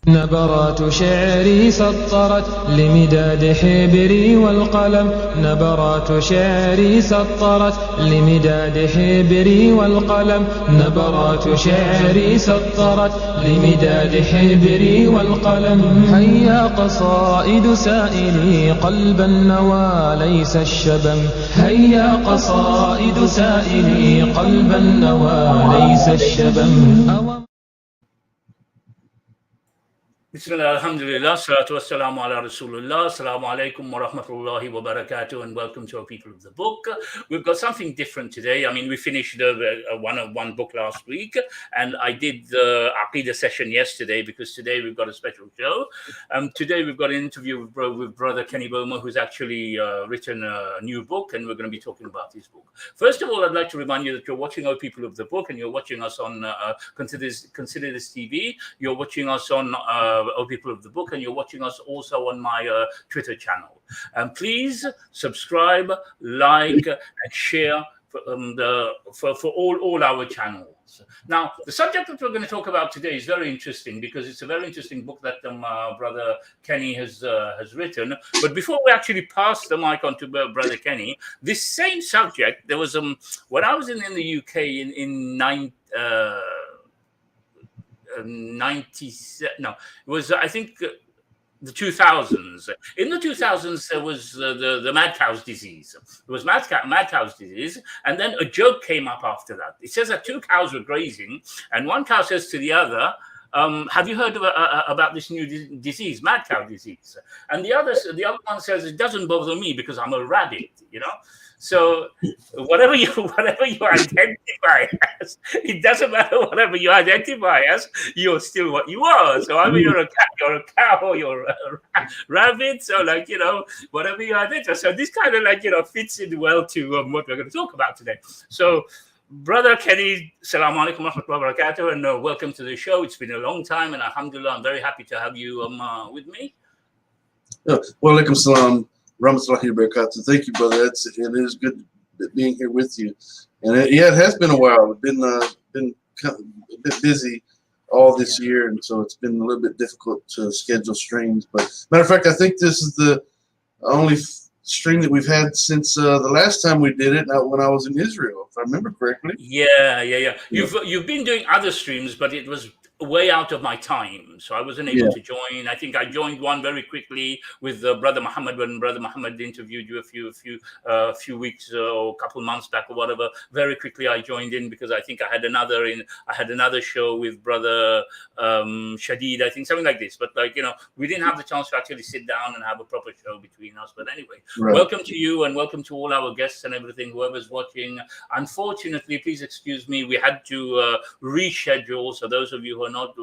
نبرات شعري سطرت لمداد حبري والقلم نبرات شعري سطرت لمداد حبري والقلم نبرات شعري سطرت لمداد حبري والقلم هيا قصائد سائلي قلب النوى ليس الشبم هيا قصائد سائلي قلب النوى ليس الشبم Bismillah, alhamdulillah, salatu wassalamu ala rasulullah, assalamu alaikum wa rahmatullahi wa barakatuh, and welcome to our People of the Book. We've got something different today. I mean, we finished one book last week, and I did the Aqidah session yesterday because today we've got a special show. Today we've got an interview with Brother Kenny Bomer, who's actually written a new book, and we're going to be talking about his book. First of all, I'd like to remind you that you're watching our People of the Book, and you're watching us on Consider This TV. You're watching us on People of the Book, and you're watching us also on my Twitter channel. Please subscribe, like, and share for all our channels. Now, the subject that we're going to talk about today is very interesting because it's a very interesting book that Brother Kenny has written. But before we actually pass the mic on to Brother Kenny, this same subject, there was when I was in the UK in 97, no, it was I think the 2000s. In the 2000s, there was the mad cow's disease. There was mad cow's disease, and then a joke came up after that. It says that two cows were grazing, and one cow says to the other, have you heard about this new disease, mad cow disease? And the other one says, it doesn't bother me because I'm a rabbit, you know. So whatever you identify as, it doesn't matter whatever you identify as, you're still what you are. So I mean, you're a cow, or you're a rabbit. So like, you know, whatever you identify. So this kind of like, you know, fits in well to what we're going to talk about today. So Brother Kenny, Assalamu alaikum wa rahmatullahi wa barakatuh, and welcome to the show. It's been a long time, and alhamdulillah, I'm very happy to have you with me. Wa alaikum salam. Rahmatullahi wa barakatuh. Thank you, brother. It is good being here with you. And it has been a while. We've been a bit busy all this year, and so it's been a little bit difficult to schedule streams. But matter of fact, I think this is the only stream that we've had since the last time we did it, when I was in Israel, if I remember correctly. Yeah. You've been doing other streams, but it was way out of my time, so I wasn't able to join. I think I joined one very quickly with Brother Muhammad when Brother Muhammad interviewed you a few weeks or a couple of months back or whatever. Very quickly I joined in because I think I had another show with Brother Shadid, I think, something like this. But like, you know, we didn't have the chance to actually sit down and have a proper show between us. But anyway, welcome to you and welcome to all our guests and everything, whoever's watching. Unfortunately, please excuse me, we had to reschedule. So those of you who are not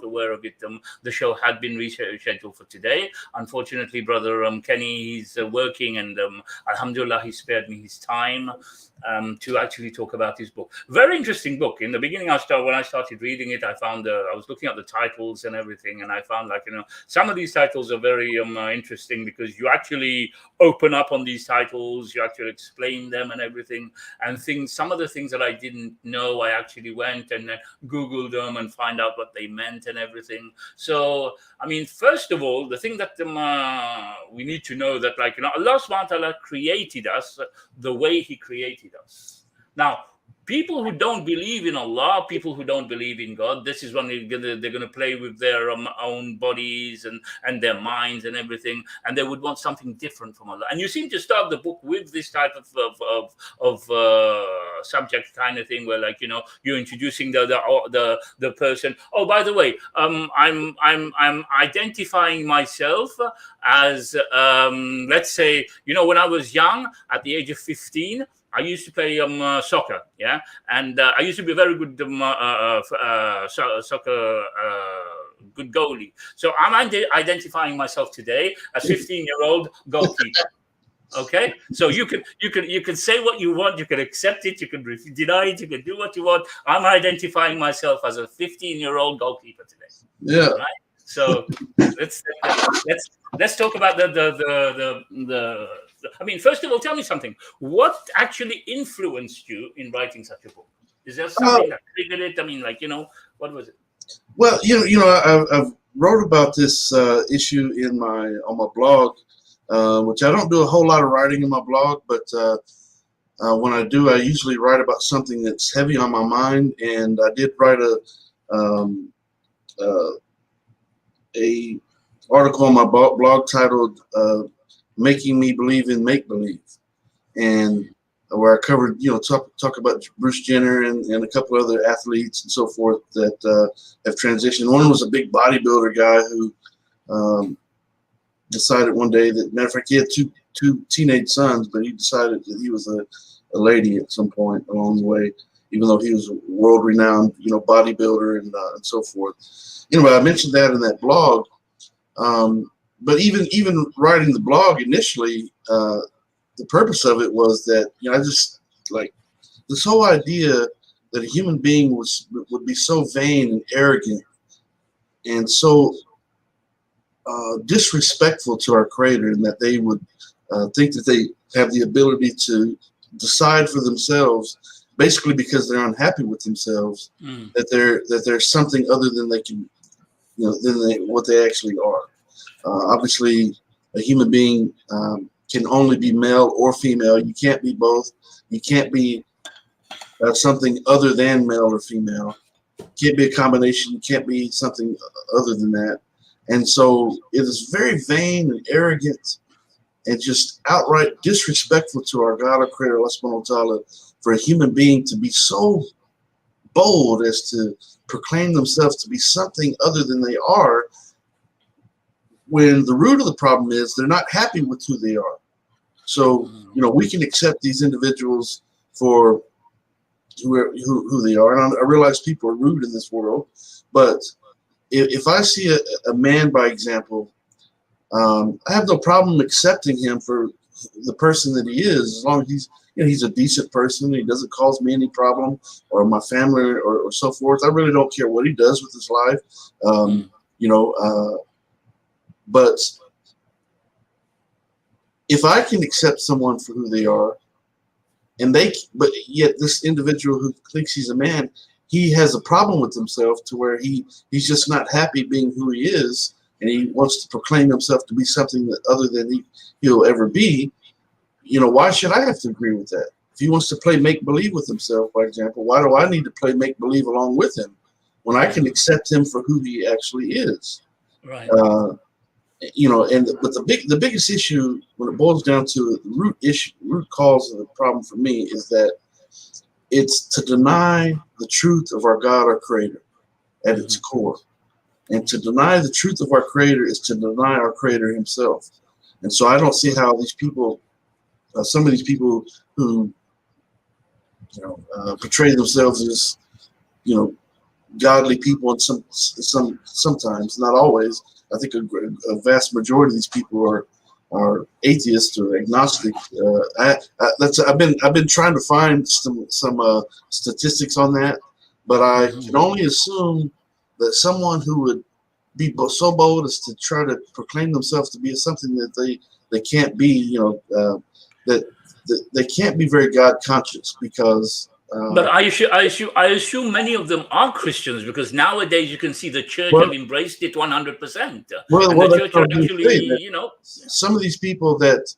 aware of it, the show had been rescheduled for today. Unfortunately, Brother Kenny, he's working, and alhamdulillah, he spared me his time to actually talk about his book. Very interesting book. In the beginning, when I started reading it, I found I was looking at the titles and everything, and I found, like, you know, some of these titles are very interesting because you actually open up on these titles, you actually explain them and everything, and some of the things that I didn't know, I actually went and Googled them and find out what they meant and everything. So, I mean, first of all, the thing that we need to know that, like, you know, Allah subhanahu wa ta'ala created us the way He created us. Now, people who don't believe in Allah, people who don't believe in God, this is when they're gonna play with their own bodies and their minds and everything, and they would want something different from Allah. And you seem to start the book with this type of subject kind of thing, where, like, you know, you're introducing the person. Oh, by the way, I'm identifying myself as let's say, you know, when I was young, at the age of 15. I used to play soccer, yeah, and I used to be a very good soccer good goalie. So I'm identifying myself today as 15-year-old goalkeeper. Okay, so you can say what you want, you can accept it, you can deny it, you can do what you want. I'm identifying myself as a 15-year-old goalkeeper today. Yeah. Right. So let's talk about the. I mean, first of all, tell me something. What actually influenced you in writing such a book? Is there something that triggered it? I mean, like, you know, what was it? Well, you know, I've wrote about this issue on my blog, which I don't do a whole lot of writing in my blog, but when I do, I usually write about something that's heavy on my mind. And I did write a article on my blog titled "Making Me Believe in Make Believe," and where I covered, talk about Bruce Jenner and a couple other athletes and so forth that have transitioned. One was a big bodybuilder guy who decided one day that, matter of fact, he had two teenage sons, but he decided that he was a lady at some point along the way, even though he was a world-renowned, bodybuilder and so forth. I mentioned that in that blog. But even writing the blog initially, the purpose of it was that, I just like this whole idea that a human being would be so vain and arrogant and so disrespectful to our Creator, and that they would think that they have the ability to decide for themselves, basically because they're unhappy with themselves, that there's something other than they can, what they actually are. Obviously, a human being can only be male or female. You can't be both. You can't be something other than male or female. You can't be a combination. You can't be something other than that. And so it is very vain and arrogant and just outright disrespectful to our God, our Creator, Allah subhanahu wa ta'ala, for a human being to be so bold as to proclaim themselves to be something other than they are, when the root of the problem is they're not happy with who they are. So, we can accept these individuals for who they are. And I realize people are rude in this world, but if I see a man, by example, I have no problem accepting him for the person that he is, as long as he's a decent person. He doesn't cause me any problem, or my family, or so forth. I really don't care what he does with his life. But if I can accept someone for who they are, but yet this individual who thinks he's a man, he has a problem with himself to where he's just not happy being who he is, and he wants to proclaim himself to be something that other than he'll ever be. Why should I have to agree with that? If he wants to play make-believe with himself, for example, why do I need to play make-believe along with him when I can accept him for who he actually is? Right. But the biggest issue when it boils down to the root cause of the problem for me is that it's to deny the truth of our God, our Creator, at its core. And to deny the truth of our Creator is to deny our Creator Himself. And so I don't see how these people, some of these people who, portray themselves as, godly people, and sometimes, not always. I think a vast majority of these people are atheists or agnostic. I've been trying to find some statistics on that, but I can only assume that someone who would be so bold as to try to proclaim themselves to be something that they can't be, that they can't be very God conscious, because. But I assume many of them are Christians, because nowadays you can see the church have embraced it 100%. Well, the church actually, some of these people that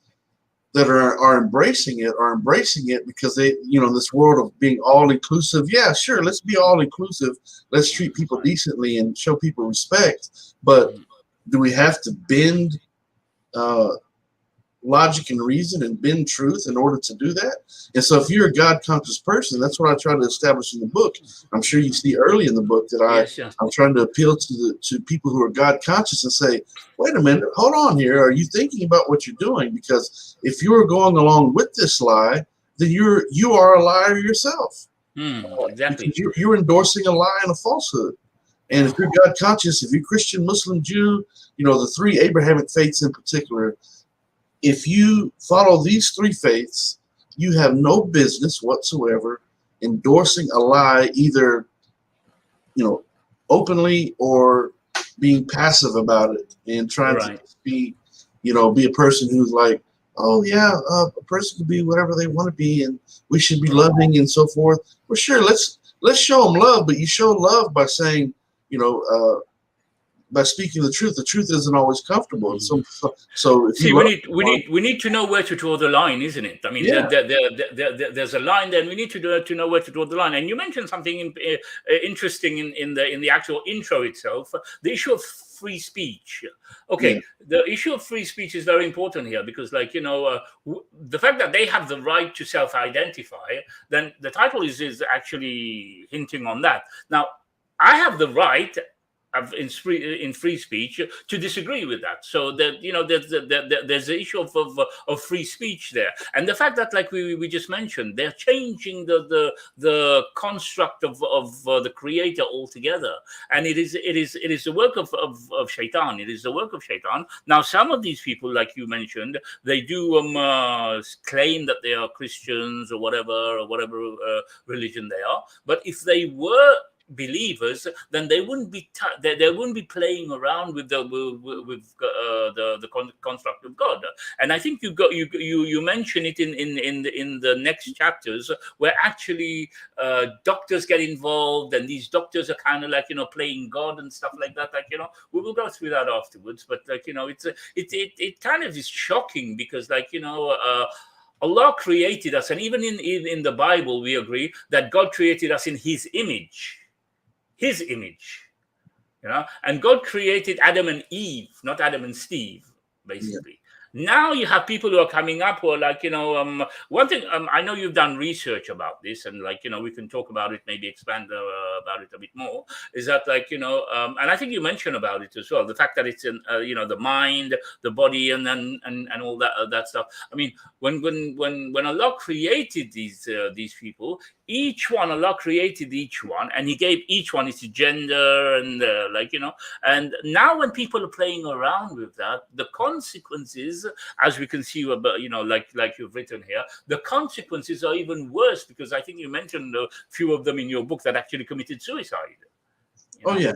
are embracing it because they, in this world of being all inclusive. Yeah, sure, let's be all inclusive. Let's treat people decently and show people respect. But do we have to bend logic and reason and bend truth in order to do that? And so if you're a God conscious person, that's what I try to establish in the book. I'm sure you see early in the book that I'm trying to appeal to people who are God conscious and say, wait a minute, hold on here. Are you thinking about what you're doing? Because if you're going along with this lie, then you are a liar yourself. Exactly. You're endorsing a lie and a falsehood. And if you're God conscious, if you're Christian, Muslim, Jew, the three Abrahamic faiths in particular, if you follow these three faiths, you have no business whatsoever endorsing a lie, either, openly or being passive about it and trying to be a person who's like, oh yeah, a person can be whatever they want to be, and we should be loving and so forth. Well, sure, let's show them love, but you show love by saying, by speaking the truth isn't always comfortable. And so if See, you we need to know where to draw the line, isn't it? I mean, Yeah. there's a line there, and we need to know where to draw the line. And you mentioned something interesting in the actual intro itself, the issue of free speech. Okay, Yeah. the issue of free speech is very important here because, like, the fact that they have the right to self-identify, then the title is actually hinting on that. Now, I have the right in free speech to disagree with that. So that there's the issue of free speech there, and the fact that, like we just mentioned, they're changing the construct of the creator altogether, and it is the work of Shaitan. It is the work of Shaitan. Now, some of these people, like you mentioned, they do claim that they are Christians or whatever religion they are, but if they were believers, then they wouldn't be they wouldn't be playing around with the construct of God. And I think you mention it in the next chapters, where actually doctors get involved, and these doctors are kind of like playing God and stuff like that. Like we will go through that afterwards, but like it kind of is shocking because Allah created us, and even in the Bible we agree that God created us in His image. His image, and God created Adam and Eve, not Adam and Steve, basically. Yeah. Now you have people who are coming up who are like, one thing, I know you've done research about this, and we can talk about it, maybe expand about it a bit more, is that and I think you mentioned about it as well, the fact that it's in, the mind, the body, and all that stuff. I mean, when Allah created these people, Allah created each one, and He gave each one its gender, and and now when people are playing around with that, the consequences, as we can see, like you've written here, the consequences are even worse, because I think you mentioned a few of them in your book that actually committed suicide. Oh yeah.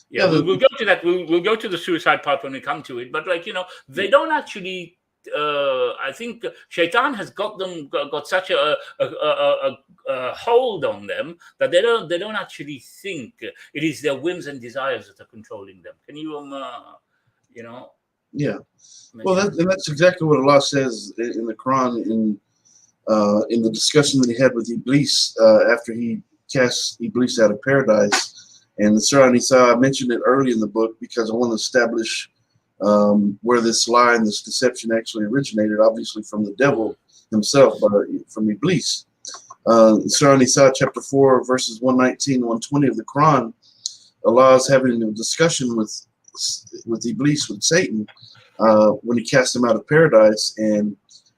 Yeah, we'll go to that. We'll go to the suicide part when we come to it. But they don't actually. I think Shaitan has got such a hold on them that they don't actually think it is their whims and desires that are controlling them. Can you Yeah. Well, that's exactly what Allah says in the Quran in the discussion that He had with Iblis after He cast Iblis out of paradise. And the Surah Nisa, I mentioned it early in the book because I want to establish where this lie and this deception actually originated, obviously from the devil himself, from Iblis. Surah Nisa, chapter 4, verses 119 and 120 of the Quran, Allah is having a discussion with Iblis, with Satan, when He cast him out of paradise. And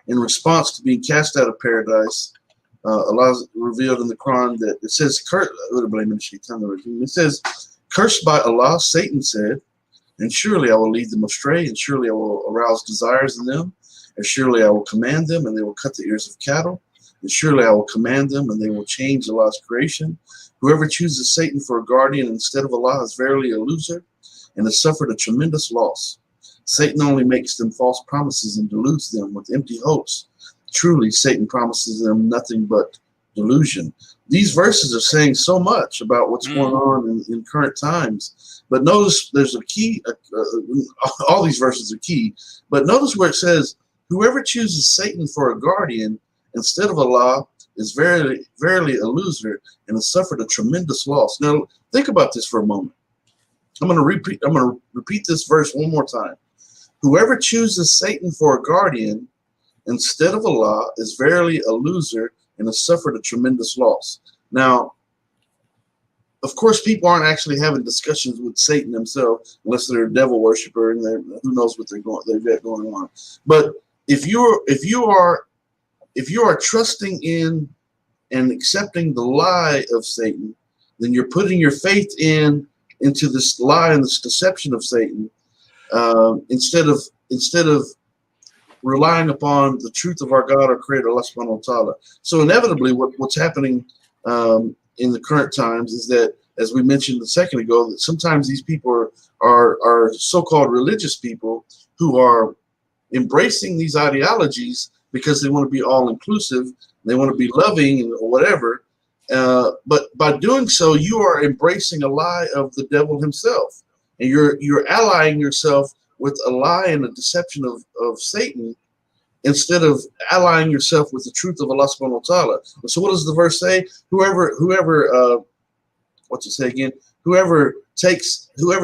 in response to being cast out of paradise, Allah revealed in the Quran that it says, it says, "Cursed by Allah, Satan said, and surely I will lead them astray, and surely I will arouse desires in them, and surely I will command them, and they will cut the ears of cattle, and surely I will command them, and they will change Allah's creation. Whoever chooses Satan for a guardian instead of Allah is verily a loser, and has suffered a tremendous loss. Satan only makes them false promises and deludes them with empty hopes. Truly, Satan promises them nothing but delusion." These verses are saying so much about what's going on in current times. But notice there's a key. All these verses are key. But notice where it says, "Whoever chooses Satan for a guardian instead of Allah is verily a loser and has suffered a tremendous loss." Now, think about this for a moment. I'm going to repeat this verse one more time. Whoever chooses Satan for a guardian instead of Allah is verily a loser and has suffered a tremendous loss. Now, of course, people aren't actually having discussions with Satan himself unless they're a devil worshiper, and who knows what they've got going on. But if you are trusting in and accepting the lie of Satan, then you're putting your faith into this lie and this deception of Satan, instead of relying upon the truth of our God, our Creator, Allah subhanahu wa ta'ala. So inevitably what's happening in the current times is that, as we mentioned a second ago, that sometimes these people are so-called religious people who are embracing these ideologies because they want to be all-inclusive, they want to be loving or whatever, but by doing so, you are embracing a lie of the devil himself. and you're allying yourself with a lie and a deception of Satan, instead of allying yourself with the truth of Allah subhanahu wa ta'ala. So what does the verse say? Whoever what's it say again? Whoever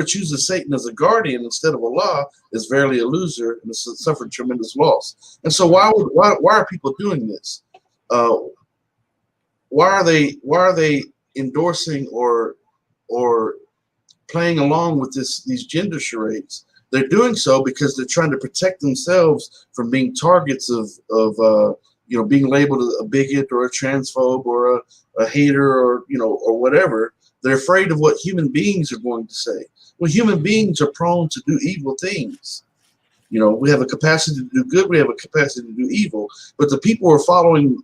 chooses Satan as a guardian instead of Allah is verily a loser and has suffered tremendous loss. And so why are people doing this? Why are they endorsing or playing along with these gender charades? They're doing so because they're trying to protect themselves from being targets of being labeled a bigot or a transphobe or a hater or whatever. They're afraid of what human beings are going to say. Well, human beings are prone to do evil things. We have a capacity to do good. We have a capacity to do evil. But the people who are following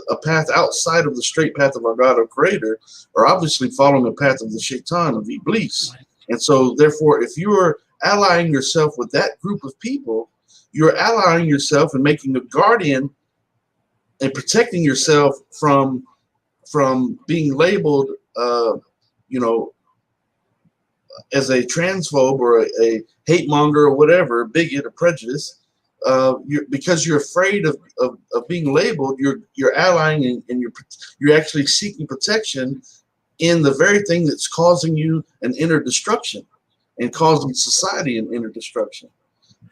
a path outside of the straight path of our God, our Creator, are obviously following a path of the shaitan, of Iblis. And so, therefore, if you're allying yourself with that group of people, you're allying yourself and making a guardian and protecting yourself from being labeled, as a transphobe or a hate monger or whatever, a bigot or prejudice. Because you're afraid of being labeled, you're allying and you're actually seeking protection in the very thing that's causing you an inner destruction and causing society an inner destruction.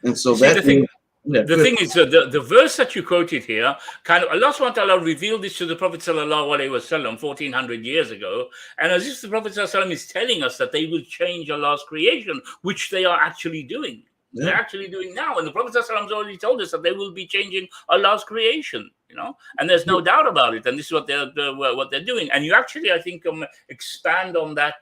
And so the thing is the verse that you quoted here, kind of Allah subhanahu wa ta'ala revealed this to the Prophet sallallahu alaihi wasallam 1400 years ago, and as if the Prophet sallallahu alaihi wasallam is telling us that they will change Allah's creation, which they are actually doing. Yeah. They're actually doing now, and the Prophet ﷺ has already told us that they will be changing Allah's creation, and there's no doubt about it. And this is what they're doing. And you actually, I think, expand on that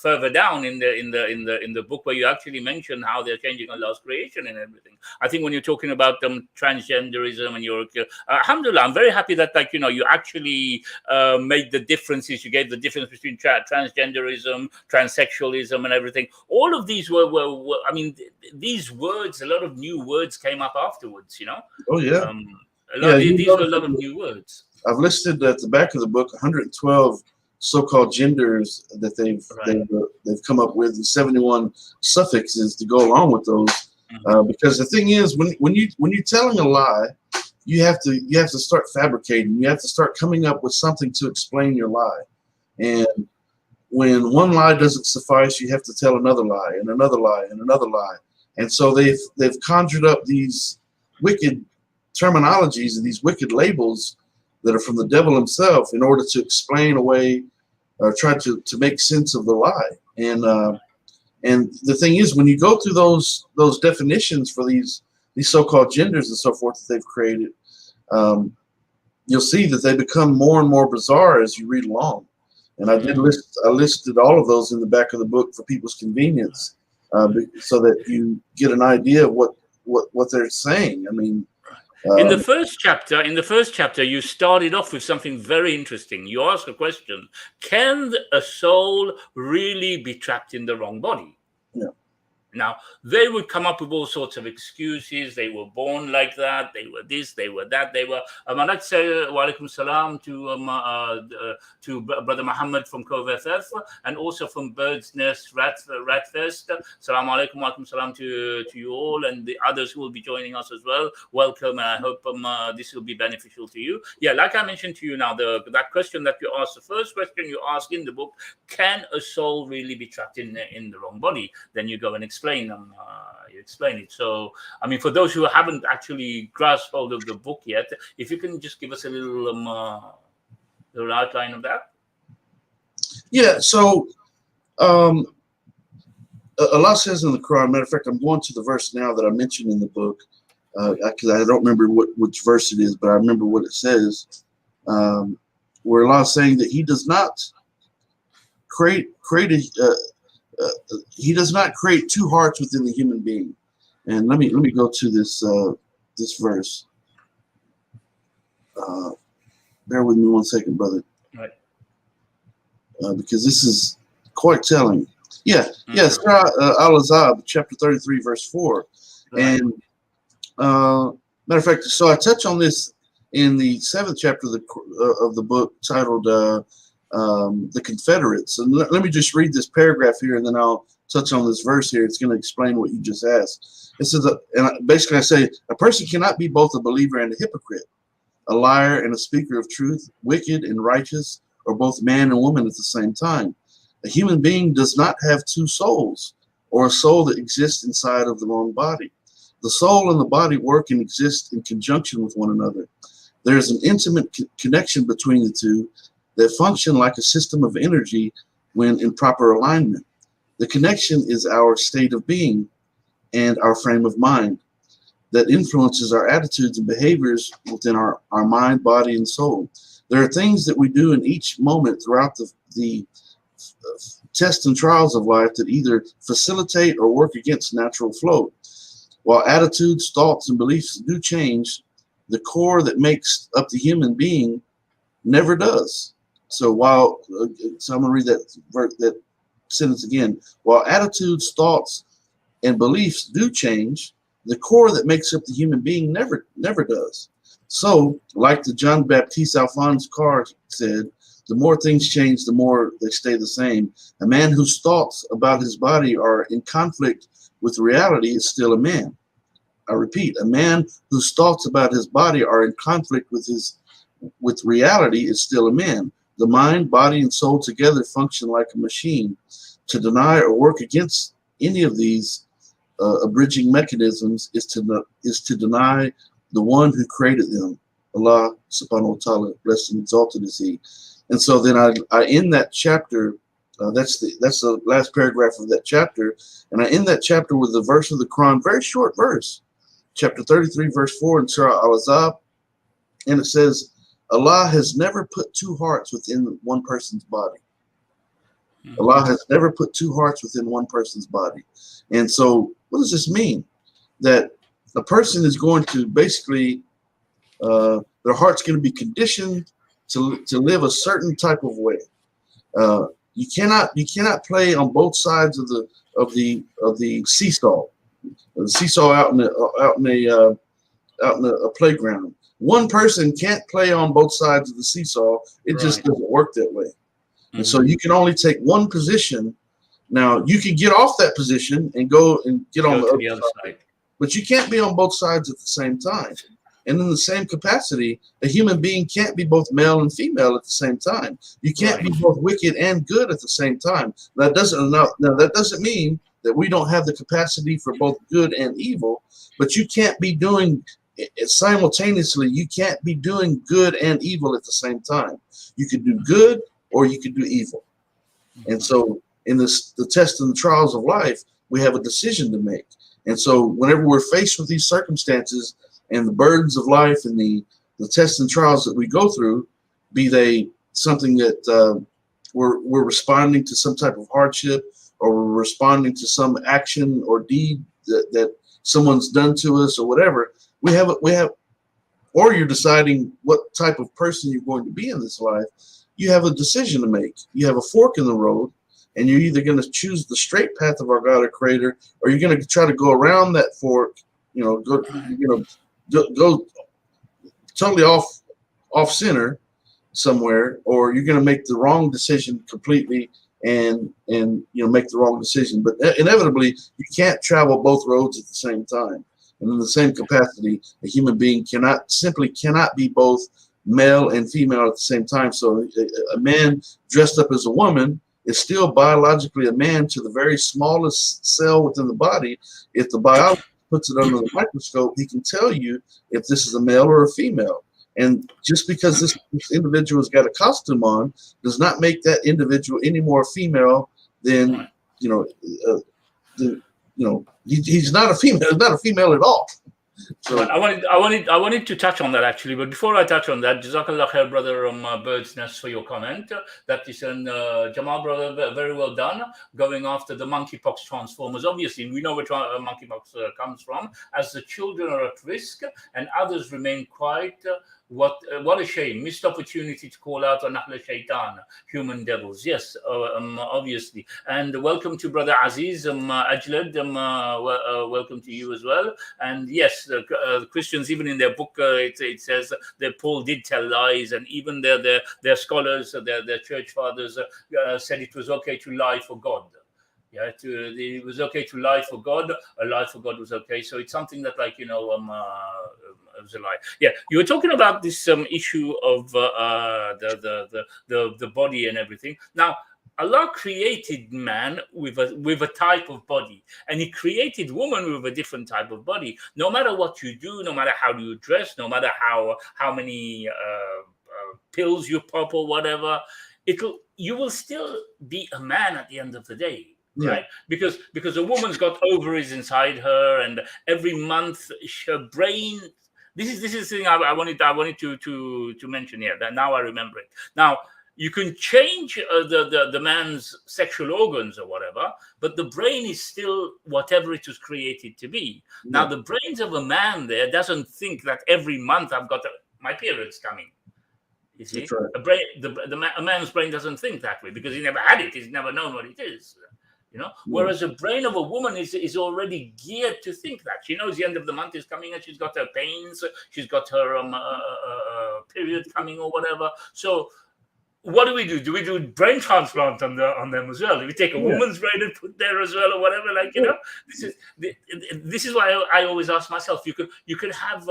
further down in the book, where you actually mention how they're changing Allah's creation and everything. I think when you're talking about transgenderism, and you're alhamdulillah, I'm very happy that you actually made the differences. You gave the difference between transgenderism, transsexualism, and everything. All of these were I mean, these words, a lot of new words came up afterwards, Oh, yeah. These were a lot of new words. I've listed at the back of the book 112 so-called genders that they've come up with, and 71 suffixes to go along with those. Because the thing is, when you're telling a lie, you have to start fabricating. You have to start coming up with something to explain your lie. And when one lie doesn't suffice, you have to tell another lie and another lie and another lie. And so they've conjured up these wicked terminologies and these wicked labels that are from the devil himself in order to explain away or try to make sense of the lie. And the thing is, when you go through those definitions for these so-called genders and so forth that they've created, you'll see that they become more and more bizarre as you read along. And I listed all of those in the back of the book for people's convenience, so that you get an idea of what they're saying. I mean, in the first chapter, you started off with something very interesting. You asked a question: can a soul really be trapped in the wrong body? Yeah. Now, they would come up with all sorts of excuses. They were born like that. They were this, they were that. They were, I'd like to say wa alaikum salam to Brother Muhammad from Covert Earth, and also from Bird's Nest, Ratfest. Salam alaikum, wa alaikum salam to you all, and the others who will be joining us as well. Welcome, and I hope this will be beneficial to you. Yeah, like I mentioned to you now, that question that you asked, the first question you ask in the book, can a soul really be trapped in the wrong body? Then you go and explain it. So, I mean, for those who haven't actually grasped hold of the book yet, if you can just give us a little outline of that. Yeah. So, Allah says in the Quran. Matter of fact, I'm going to the verse now that I mentioned in the book, because I don't remember which verse it is, but I remember what it says, where Allah is saying that He does not He does not create two hearts within the human being. And let me go to this verse. Bear with me one second, brother. Right. Because this is quite telling. Yeah, yes, Al-Azab, chapter 33, verse 4. Right. And matter of fact, so I touch on this in the 7th chapter of the book, titled the Confederates. And let me just read this paragraph here, and then I'll touch on this verse here. It's going to explain what you just asked. It says, basically I say, a person cannot be both a believer and a hypocrite, a liar and a speaker of truth, wicked and righteous, or both man and woman at the same time. A human being does not have two souls, or a soul that exists inside of the wrong body. The soul and the body work and exist in conjunction with one another. There is an intimate connection between the two that function like a system of energy when in proper alignment. The connection is our state of being and our frame of mind that influences our attitudes and behaviors within our mind, body, and soul. There are things that we do in each moment throughout the tests and trials of life that either facilitate or work against natural flow. While attitudes, thoughts, and beliefs do change, the core that makes up the human being never does. So I'm going to read that sentence again. While attitudes, thoughts, and beliefs do change, the core that makes up the human being never does. So, like the John Baptiste Alphonse Carr said, the more things change, the more they stay the same. A man whose thoughts about his body are in conflict with reality is still a man. I repeat, a man whose thoughts about his body are in conflict with reality is still a man. The mind, body, and soul together function like a machine. To deny or work against any of these abridging mechanisms is to deny the one who created them, Allah subhanahu wa ta'ala, blessed and exalted is he. And so then I end that chapter. That's the last paragraph of that chapter, and I end that chapter with a verse of the Quran, very short verse, chapter 33, verse 4 in Surah Al-Azab, and it says, Allah has never put two hearts within one person's body. Allah has never put two hearts within one person's body. And so what does this mean? That a person is going to basically, their heart's going to be conditioned to live a certain type of way. You cannot play on both sides of the seesaw. The seesaw out in a playground. One person can't play on both sides of the seesaw. It just doesn't work that way. And so you can only take one position. Now you can get off that position and go and get on the other side, but you can't be on both sides at the same time. And in the same capacity, a human being can't be both male and female at the same time. You can't be both wicked and good at the same time. That doesn't mean that we don't have the capacity for both good and evil, but you can't be doing simultaneously. You can't be doing good and evil at the same time. You can do good or you can do evil. And so in the tests and the trials of life, we have a decision to make. And so whenever we're faced with these circumstances and the burdens of life and the tests and trials that we go through, be they something that we're responding to some type of hardship, or we're responding to some action or deed that someone's done to us, or whatever, we have, or you're deciding what type of person you're going to be in this life. You have a decision to make. You have a fork in the road, and you're either going to choose the straight path of our God or Creator, or you're going to try to go around that fork, go totally off center somewhere, or you're going to make the wrong decision completely and make the wrong decision. But inevitably, you can't travel both roads at the same time. And in the same capacity, a human being cannot be both male and female at the same time. So a man dressed up as a woman is still biologically a man to the very smallest cell within the body. If the biologist puts it under the microscope, he can tell you if this is a male or a female. And just because this individual has got a costume on does not make that individual any more female than, he's not a female. He's not a female at all. So I wanted to touch on that actually, but before I touch on that, Jazakallah khair, brother Bird's Nest, for your comment. That is Jamal, brother, very well done. Going after the monkeypox transformers. Obviously, we know where monkeypox comes from. As the children are at risk and others remain quiet, What a shame. Missed opportunity to call out on Ahl Shaitan, human devils. Yes, obviously. And welcome to Brother Aziz, Ajlad, welcome to you as well. And yes, the Christians, even in their book, it says that Paul did tell lies, and even their scholars, their church fathers said it was okay to lie for God. Yeah, it was okay to lie for God. A lie for God was okay. So it's something that, like, it was a lie. Yeah, you were talking about this issue of the body and everything. Now, Allah created man with a type of body, and He created woman with a different type of body. No matter what you do, no matter how you dress, no matter how many pills you pop or whatever, you will still be a man at the end of the day. Right, because a woman's got ovaries inside her, and every month her brain. This is the thing I wanted to mention here. That now I remember it. Now you can change the man's sexual organs or whatever, but the brain is still whatever it was created to be. Now the brains of a man there doesn't think that every month I've got my period's coming. You see, right. A man's brain doesn't think that way because he never had it. He's never known what it is. Whereas the brain of a woman is already geared to think that. She knows the end of the month is coming and she's got her pains, she's got her period coming or whatever. So what do we do? Do we do brain transplant on them as well? Do we take a woman's brain and put there as well or whatever? This is why I always ask myself, you can have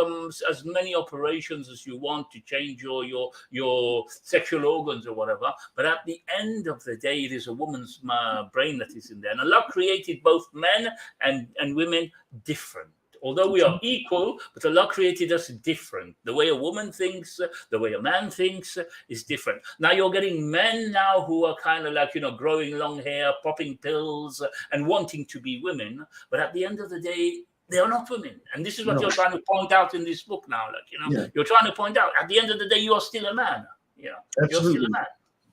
as many operations as you want to change your sexual organs or whatever, but at the end of the day, it is a woman's brain that is in there. And Allah created both men and women different. Although we are equal, but Allah created us different. The way a woman thinks, the way a man thinks is different. Now you're getting men now who are kind of like, growing long hair, popping pills and wanting to be women. But at the end of the day, they are not women. And this is what you're trying to point out in this book now. You're trying to point out at the end of the day, you are still a man. Absolutely. You're still a man.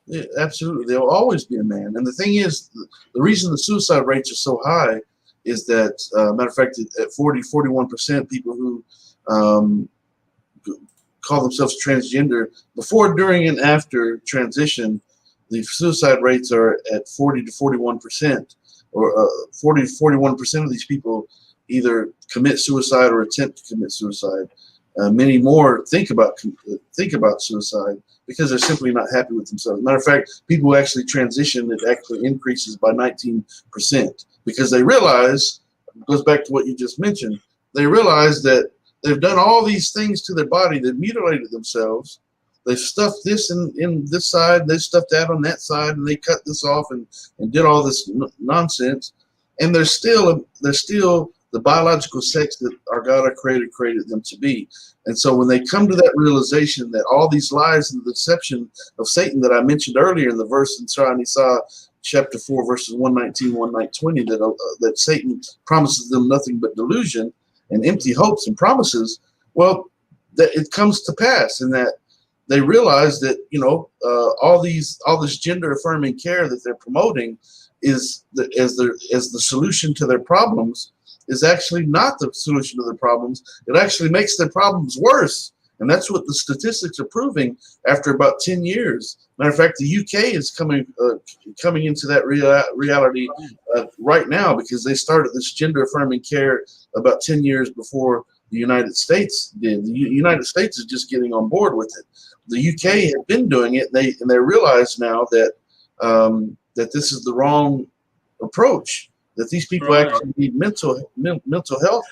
Yeah, absolutely. There will always be a man. And the thing is, the reason the suicide rates are so high is that, matter of fact, at 41% people who call themselves transgender, before, during, and after transition, the suicide rates are at 40 to 41%, or 40 to 41% of these people either commit suicide or attempt to commit suicide. Many more think about suicide because they're simply not happy with themselves. Matter of fact, people who actually transition, it actually increases by 19%. Because they realize, it goes back to what you just mentioned, they realize that they've done all these things to their body. They've mutilated themselves. They've stuffed this in this side, they stuffed that on that side, and they cut this off and did all this nonsense. And they're still the biological sex that our God created them to be. And so when they come to that realization that all these lies and the deception of Satan that I mentioned earlier in the verse in Surah Nisa, chapter 4, verses 119, 120, that Satan promises them nothing but delusion and empty hopes and promises, well, that it comes to pass in that they realize that, all this gender affirming care that they're promoting is as the solution to their problems is actually not the solution to their problems. It actually makes their problems worse. And that's what the statistics are proving after about 10 years. Matter of fact, the UK is coming into that reality right now because they started this gender affirming care about 10 years before the United States did. The United States is just getting on board with it. The UK had been doing it, and they realize now that that this is the wrong approach. That these people actually need mental health.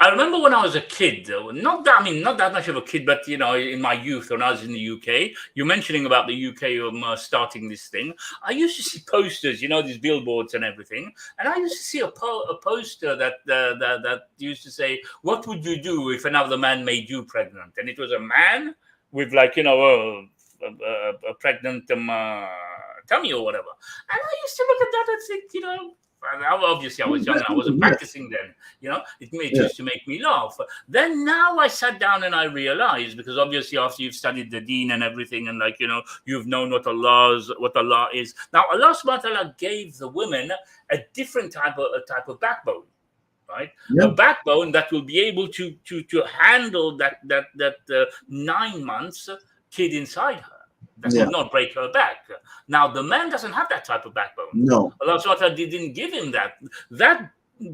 I remember when I was a kid, not that much of a kid, but in my youth when I was in the UK. You're mentioning about the UK starting this thing. I used to see posters, these billboards and everything, and I used to see a poster that used to say, "What would you do if another man made you pregnant?" And it was a man with a pregnant tummy or whatever. And I used to look at that and think, obviously I was young and I wasn't practicing then, it used to make me laugh. Then now I sat down and I realized, because obviously after you've studied the deen and everything and you've known what Allah is. Now Allah subhanahu wa ta'ala gave the women a different type of backbone. right? Yeah. A backbone that will be able to handle that 9 months kid inside her, that Yeah. will not break her back. Now the man doesn't have that type of backbone. No. Allah Subhanahu wa Ta'ala didn't give him that. That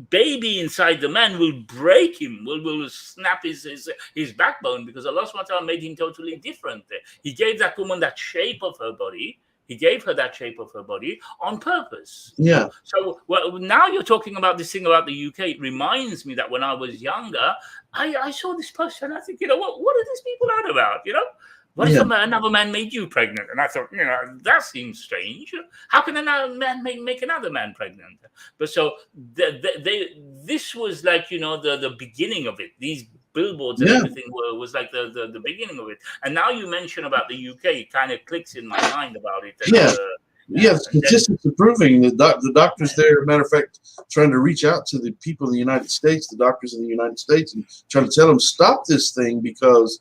baby inside the man will break him, will snap his backbone, because Allah Subhanahu wa Ta'ala made him totally different. He gave that woman that shape of her body. He gave her that shape of her body on purpose. Yeah. So well, now you're talking about this thing about the UK. It reminds me that when I was younger, I saw this poster and I think, what are these people on about? What if another man made you pregnant? And I thought, that seems strange. How can another man make another man pregnant? But so this was like, the beginning of it. These billboards and everything was like the beginning of it. And now you mention about the UK, it kind of clicks in my mind about it. And, statistics are proving that the doctors there, matter of fact, trying to reach out to the people in the United States, the doctors in the United States, and trying to tell them, stop this thing, because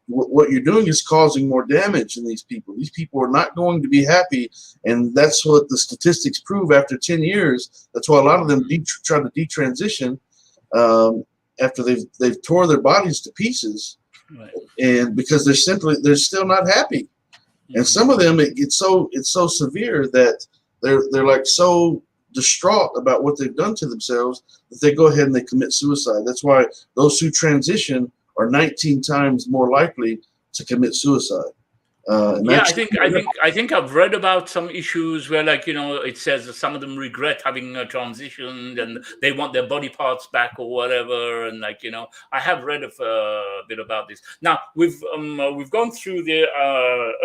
what you're doing is causing more damage in these people. These people are not going to be happy, and that's what the statistics prove. After 10 years, that's why a lot of them try to detransition after they've tore their bodies to pieces, and because they're still not happy. And some of them, it's so severe that they're like so distraught about what they've done to themselves that they go ahead and they commit suicide. That's why those who transition are 19 times more likely to commit suicide. I think I've read about some issues where, like, it says that some of them regret having transitioned and they want their body parts back or whatever. And I have read a bit about this. Now we've gone through the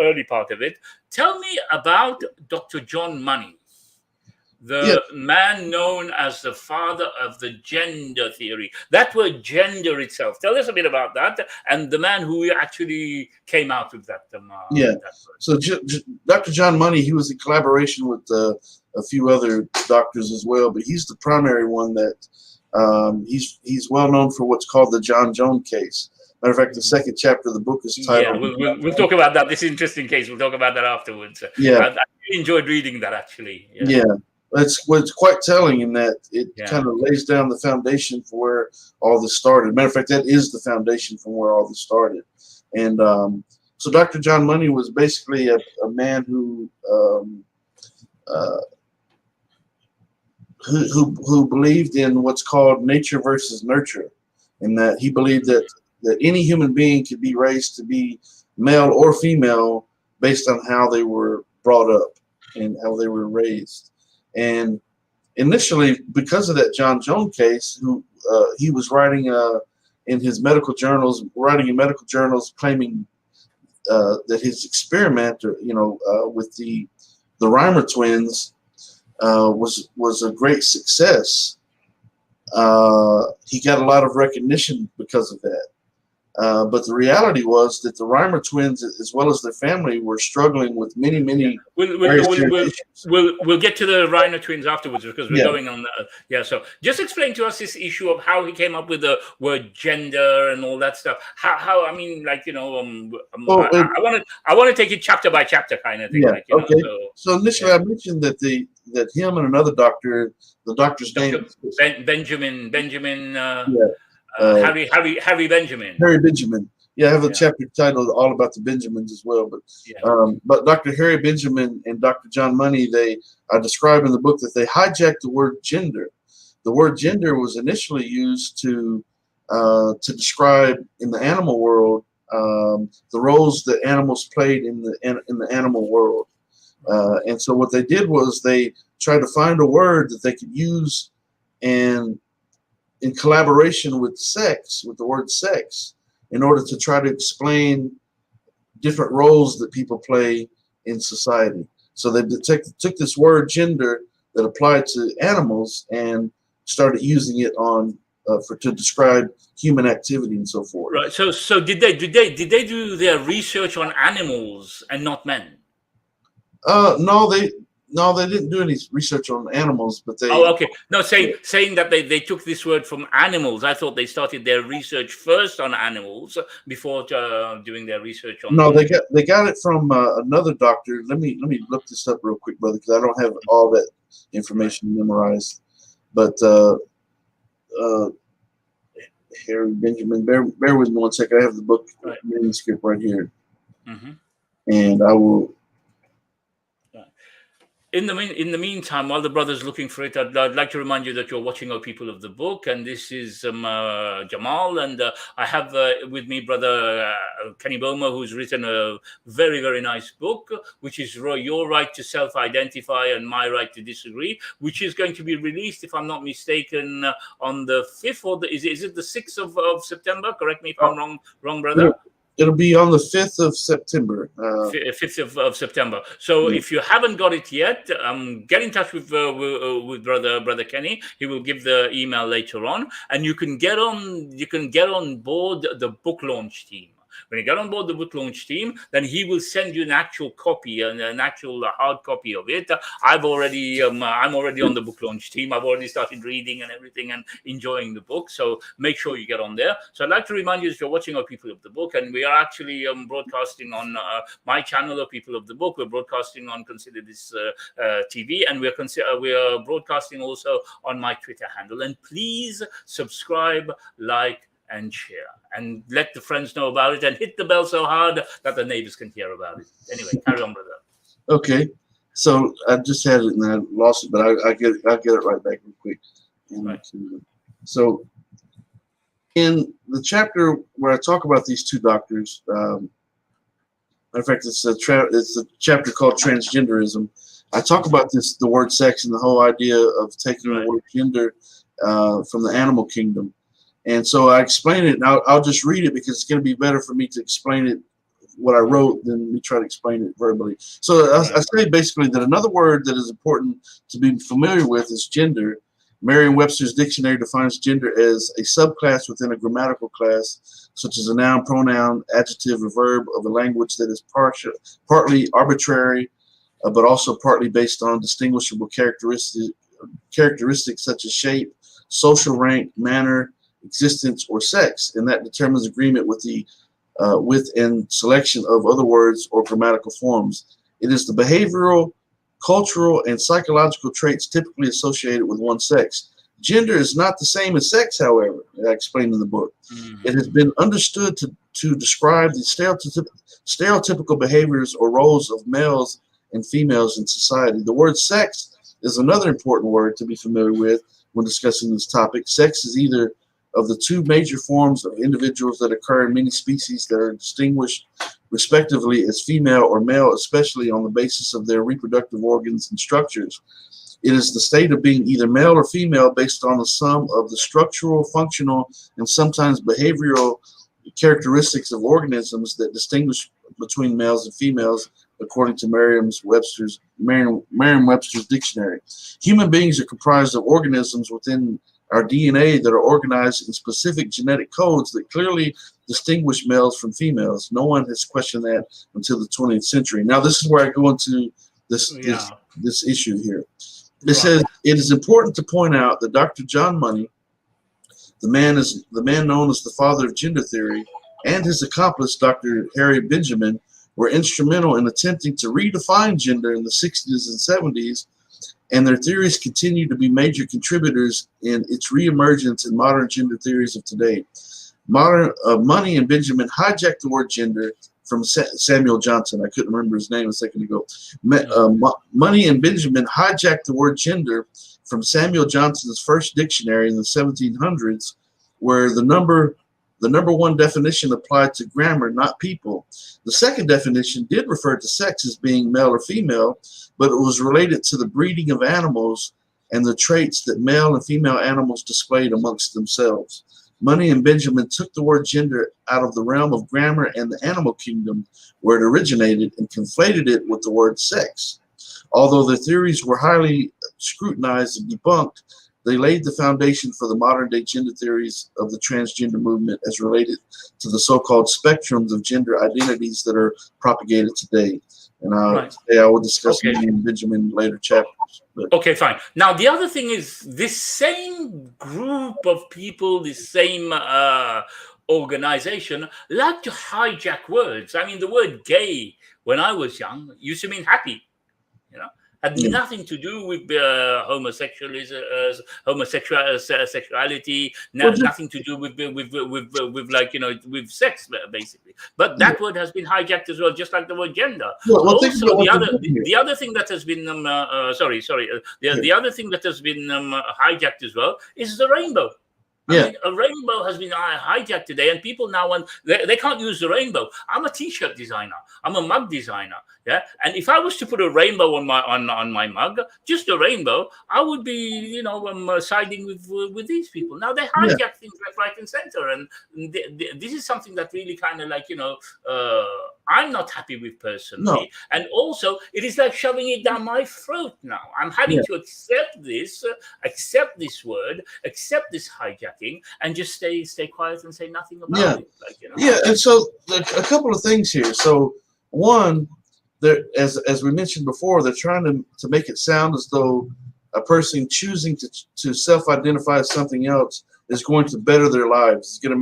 early part of it. Tell me about Dr. John Money, the man known as the father of the gender theory. That word gender itself. Tell us a bit about that, and the man who actually came out with that. That word. So Dr. John Money, he was in collaboration with a few other doctors as well, but he's the primary one that he's well known for what's called the John Jones case. Matter of fact, the second chapter of the book is titled. Yeah, we'll talk about that. This is an interesting case. We'll talk about that afterwards. Yeah, I really enjoyed reading that, actually. Yeah. It's quite telling in that it kind of lays down the foundation for where all this started. Matter of fact, that is the foundation from where all this started. And so Dr. John Money was basically a man who believed in what's called nature versus nurture, and that he believed that any human being could be raised to be male or female based on how they were brought up and how they were raised. And initially, because of that John Jones case, he was writing in his medical journals, claiming that his experiment, with the Reimer twins, was a great success. He got a lot of recognition because of that. But the reality was that the Reimer twins, as well as their family, were struggling with many We'll get to the Reimer twins afterwards, because we're going on. So just explain to us this issue of how he came up with the word gender and all that stuff. How I mean, like, I want to take it chapter by chapter kind of thing. So initially, I mentioned that him and another doctor, the doctor's name Benjamin. Harry Benjamin. Harry Benjamin. Yeah, I have a chapter titled all about the Benjamins as well. But Dr. Harry Benjamin and Dr. John Money, I describe in the book that they hijacked the word gender. The word gender was initially used to describe in the animal world the roles that animals played in the animal world. And so what they did was they tried to find a word that they could use in collaboration with the word sex, in order to try to explain different roles that people play in society. So they took this word gender that applied to animals and started using it to describe human activity and so forth. Right. So did they do their research on animals and not men? No, they didn't do any research on animals, but they. Oh, okay. No, saying that they took this word from animals. I thought they started their research first on animals before doing their research on. No, they got it from another doctor. Let me look this up real quick, brother, because I don't have all that information memorized. But Harry Benjamin. Bear with me one second. I have the book Right. manuscript right here, Mm-hmm. and I will. In the meantime, while the brother's looking for it, I'd like to remind you that you're watching our People of the Book, and this is Jamal, and I have with me Brother Kenny Bomer, who's written a very, very nice book, which is Your Right to Self-Identify and My Right to Disagree, which is going to be released, if I'm not mistaken, on the 5th, or is it the 6th of September? Correct me if I'm wrong, brother. It'll be on the 5th of September. 5th of September. So if you haven't got it yet, get in touch with brother Kenny. He will give the email later on, and you can get on board the book launch team. When you get on board the book launch team, then he will send you an actual copy, an actual hard copy of it. I'm already on the book launch team. I've already started reading and everything and enjoying the book. So make sure you get on there. So I'd like to remind you that you're watching our People of the Book, and we are actually broadcasting on my channel of People of the Book. We're broadcasting on Consider This TV, and we are broadcasting also on my Twitter handle. And please subscribe, like, and share, and let the friends know about it, and hit the bell so hard that the neighbors can hear about it. Anyway, carry on, brother. Okay, so I just had it and I lost it, but I'll get it right back real quick. Right. So in the chapter where I talk about these two doctors, matter of fact, it's a chapter called Transgenderism. I talk about the word sex and the whole idea of taking the word gender from the animal kingdom. And so I explain it, and I'll just read it because it's going to be better for me to explain it, what I wrote, than me try to explain it verbally. So I say basically that another word that is important to be familiar with is gender. Merriam-Webster's dictionary defines gender as a subclass within a grammatical class, such as a noun, pronoun, adjective, or verb of a language that is partly arbitrary, but also partly based on distinguishable characteristics such as shape, social rank, manner, existence, or sex, and that determines agreement with the and selection of other words or grammatical forms. It is the behavioral, cultural, and psychological traits typically associated with one sex. Gender is not the same as sex, however, I explained in the book. It has been understood to describe the stereotypical behaviors or roles of males and females in society. The word sex is another important word to be familiar with when discussing this topic. Sex is either of the two major forms of individuals that occur in many species that are distinguished respectively as female or male, especially on the basis of their reproductive organs and structures. It is the state of being either male or female based on the sum of the structural, functional, and sometimes behavioral characteristics of organisms that distinguish between males and females, according to Merriam-Webster's dictionary. Human beings are comprised of organisms within our DNA that are organized in specific genetic codes that clearly distinguish males from females. No one has questioned that until the 20th century. Now, this is where I go into this issue here. It says it is important to point out that Dr. John Money, the man known as the father of gender theory, and his accomplice, Dr. Harry Benjamin, were instrumental in attempting to redefine gender in the 60s and 70s, and their theories continue to be major contributors in its reemergence in modern gender theories of today. Money and Benjamin hijacked the word gender from Samuel Johnson. I couldn't remember his name a second ago. Money and Benjamin hijacked the word gender from Samuel Johnson's first dictionary in the 1700s, where the number one definition applied to grammar, not people. The second definition did refer to sex as being male or female, but it was related to the breeding of animals and the traits that male and female animals displayed amongst themselves. Money and Benjamin took the word gender out of the realm of grammar and the animal kingdom, where it originated, and conflated it with the word sex. Although their theories were highly scrutinized and debunked, they laid the foundation for the modern-day gender theories of the transgender movement as related to the so-called spectrums of gender identities that are propagated today. And today I will discuss Money and Benjamin in later chapters. Okay, fine. Now, the other thing is this same group of people, this same organization, like to hijack words. I mean, the word gay, when I was young, used to mean happy. You know, had nothing to do with sexuality, nothing to do with like, you know, with sex, basically. But that word has been hijacked as well, just like the word gender. Well, Also, the other thing that has been the other thing that has been hijacked as well is the rainbow. I mean, a rainbow has been hijacked today, and people now want they can't use the rainbow. I'm a T-shirt designer. I'm a mug designer. Yeah, and if I was to put a rainbow on my mug, just a rainbow, I would be, you know, siding with these people. Now they hijack things left, right, and center, and this is something that really kind of like, you know, I'm not happy with personally. No. And also, it is like shoving it down my throat now. I'm having to accept this word, accept this hijacking, and just stay quiet and say nothing about it. Like, you know? And so a couple of things here. So one, as we mentioned before, they're trying to make it sound as though a person choosing to self-identify as something else is going to better their lives. It's going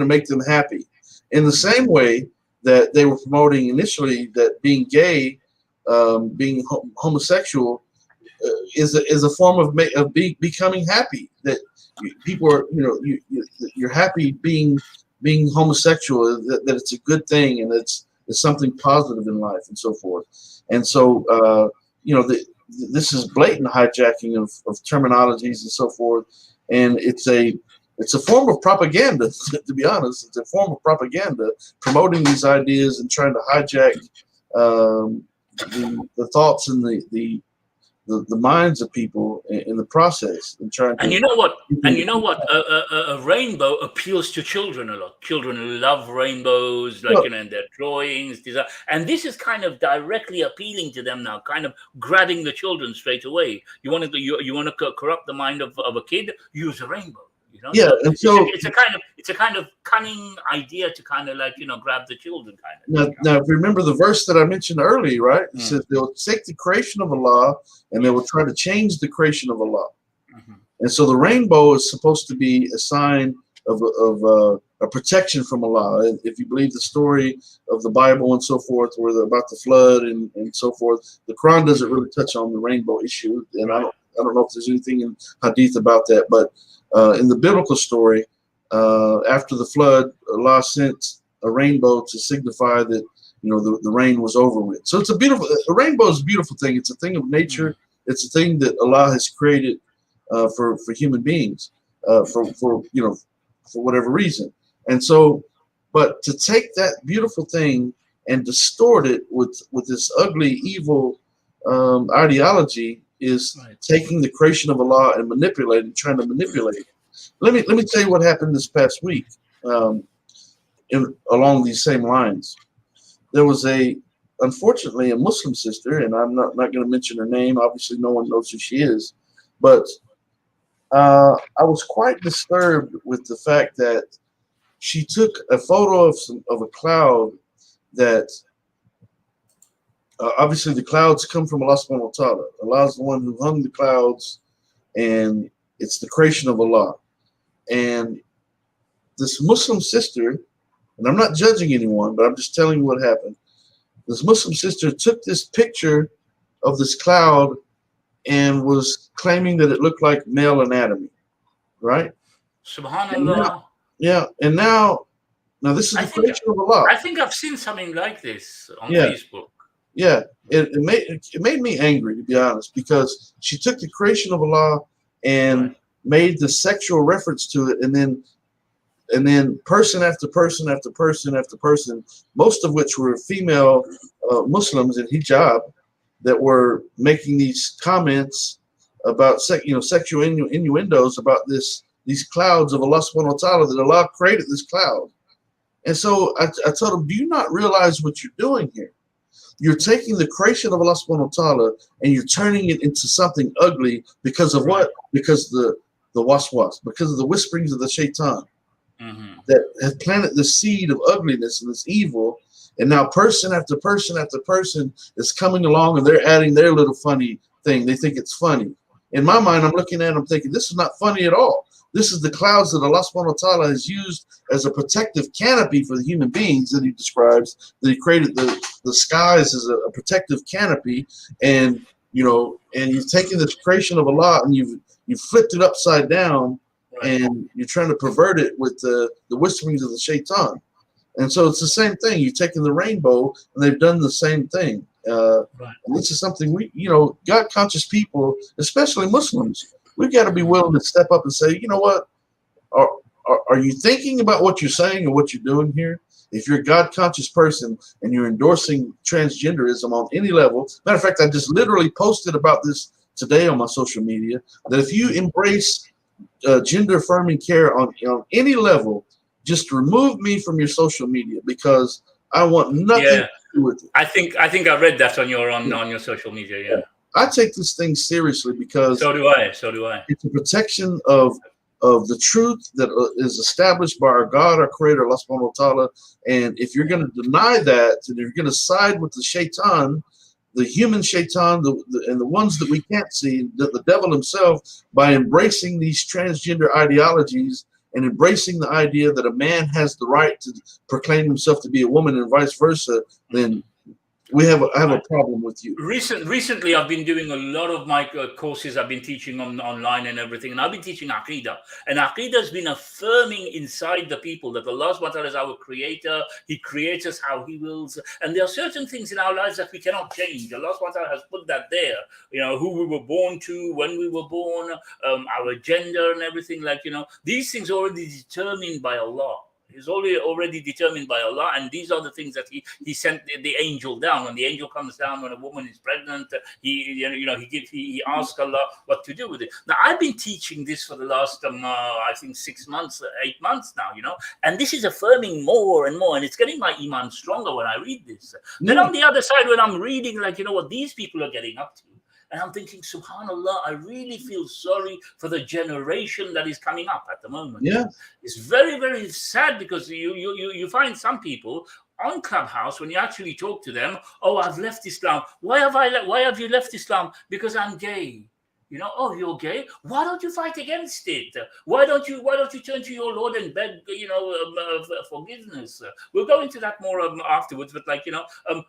to make them happy. In the same way that they were promoting initially that being gay, being homosexual, is a form of becoming happy. That people are, you know, you're happy being homosexual. That it's a good thing, and it's something positive in life, and so forth. And so, you know, this is blatant hijacking of terminologies and so forth. And it's a form of propaganda, to be honest. It's a form of propaganda, promoting these ideas and trying to hijack the thoughts and the minds of people in the process, and trying to. And you know what? A rainbow appeals to children a lot. Children love rainbows, like, you know, in their drawings, and this is kind of directly appealing to them now, kind of grabbing the children straight away. You want to corrupt the mind of a kid? Use a rainbow. You know? Yeah, and so it's a kind of cunning idea to kind of like, you know, grab the children kind of. Now, if you remember the verse that I mentioned earlier, right? It says they'll take the creation of Allah and they will try to change the creation of Allah. And so the rainbow is supposed to be a sign of a protection from Allah. And if you believe the story of the Bible and so forth, where about the flood and so forth, the Quran doesn't really touch on the rainbow issue, and I don't know if there's anything in Hadith about that, but in the biblical story, after the flood, Allah sent a rainbow to signify that, you know, the rain was over with. So it's a rainbow is a beautiful thing. It's a thing of nature. It's a thing that Allah has created for human beings, for you know, for whatever reason. And so, but to take that beautiful thing and distort it with this ugly, evil ideology is taking the creation of Allah and trying to manipulate it. Let me tell you what happened this past week. Along these same lines, there was unfortunately a Muslim sister, and I'm not going to mention her name. Obviously, no one knows who she is, but I was quite disturbed with the fact that she took a photo of a cloud that. Obviously, the clouds come from Allah subhanahu wa ta'ala. Allah is the one who hung the clouds, and it's the creation of Allah. And this Muslim sister, and I'm not judging anyone, but I'm just telling you what happened. This Muslim sister took this picture of this cloud and was claiming that it looked like male anatomy, right? Subhanallah. And now this is the creation of Allah. I think I've seen something like this on Facebook. Yeah, it made me angry, to be honest, because she took the creation of Allah and made the sexual reference to it, and then person after person after person after person, most of which were female Muslims in hijab, that were making these comments about sexual innuendos about these clouds of Allah subhanahu wa ta'ala, that Allah created this cloud. And so I told him, do you not realize what you're doing here? You're taking the creation of Allah subhanahu wa ta'ala and you're turning it into something ugly because of what? Because the waswas, because of the whisperings of the shaitan that have planted the seed of ugliness and this evil. And now person after person after person is coming along and they're adding their little funny thing. They think it's funny. In my mind, I'm looking at them thinking, this is not funny at all. This is the clouds that Allah subhanahu wa ta'ala has used as a protective canopy for the human beings that he describes, that he created the skies as a protective canopy. And you know, and you've taken this creation of Allah and you've flipped it upside down, Right. and you're trying to pervert it with the whisperings of the shaitan. And so it's the same thing. You've taken the rainbow and they've done the same thing. Right. And this is something we, you know, God conscious people, especially Muslims, we've got to be willing to step up and say, you know what, are you thinking about what you're saying and what you're doing here? If you're a God conscious person and you're endorsing transgenderism on any level, matter of fact, I just literally posted about this today on my social media, that if you embrace gender affirming care on any level, just remove me from your social media, because I want nothing to do with it. I think I read that on your social media. Yeah. I take this thing seriously because So do I. So do I. it's a protection of the truth that is established by our God, our Creator, Allah subhanahu wa ta'ala. And if you're going to deny that, and you're going to side with the shaitan, the human shaitan, and the ones that we can't see, the devil himself, by embracing these transgender ideologies and embracing the idea that a man has the right to proclaim himself to be a woman and vice versa, then I have a problem with you. Recently, I've been doing a lot of my courses. I've been teaching online and everything, and I've been teaching Aqidah. And Aqidah has been affirming inside the people that Allah subhanahu wa ta'ala is our creator. He creates us how He wills. And there are certain things in our lives that we cannot change. Allah subhanahu wa ta'ala has put that there. You know, who we were born to, when we were born, our gender and everything. Like, you know, these things are already determined by Allah. It's already determined by Allah, and these are the things that He sent the angel down. When the angel comes down, when a woman is pregnant, he asks Allah what to do with it. Now, I've been teaching this for the last I think 6 months, 8 months now, you know, and this is affirming more and more, and it's getting my iman stronger when I read this. Then on the other side, when I'm reading, like, you know, what these people are getting up to, and I'm thinking, subhanAllah, I really feel sorry for the generation that is coming up at the moment. Yeah. It's very, very sad, because you find some people on Clubhouse, when you actually talk to them, oh, I've left Islam. Why have you left Islam? Because I'm gay. You know, oh, you're gay. Why don't you fight against it? Why don't you turn to your Lord and beg, you know, forgiveness? We'll go into that more afterwards. But, like, you know,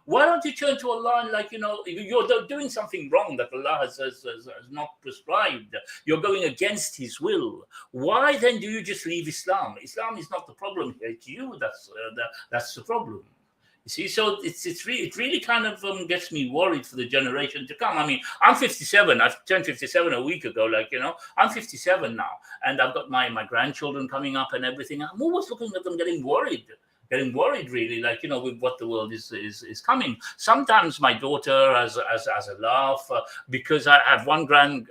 why don't you turn to Allah and, like, you know, you're doing something wrong that Allah has not prescribed. You're going against His will. Why then do you just leave Islam? Islam is not the problem here. It's you that's the problem. You see, so it really kind of gets me worried for the generation to come. I mean, I'm 57. I've turned 57 a week ago. Like, you know, I'm 57 now, and I've got my grandchildren coming up and everything. I'm always looking at them getting worried really, like, you know, with what the world is coming. Sometimes my daughter has a laugh, because I have one grandson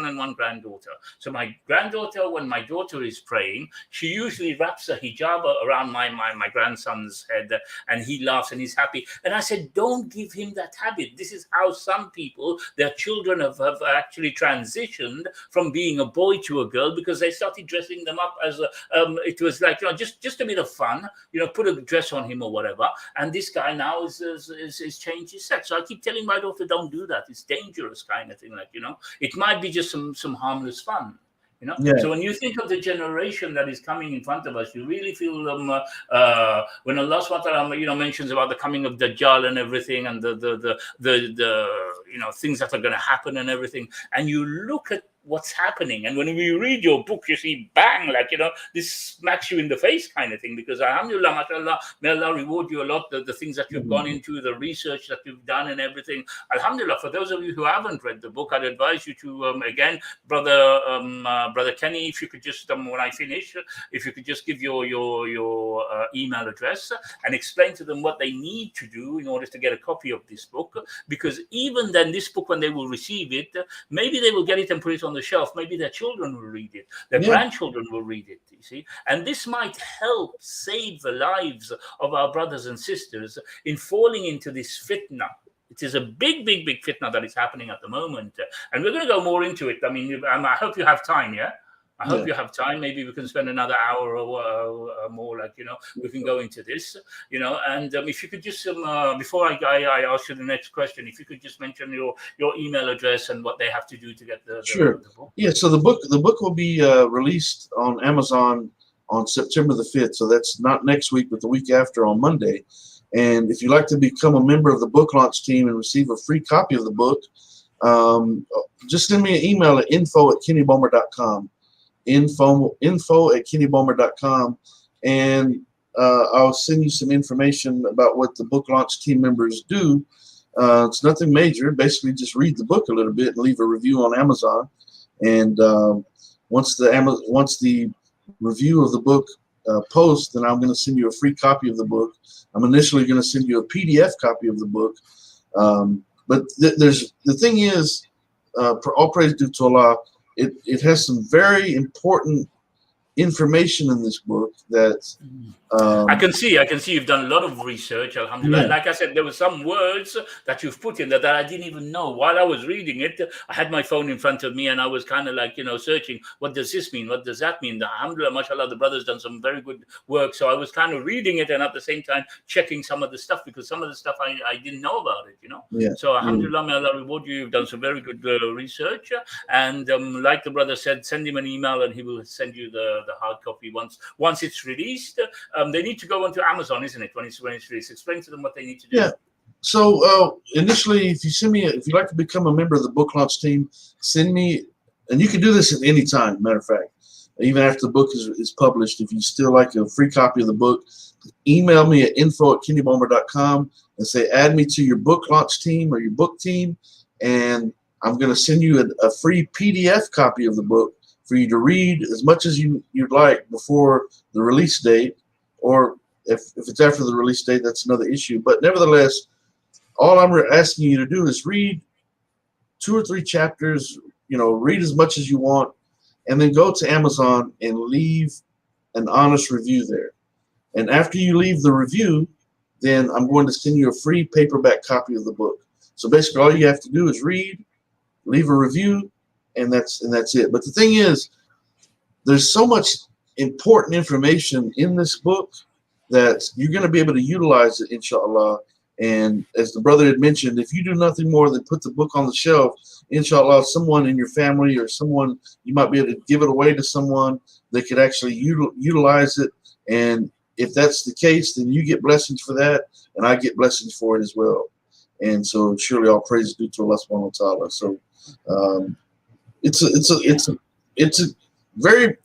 and one granddaughter. So my granddaughter, when my daughter is praying, she usually wraps a hijab around my grandson's head, and he laughs and he's happy. And I said, don't give him that habit. This is how some people, their children have actually transitioned from being a boy to a girl, because they started dressing them up as it was like, you know, just a bit of fun, you know, put a dress on him or whatever. And this guy now is changed his sex. So I keep telling my daughter, don't do that. It's dangerous, kind of thing. Like, you know, it might be just some harmless fun. You know, so when you think of the generation that is coming in front of us, you really feel when Allah subhanahu wa ta'ala, you know, mentions about the coming of Dajjal and everything, and the you know, things that are going to happen and everything, and you look at what's happening, and when we read your book, you see, bang, like, you know, this smacks you in the face, kind of thing. Because alhamdulillah, mashallah, may Allah reward you a lot, the things that you've gone into, the research that you've done and everything. Alhamdulillah. For those of you who haven't read the book, I'd advise you to again, brother Kenny, if you could just when I finish, if you could just give your email address and explain to them what they need to do in order to get a copy of this book. Because even then, this book, when they will receive it, maybe they will get it and put it on the shelf. Maybe their children will read it, their grandchildren will read it, you see. And this might help save the lives of our brothers and sisters in falling into this fitna. It is a big fitna that is happening at the moment, and we're going to go more into it. I mean, I hope you have time. I hope you have time. Maybe we can spend another hour or more, like, you know, we can go into this, you know. And if you could just, before I ask you the next question, if you could just mention your email address and what they have to do to get the book. Yeah, so the book will be released on Amazon on September the 5th. So that's not next week, but the week after, on Monday. And if you'd like to become a member of the book launch team and receive a free copy of the book, just send me an email at info@kennybomer.com. info@kennybomer.com, and I'll send you some information about what the book launch team members do. It's nothing major. Basically, just read the book a little bit and leave a review on Amazon. And once the review of the book posts, then I'm going to send you a free copy of the book. I'm initially going to send you a PDF copy of the book. But the thing is, all praise due to Allah, it has some very important information in this book that I can see you've done a lot of research, alhamdulillah. Yeah. Like I said, there were some words that you've put in that I didn't even know. While I was reading it, I had my phone in front of me and I was kind of like, searching, what does this mean? What does that mean? Alhamdulillah, mashallah, the brother's done some very good work. So I was kind of reading it and at the same time checking some of the stuff, because some of the stuff I didn't know about it, Yeah. So alhamdulillah, may Allah reward you. You've done some very good research. And like the brother said, send him an email and he will send you the hard copy once it's released. They need to go onto Amazon, isn't it? When it's released, explain to them what they need to do. Yeah. So initially, if you'd like to become a member of the book launch team, send me, and you can do this at any time. Matter of fact, even after the book is published, if you still like a free copy of the book, email me at info@kennybomer.com and say add me to your book launch team or your book team, and I'm going to send you a free PDF copy of the book for you to read as much as you'd like before the release date. Or if it's after the release date, that's another issue. But nevertheless, all I'm asking you to do is read 2 or 3 chapters, read as much as you want, and then go to Amazon and leave an honest review there. And after you leave the review, then I'm going to send you a free paperback copy of the book. So basically all you have to do is read, leave a review, and that's it. But the thing is, there's so much important information in this book that you're going to be able to utilize it, inshallah. And as the brother had mentioned, if you do nothing more than put the book on the shelf, inshallah, someone in your family or someone, you might be able to give it away to someone that could actually utilize it. And if that's the case, then you get blessings for that, and I get blessings for it as well. And so surely all praise is due to Allah subhanahu wa ta'ala. So it's a very,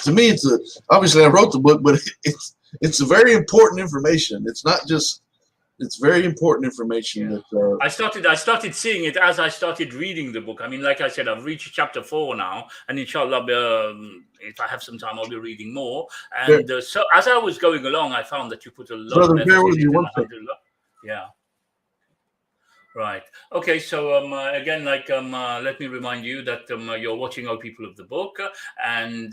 to me, obviously I wrote the book, but it's a very important information. It's very important information. That I started seeing it as I started reading the book. I mean, like I said, I've reached chapter 4 now, and inshallah, if I have some time, I'll be reading more. And so as I was going along, I found that you put a lot of effort into it. Yeah. Right. Okay. So again, let me remind you that you're watching All People of the Book, and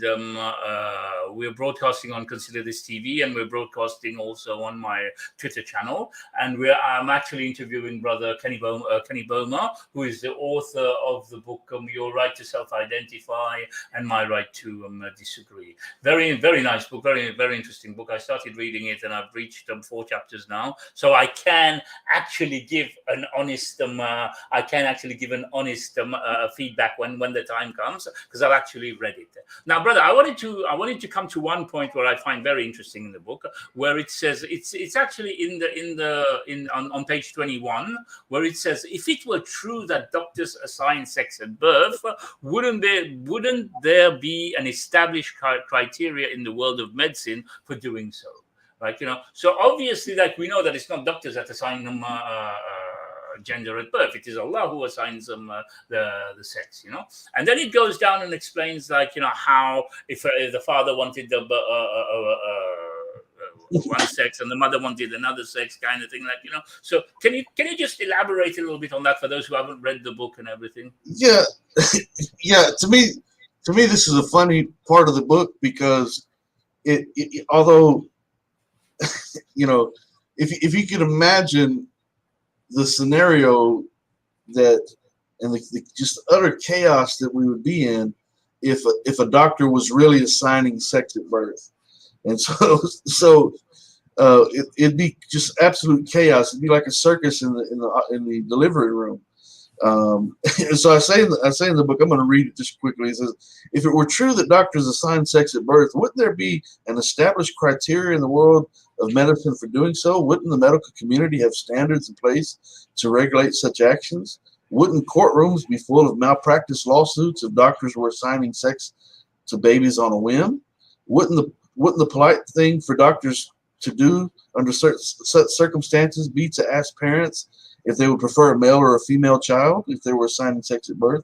we're broadcasting on Consider This TV, and we're broadcasting also on my Twitter channel. And I'm actually interviewing Brother Kenny Bomer, who is the author of the book Your Right to Self-Identify and My Right to Disagree. Very, very nice book. Very, very interesting book. I started reading it, and I've reached 4 chapters now, so I can actually give an honest feedback when the time comes, because I've actually read it. Now, brother, I wanted to come to one point where I find very interesting in the book, where it says it's actually on page 21, where it says, if it were true that doctors assign sex at birth, wouldn't there be an established criteria in the world of medicine for doing so? Right? So obviously, we know that it's not doctors that assign them gender at birth. It is Allah who assigns them the sex, and then it goes down and explains how if the father wanted one sex and the mother wanted another sex, kind of thing, so can you just elaborate a little bit on that for those who haven't read the book and everything? Yeah. To me this is a funny part of the book, because it although if you could imagine the scenario and the just utter chaos that we would be in if a doctor was really assigning sex at birth, and so it'd be just absolute chaos. It'd be like a circus in the delivery room, So I say in the book, I'm going to read it just quickly. It says, if it were true that doctors assign sex at birth, wouldn't there be an established criteria in the world of medicine for doing so? Wouldn't the medical community have standards in place to regulate such actions? Wouldn't courtrooms be full of malpractice lawsuits if doctors were assigning sex to babies on a whim? Wouldn't the polite thing for doctors to do under such circumstances be to ask parents if they would prefer a male or a female child if they were assigning sex at birth?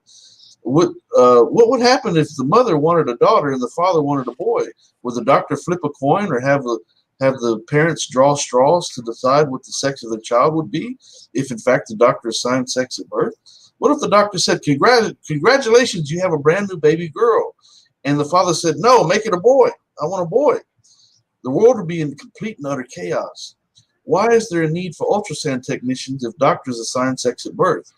What would happen if the mother wanted a daughter and the father wanted a boy? Would the doctor flip a coin or have the parents draw straws to decide what the sex of their child would be if in fact the doctor assigned sex at birth? What if the doctor said, congratulations, you have a brand new baby girl, and the father said, no, make it a boy, I want a boy? The world would be in complete and utter chaos. Why is there a need for ultrasound technicians if doctors assign sex at birth?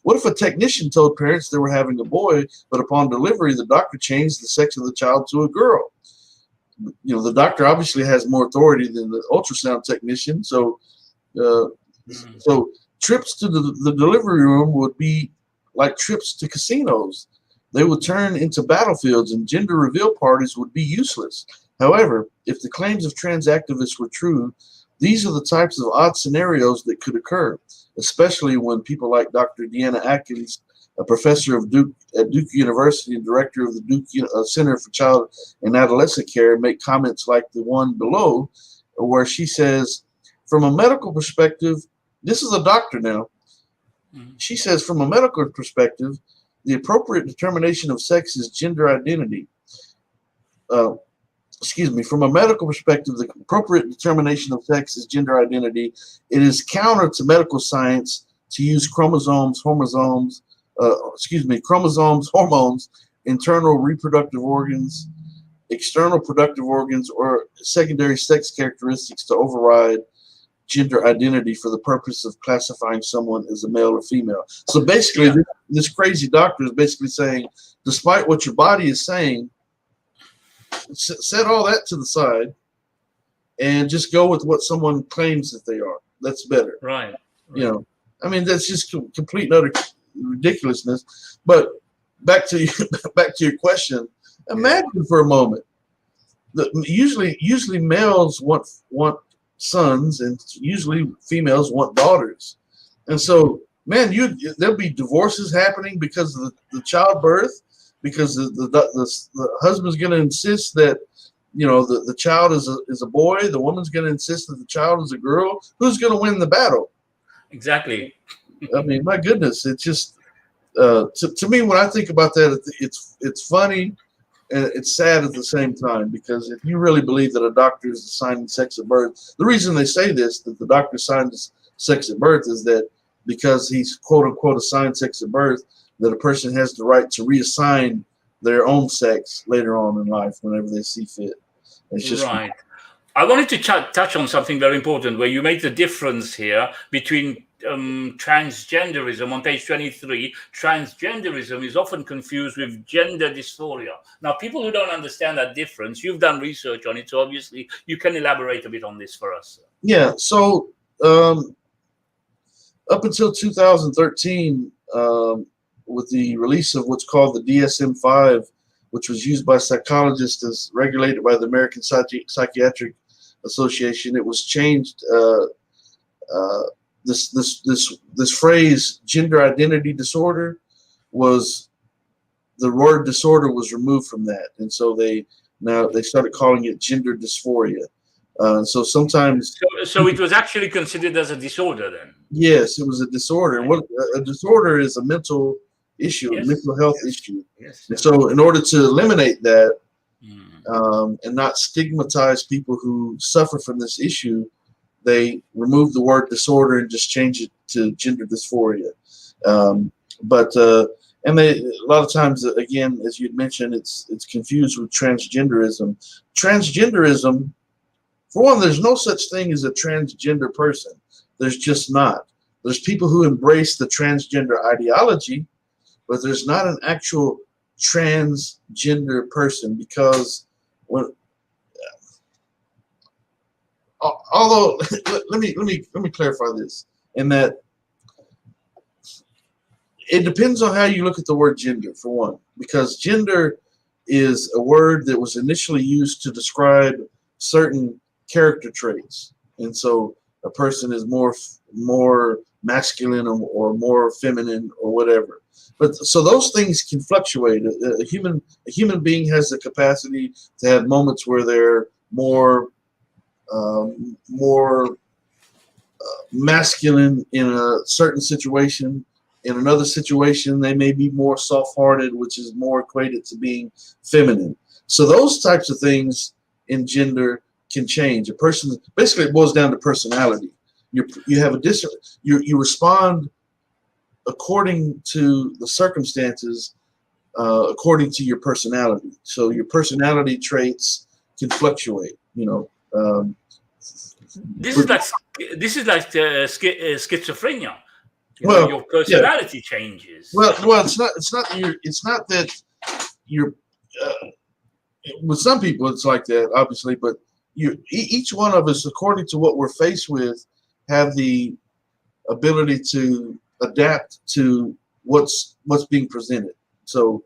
What if a technician told parents they were having a boy, but upon delivery, the doctor changed the sex of the child to a girl? You know, the doctor obviously has more authority than the ultrasound technician. So trips to the delivery room would be like trips to casinos. They would turn into battlefields, and gender reveal parties would be useless. However, if the claims of trans activists were true, these are the types of odd scenarios that could occur, especially when people like Dr. Deanna Atkins, a professor at Duke University and director of the Duke Center for Child and Adolescent Care, make comments like the one below, where she says, from a medical perspective, this is a doctor now. She says, from a medical perspective, the appropriate determination of sex is gender identity. From a medical perspective, the appropriate determination of sex is gender identity. It is counter to medical science to use chromosomes, hormones, internal reproductive organs, external productive organs, or secondary sex characteristics to override gender identity for the purpose of classifying someone as a male or female. So basically, this crazy doctor is basically saying, despite what your body is saying, set all that to the side and just go with what someone claims that they are. That's better. Right. You know, I mean, that's just complete and utter ridiculousness. But back to your question. Imagine for a moment that usually males want sons and usually females want daughters. And so, man, there'll be divorces happening because of the childbirth, because the husband's going to insist that, you know, the child is a boy. The woman's going to insist that the child is a girl. Who's going to win the battle? Exactly. I mean, my goodness, it's just to me, when I think about that, it's funny and it's sad at the same time, because if you really believe that a doctor is assigning sex at birth, the reason they say this, that the doctor assigns sex at birth, is that because he's quote unquote assigned sex at birth, that a person has the right to reassign their own sex later on in life whenever they see fit. It's just right. I wanted to touch on something very important, where you make the difference here between transgenderism. On page 23, transgenderism is often confused with gender dysphoria. Now, people who don't understand that difference, you've done research on it, so obviously you can elaborate a bit on this for us. Yeah, so up until 2013, with the release of what's called the DSM-5, which was used by psychologists as regulated by the American Psychiatric Association, it was changed. This phrase, gender identity disorder, the word disorder was removed from that, and so they started calling it gender dysphoria. So sometimes, so it was actually considered as a disorder then. Yes, it was a disorder. What a disorder is a mental issue, a mental health issue. Yes. And so, in order to eliminate that and not stigmatize people who suffer from this issue, they removed the word disorder and just changed it to gender dysphoria. And a lot of times, again, as you'd mentioned, it's confused with transgenderism. Transgenderism, for one, there's no such thing as a transgender person. There's just not. There's people who embrace the transgender ideology, but there's not an actual transgender person, because although let me clarify this, in that it depends on how you look at the word gender, for one, because gender is a word that was initially used to describe certain character traits, and so a person is more masculine or more feminine or whatever. But so those things can fluctuate. A human being has the capacity to have moments where they're more masculine in a certain situation. In another situation, they may be more soft-hearted, which is more equated to being feminine. So those types of things in gender can change. A person, basically, it boils down to personality. You have a you respond according to the circumstances, according to your personality. So your personality traits can fluctuate. This is like schizophrenia. Well, your personality changes. Well, it's not that you're. With some people, it's like that, obviously, but each one of us, according to what we're faced with, have the ability to adapt to what's being presented. So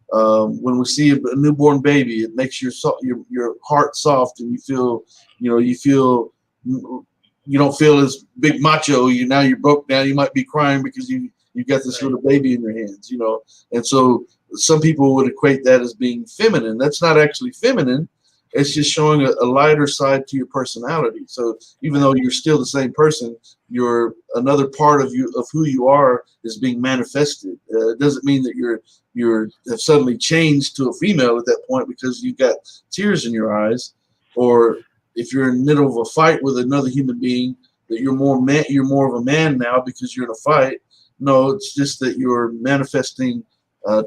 when we see a newborn baby, it makes your heart soft, and you don't feel as big macho. Now you're broke down. You might be crying because you got this little baby in your hands. And so some people would equate that as being feminine. That's not actually feminine. It's just showing a lighter side to your personality. So even though you're still the same person, another part of who you are is being manifested. It doesn't mean that you have suddenly changed to a female at that point because you've got tears in your eyes, or if you're in the middle of a fight with another human being, that you're more of a man now because you're in a fight. No, it's just that you're manifesting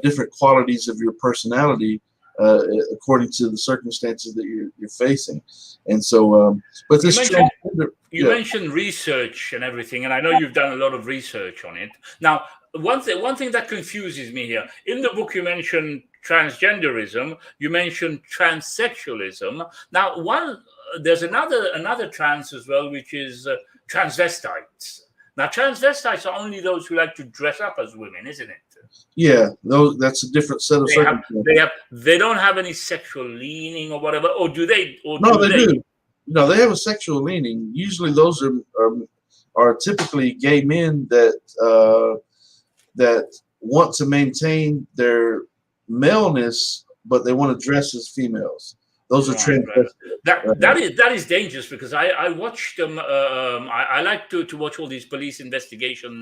different qualities of your personality according to the circumstances that you're facing. And so, but this you mentioned research and everything, and I know you've done a lot of research on it. Now, one thing that confuses me here, in the book you mentioned transgenderism, you mentioned transsexualism. Now, there's another trans as well, which is transvestites. Now, transvestites are only those who like to dress up as women, isn't it? Yeah, that's a different set of circumstances. They don't have any sexual leaning or whatever, or do they? No, they do. No, they have a sexual leaning. Usually, those are typically gay men that want to maintain their maleness, but they want to dress as females. Those are transvestites. That is dangerous, because I watched them. I like to watch all these police investigation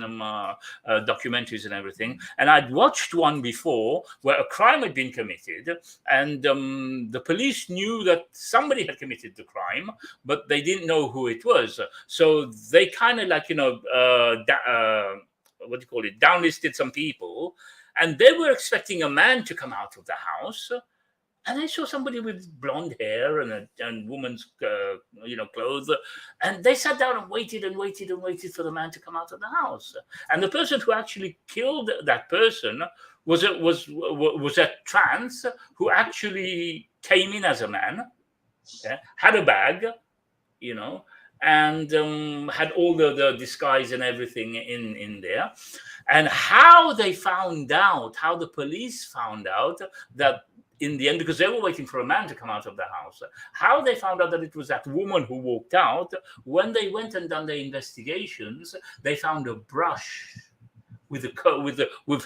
documentaries and everything. And I'd watched one before where a crime had been committed, and the police knew that somebody had committed the crime, but they didn't know who it was. So they kind of downlisted some people, and they were expecting a man to come out of the house. And I saw somebody with blonde hair and woman's, clothes, and they sat down and waited for the man to come out of the house. And the person who actually killed that person was a trans who actually came in as a man, had a bag, and had all the disguise and everything in there. And how the police found out that, in the end, because they were waiting for a man to come out of the house, how they found out that it was that woman who walked out, when they went and done their investigations, they found a brush with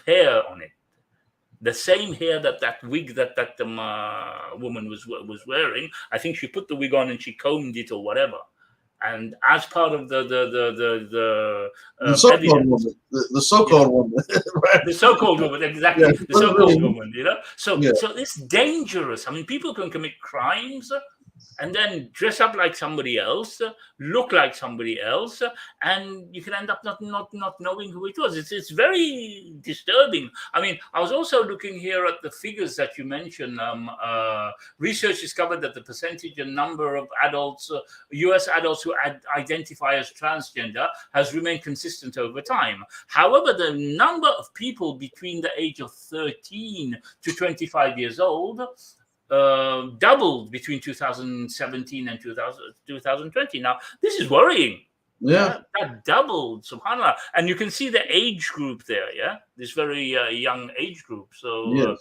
hair on it, the same hair that wig that woman was wearing. I think she put the wig on and she combed it or whatever. And as part of the so-called woman, the so-called woman, right? The so-called woman, exactly, the so-called woman, So it's dangerous. I mean, people can commit crimes and then dress up like somebody else, look like somebody else, and you can end up not knowing who it was. It's very disturbing. I mean, I was also looking here at the figures that you mentioned. Research discovered that the percentage and number of adults, U.S. adults who identify as transgender, has remained consistent over time. However, the number of people between the age of 13 to 25 years old doubled between 2017 and 2020. Now, this is worrying. Yeah. That doubled, subhanallah. And you can see the age group there, this very young age group. So, Yes.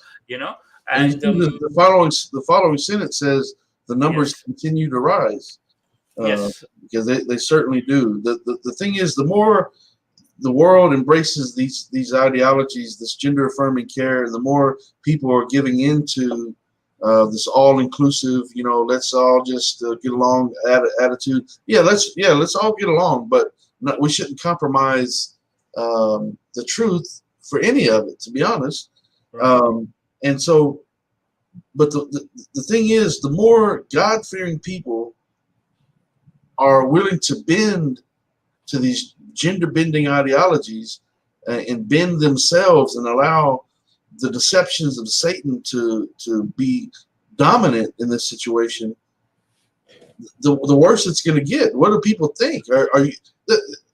And you and see the following sentence says the numbers yes, continue to rise, yes, because they certainly do. The thing is, the more the world embraces these ideologies, this gender affirming care, and the more people are giving into this all inclusive, let's all just get along attitude. Let's all get along, but we shouldn't compromise the truth for any of it, to be honest. right. And so, but the thing is, the more God fearing people are willing to bend to these gender bending ideologies, and bend themselves and allow the deceptions of Satan to be dominant in this situation, the worse it's going to get. What do people think? Are you?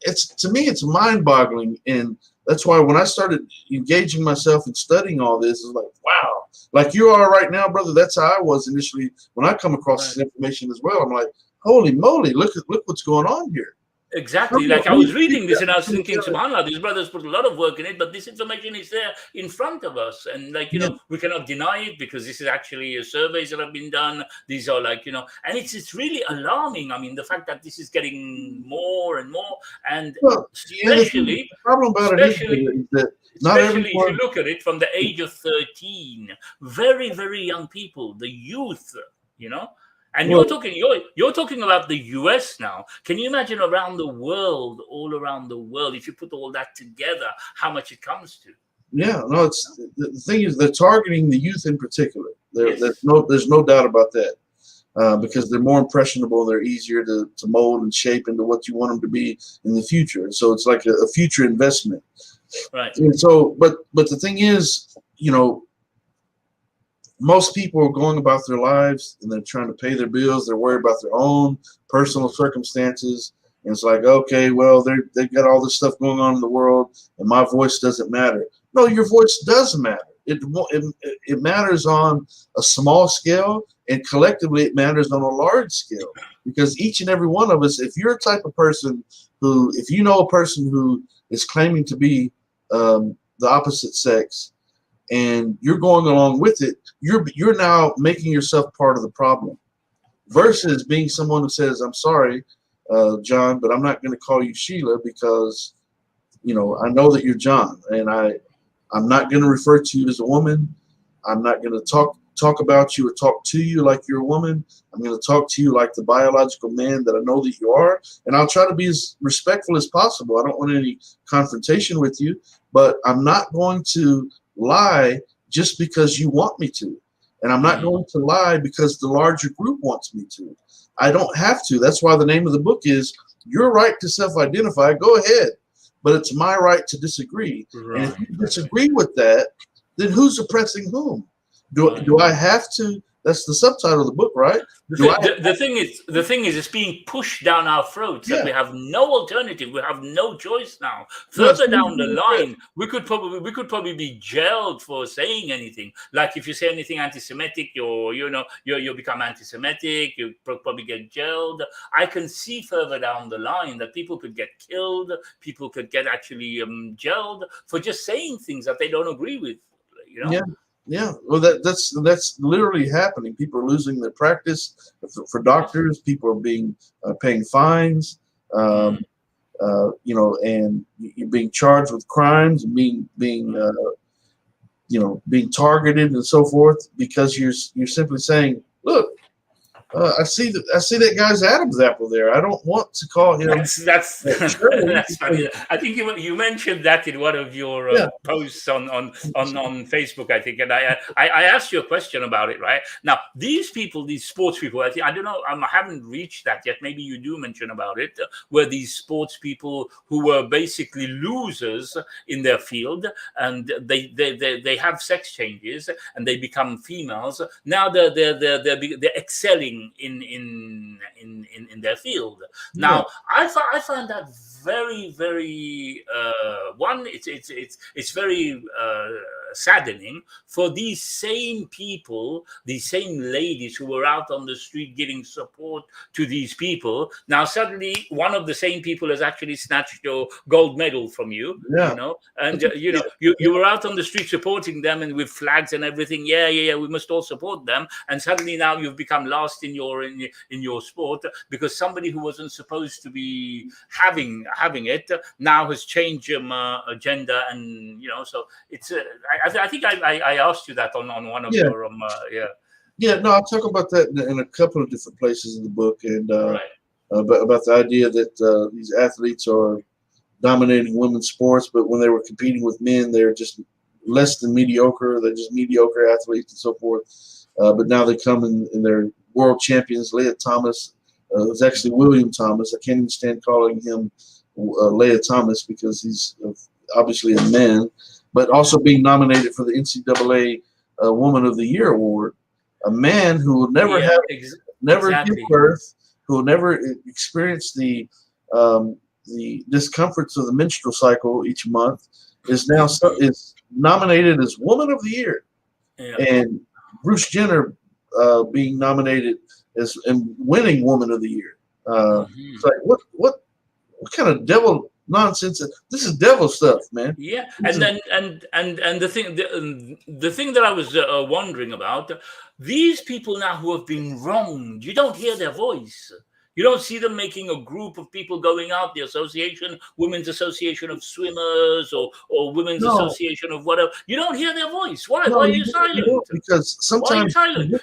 It's, to me, it's mind boggling, and that's why when I started engaging myself and studying all this, it's like, wow, like you are right now, brother. That's how I was initially when I come across Right. this information as well. I'm like, holy moly, look what's going on here. Exactly. Like I was reading this and I was thinking, subhanAllah, these brothers put a lot of work in it, but this information is there in front of us. And Yeah. we cannot deny it because this is actually surveys that have been done. These are and it's really alarming. I mean, the fact that this is getting more and more, and Well, the especially, problem about it is that not especially if you everyone. look at it from the age of 13, very, very young people, the youth, and Well, you're talking about the US now. Can you imagine around the world, all around the world, if you put all that together, how much it comes to? yeah, no. It's the thing is they're targeting the youth in particular. Yes. There's no doubt about that, because they're more impressionable. They're easier to mold and shape into what you want them to be in the future. So it's like a future investment. Right. And so, but the thing is, most people are going about their lives and they're trying to pay their bills. They're worried about their own personal circumstances. And it's like, okay, well, they've got all this stuff going on in the world and my voice doesn't matter. No, your voice does matter. It matters on a small scale, and collectively it matters on a large scale, because each and every one of us, if you're a type of person if you know a person who is claiming to be the opposite sex, and you're going along with it, you're now making yourself part of the problem, versus being someone who says, I'm sorry, John, but I'm not going to call you Sheila because, I know that you're John, and I'm not going to refer to you as a woman. I'm not going to talk about you or talk to you like you're a woman. I'm going to talk to you like the biological man that I know that you are, and I'll try to be as respectful as possible. I don't want any confrontation with you, but I'm not going to lie just because you want me to, and I'm not going to lie because the larger group wants me to. I don't have to. That's why the name of the book is Your Right to Self-Identify. Go ahead, but it's my right to disagree. Right. And if you disagree with that, then who's oppressing whom? Do I have to? That's the subtitle of the book, right? The thing is, it's being pushed down our throats that we have no alternative. We have no choice now. Further down the line, we could probably be jailed for saying anything. Like if you say anything anti-Semitic, you become anti-Semitic. You probably get jailed. I can see further down the line that people could get killed. People could get actually jailed for just saying things that they don't agree with. Yeah, well, that's literally happening. People are losing their practice for doctors. People are being paying fines, and you're being charged with crimes and being targeted and so forth, because you're simply saying, look, I see that guy's Adam's apple there. I don't want to call him. That's funny. I think you mentioned that in one of your posts on Facebook, I think, and I asked you a question about it. Right now, these sports people, I don't know, I haven't reached that yet. Maybe you do mention about it, where these sports people who were basically losers in their field, and they have sex changes and they become females. Now they're excelling in their field. Now, I find that very, very it's very saddening for these same people, these same ladies who were out on the street giving support to these people. Now suddenly one of the same people has actually snatched your gold medal from you, Yeah. you know, and you were out on the street supporting them and with flags and everything. Yeah, we must all support them. And suddenly now you've become last in your sport because somebody who wasn't supposed to be having it now has changed agenda. And so it's I think I asked you that on one of your no, I'll talk about that in a couple of different places in the book, and right. about the idea that these athletes are dominating women's sports, but when they were competing with men, they're just less than mediocre. They're just mediocre athletes and so forth. But now they come in their world champions. Leah Thomas, it was actually William Thomas. I can't even stand calling him Leah Thomas because he's obviously a man, but also being nominated for the NCAA Woman of the Year award. A man who will never give birth, who will never experience the discomforts of the menstrual cycle each month, is now is nominated as Woman of the Year, and Bruce Jenner being nominated as and winning Woman of the Year. It's like what kind of devil nonsense? This is devil stuff, man. Yeah, and the thing that I was wondering about, these people now who have been wronged, you don't hear their voice. You don't see them making a group of people going out, the association, Women's Association of Swimmers, or Women's Association of whatever. You don't hear their voice. Why? Why are you silent? Because sometimes why are you silent?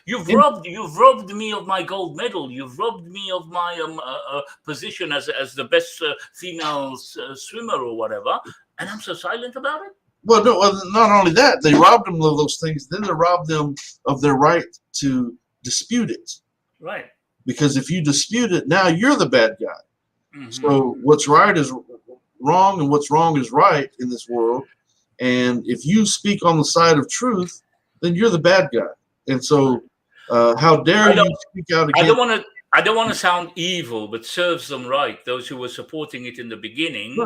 You've robbed me of my gold medal. You've robbed me of my position as the best female swimmer or whatever, and I'm so silent about it. Well, no, not only that, they robbed them of those things. Then they robbed them of their right to dispute it. Right. Because if you dispute it, now you're the bad guy. So what's right is wrong, and what's wrong is right in this world. And if you speak on the side of truth, then you're the bad guy. And so, how dare you speak out against? I don't want to sound evil, but serves them right. Those who were supporting it in the beginning,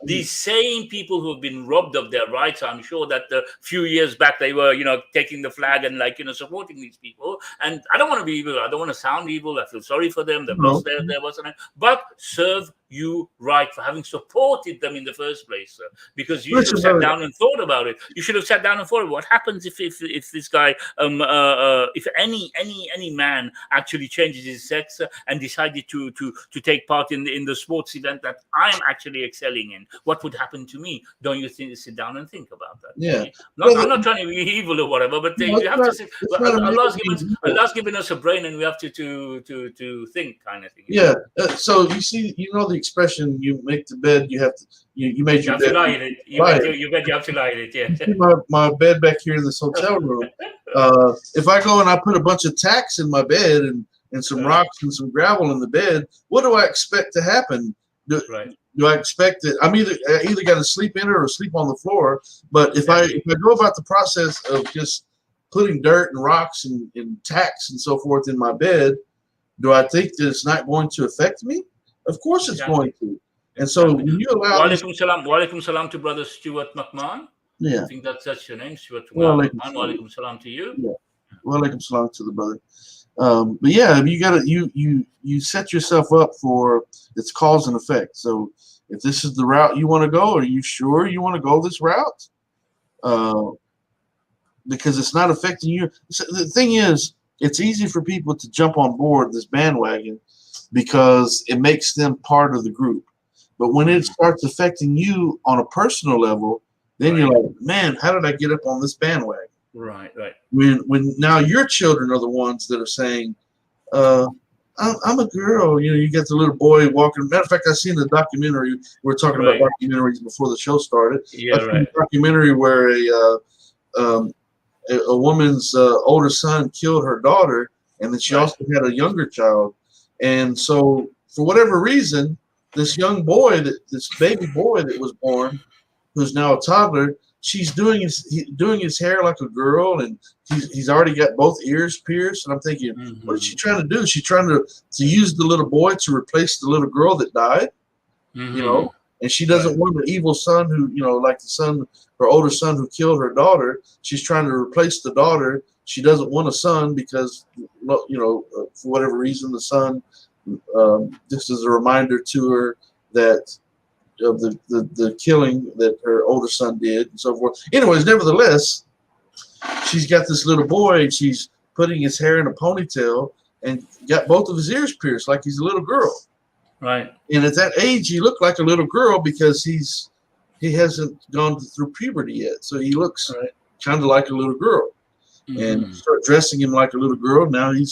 these same people who have been robbed of their rights. I'm sure that a few years back they were, taking the flag and supporting these people. And I don't want to be evil. I don't want to sound evil. I feel sorry for them. They've lost their wasn't. But serve you right for having supported them in the first place, because you should have sat down and thought about it. You should have sat down and thought, what happens if this guy, if any man actually changes his sex and decided to take part in the sports event that I'm actually excelling in? What would happen to me? Don't you think? Sit down and think about that. Yeah. I'm not trying to be evil or whatever, but you have to say, Allah's given us a brain, and we have to think, kind of thing. Yeah. So you see, the expression, you make the bed, you have to you made your bed. You have to lie in it. Yeah. See my bed back here in this hotel room. If I go and I put a bunch of tacks in my bed and some rocks and some gravel in the bed, what do I expect to happen? Do I expect that I either got to sleep in it or sleep on the floor? But if I go about the process of just putting dirt and rocks and tacks and so forth in my bed, do I think that it's not going to affect me? Of course it's going to. And so when you allow Walaikum salam to Brother Stuart McMahon. Yeah. I think that's your name, Stuart McMahon. Walaikum salam to you. Yeah. Walaikum salam to the brother. But yeah, you gotta you set yourself up for its cause and effect. So if this is the route you want to go, are you sure you want to go this route? Because it's not affecting you. So the thing is, it's easy for people to jump on board this bandwagon because it makes them part of the group. But when it starts affecting you on a personal level, then you're like, man, how did I get up on this bandwagon? Right. When now your children are the ones that are saying, I'm a girl. You get the little boy walking. Matter of fact, I seen the documentary. We're talking about documentaries before the show started. Yeah, I seen a documentary where a woman's older son killed her daughter, and then she also had a younger child. And so, for whatever reason, this young boy, this baby boy that was born, who's now a toddler, she's doing his hair like a girl, and he's already got both ears pierced. And I'm thinking, what is she trying to do? She's trying to use the little boy to replace the little girl that died. and she doesn't want the evil son who, like the son, her older son who killed her daughter. She's trying to replace the daughter. She doesn't want a son because, for whatever reason, the son. This is a reminder to her that of the killing that her older son did, and so forth. Anyways, nevertheless, she's got this little boy, and she's putting his hair in a ponytail and got both of his ears pierced like he's a little girl. Right. And at that age, he looked like a little girl because he hasn't gone through puberty yet, so he looks kind of like a little girl. And start dressing him like a little girl. Now he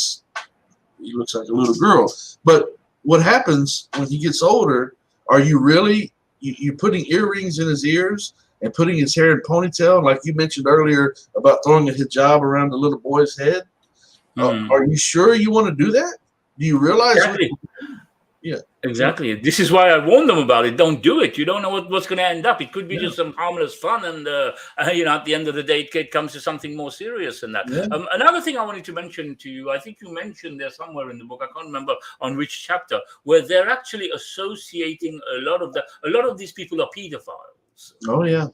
looks like a little girl. But what happens when he gets older? Are you really you putting earrings in his ears and putting his hair in ponytail, like you mentioned earlier about throwing a hijab around the little boy's head? Are you sure you want to do that? Do you realize? Exactly. Exactly. This is why I warned them about it. Don't do it. You don't know what's going to end up. It could be just some harmless fun, and at the end of the day, it comes to something more serious than that. Yeah. Another thing I wanted to mention to you, I think you mentioned there somewhere in the book, I can't remember on which chapter, where they're actually associating a lot of these people are pedophiles. Oh yeah.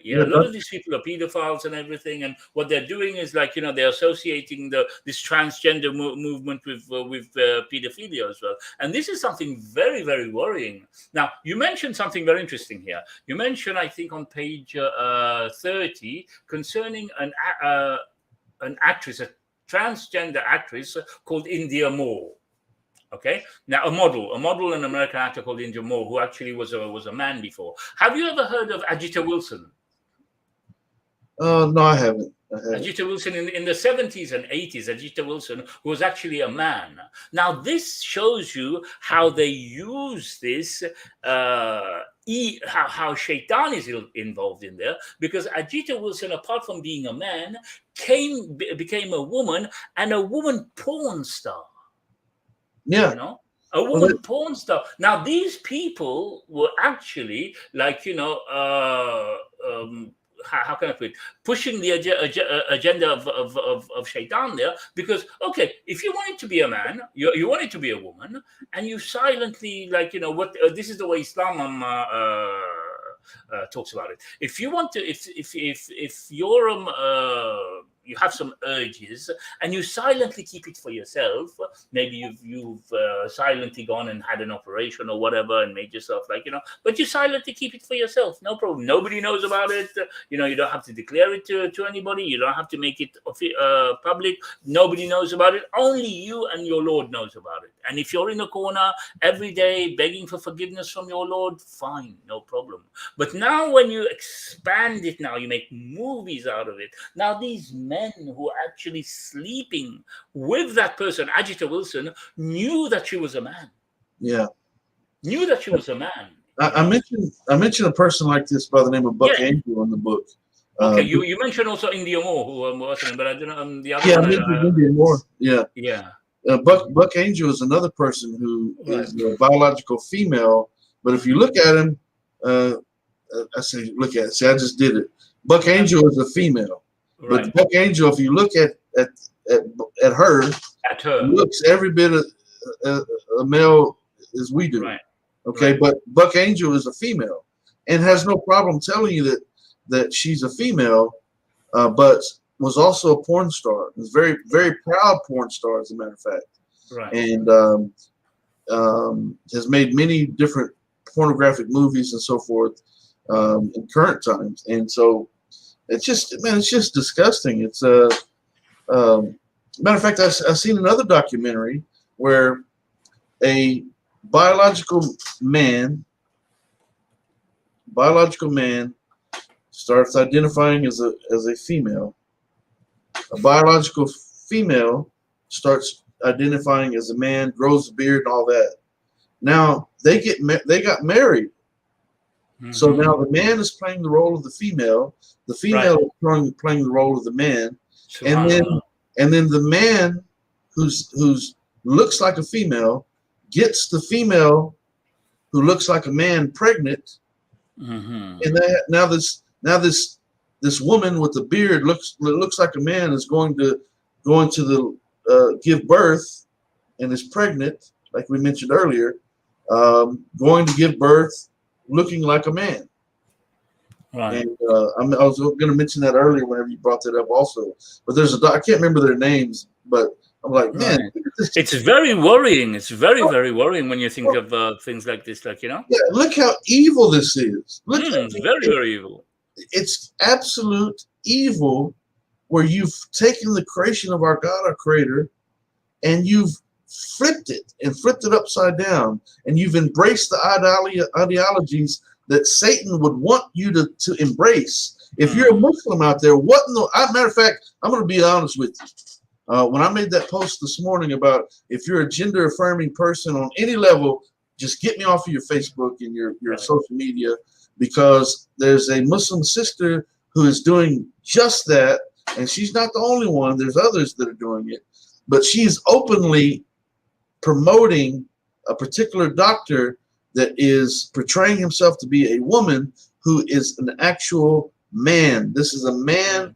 Yeah, a lot of these people are pedophiles and everything, and what they're doing is they're associating this transgender movement with pedophilia as well, and this is something very, very worrying. Now, you mentioned something very interesting here. You mentioned, I think, on page 30 concerning an actress, a transgender actress called India Moore. Okay, now a model, an American actor called India Moore, who actually was a man before. Have you ever heard of Ajita Wilson? No, I haven't. Ajita Wilson in the 70s and 80s, Ajita Wilson was actually a man. Now, this shows you how they use this, how Shaitan is involved in there, because Ajita Wilson, apart from being a man, became a woman, and a woman porn star. Yeah. A woman porn star. Now, these people were actually how can I put it? Pushing the agenda of Shaitan there, because if you wanted to be a man, you wanted to be a woman, and you silently this is the way Islam talks about it. If you want to, if you're you have some urges and you silently keep it for yourself, maybe you've silently gone and had an operation or whatever and made yourself but you silently keep it for yourself, no problem. Nobody knows about it. You don't have to declare it to anybody. You don't have to make it public. Nobody knows about it. Only you and your Lord knows about it. And if you're in a corner every day begging for forgiveness from your Lord, fine, no problem. But now when you expand it, now you make movies out of it. Now these men who are actually sleeping with that person, Ajita Wilson, knew that she was a man. Yeah. Knew that she was a man. I mentioned a person like this by the name of Buck Angel in the book. Okay, you mentioned also India Moore, who was, but I didn't. The other one. India Moore. Yeah. Yeah. Buck Angel is another person who is a biological female, but if you look at him, I say look at it. See, I just did it. Buck Angel is a female, but Buck Angel, if you look at her, looks every bit a male as we do. Right. Okay, but Buck Angel is a female and has no problem telling you that she's a female, but was also a porn star. Was very, very proud porn star, as a matter of fact. Right. And has made many different pornographic movies and so forth in current times. And so it's just disgusting. It's matter of fact, I've seen another documentary where a biological man starts identifying as a female. A biological female starts identifying as a man, grows a beard and all that. Now they got married. Mm-hmm. So now the man is playing the role of the female. The female is playing the role of the man. And then the man who's looks like a female gets the female who looks like a man pregnant. Mm-hmm. And now this woman with the beard looks like a man is going to give birth and is pregnant, like we mentioned earlier, going to give birth looking like a man. Right. And I was going to mention that earlier whenever you brought that up also. But there's I can't remember their names, but I'm like, man, right. It's very worrying. It's very, very worrying when you think of things like this. Like, Yeah, look how evil this is. Look, it's very, very evil. It's absolute evil, where you've taken the creation of our God, our Creator, and you've flipped it upside down, and you've embraced the ideologies that Satan would want you to embrace. If you're a Muslim out there, what in the matter of fact, I'm going to be honest with you. When I made that post this morning about if you're a gender affirming person on any level, just get me off of your Facebook and your social media, because there's a Muslim sister who is doing just that, and she's not the only one. There's others that are doing it, but she's openly promoting a particular doctor that is portraying himself to be a woman who is an actual man. This is a man,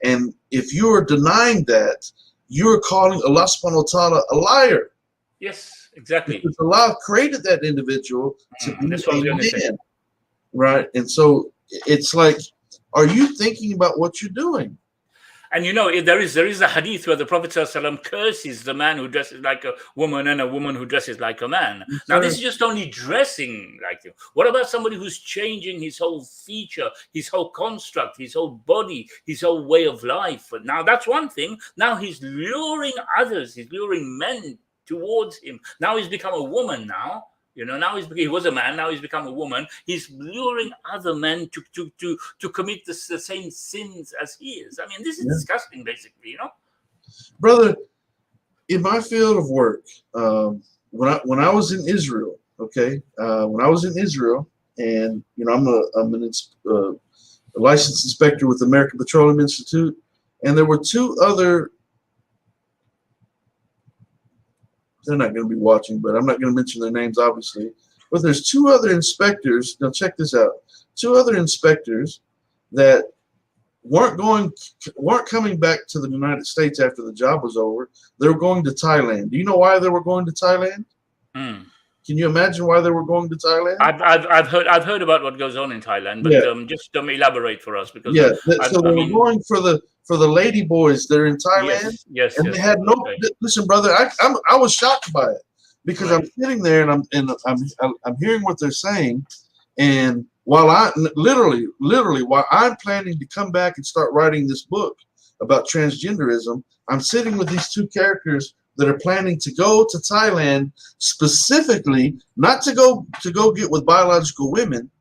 and if you are denying that, you are calling Allah subhanahu wa ta'ala a liar. Yes, exactly. Because Allah created that individual to be a man, right? And so it's like, are you thinking about what you're doing? And there is a hadith where the Prophet ﷺ curses the man who dresses like a woman and a woman who dresses like a man. Yes, now, this is just only dressing like you. What about somebody who's changing his whole feature, his whole construct, his whole body, his whole way of life? Now, that's one thing. Now he's luring others. He's luring men towards him. Now he's become a woman now. Now he was a man. Now he's become a woman. He's luring other men to commit the same sins as he is. I mean, this is disgusting, basically. Brother, in my field of work, when I was in Israel, when I was in Israel, and I'm a licensed inspector with the American Petroleum Institute, and there were two other. They're not going to be watching, but I'm not going to mention their names, obviously. But there's two other inspectors. Now check this out. Two other inspectors that weren't coming back to the United States after the job was over. They were going to Thailand. Do you know why they were going to Thailand? Can you imagine why they were going to Thailand? I've heard about what goes on in Thailand, but just elaborate for us, because so they were going for the lady boys that are in Thailand. Yes, and they had no. Listen, brother, I was shocked by it, because I'm sitting there and I'm hearing what they're saying, and while I literally while I'm planning to come back and start writing this book about transgenderism, I'm sitting with these two characters that are planning to go to Thailand specifically, not to go get with biological women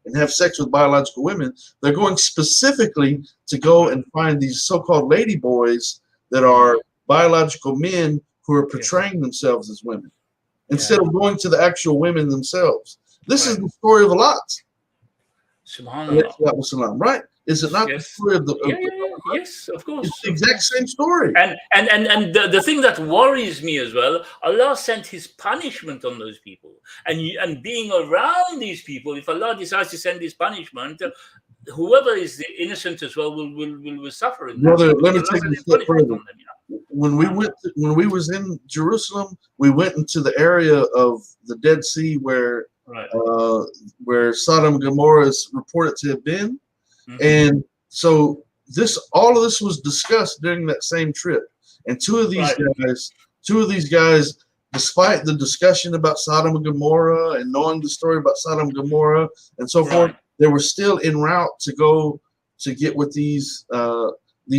and have sex with biological women. They're going specifically to go and find these so-called lady boys that are biological men who are portraying themselves as women, instead of going to the actual women themselves. This is the story of a lot. Subhanallah. Right? Is it not the story of the? Yes, of course. It's the exact same story. And the thing that worries me as well, Allah sent His punishment on those people, and being around these people, if Allah decides to send His punishment, whoever is the innocent as well will suffer in that. Brother, let me take a step further. When we was in Jerusalem, we went into the area of the Dead Sea where Sodom and Gomorrah is reported to have been. And so all of this was discussed during that same trip. And two of these guys, despite the discussion about Sodom and Gomorrah and knowing the story about Sodom and Gomorrah and so forth, they were still en route to go to get with these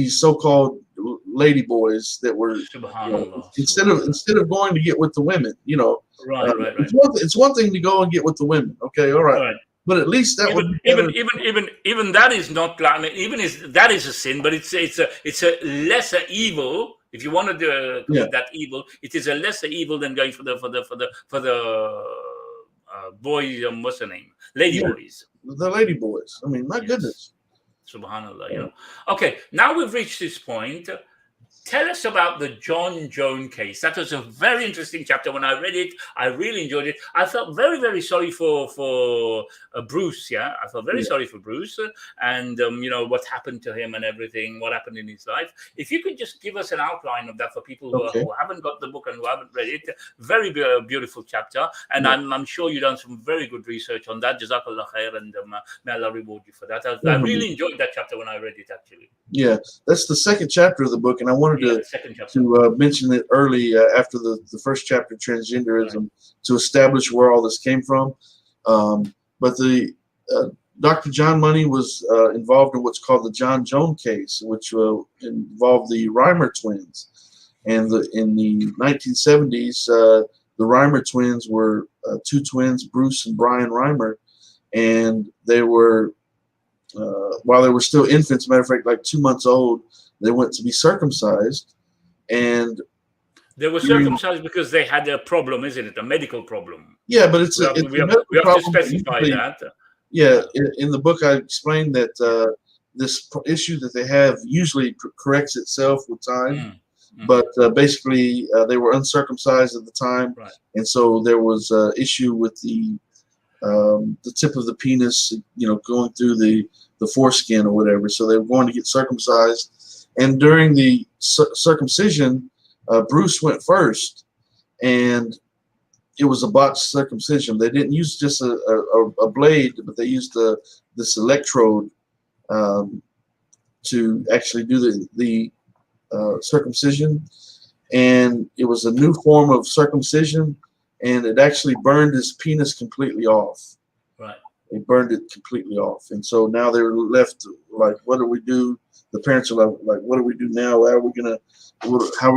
so-called lady boys that were instead of going to get with the women. It's one thing to go and get with the women. Okay, all right. But at least that even that is not. I mean, that is a sin, but it's a lesser evil. If you want to do that evil, it is a lesser evil than going for the boys. What's the name? Lady boys. The lady boys. I mean, my goodness. Subhanallah. Okay, now we've reached this point. Tell us about the John Joan case. That was a very interesting chapter. When I read it, I really enjoyed it. I felt very, very sorry for Bruce. Yeah, I felt very sorry for Bruce, and you know what happened to him and everything, what happened in his life. If you could just give us an outline of that for people who haven't got the book and who haven't read it, very beautiful chapter, and I'm sure you've done some very good research on that. Jazakallah khair, and may Allah reward you for that. I really enjoyed that chapter when I read it, actually. Yeah, that's the second chapter of the book, and I wanted to mention it early after the first chapter, transgenderism, to establish where all this came from. But the Dr. John Money was involved in what's called the John Joan case, which involved the Reimer twins. And in the 1970s, the Reimer twins were two twins, Bruce and Brian Reimer, and they were while they were still infants, matter of fact, like 2 months old, they went to be circumcised, and they were circumcised because they had a problem, isn't it? A medical problem. Yeah, but we have to specify that. Yeah, in the book, I explained that this issue that they have usually corrects itself with time, but basically they were uncircumcised at the time, and so there was an issue with the tip of the penis, you know, going through the foreskin or whatever. So they were going to get circumcised, and during the circumcision, Bruce went first, and it was a botched circumcision. They didn't use just a blade, but they used this electrode to actually do the circumcision, and it was a new form of circumcision, and it actually burned his penis completely off. Right. It burned it completely off, and so now they were left like, what do we do? The parents are like, what do we do now? How are we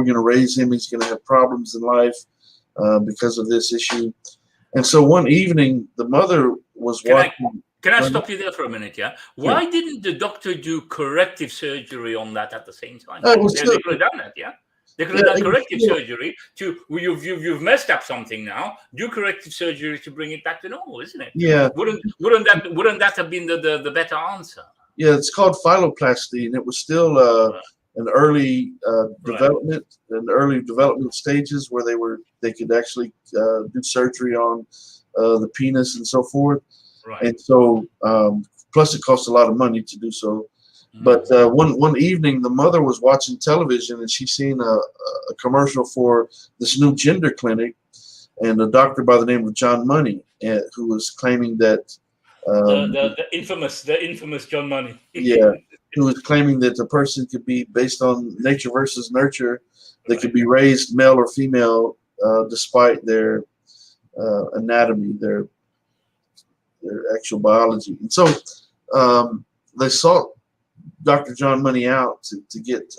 gonna raise him? He's gonna have problems in life because of this issue. And so one evening, the mother was watching. Can I stop you there for a minute? Yeah. Why didn't the doctor do corrective surgery on that at the same time? They could have done that. Yeah. They could have done corrective surgery you've messed up something now. Do corrective surgery to bring it back to normal, isn't it? Yeah. Wouldn't that have been the better answer? Yeah, it's called phyloplasty, and it was still an early development, in the early development stages where they could actually do surgery on the penis and so forth. Right. And so, plus it costs a lot of money to do so. But one evening, the mother was watching television, and she seen a commercial for this new gender clinic, and a doctor by the name of John Money, who was claiming that the infamous John Money. Yeah, who was claiming that the person could be based on nature versus nurture. They could be raised male or female despite their anatomy, their actual biology. And so they sought Dr. John Money out to get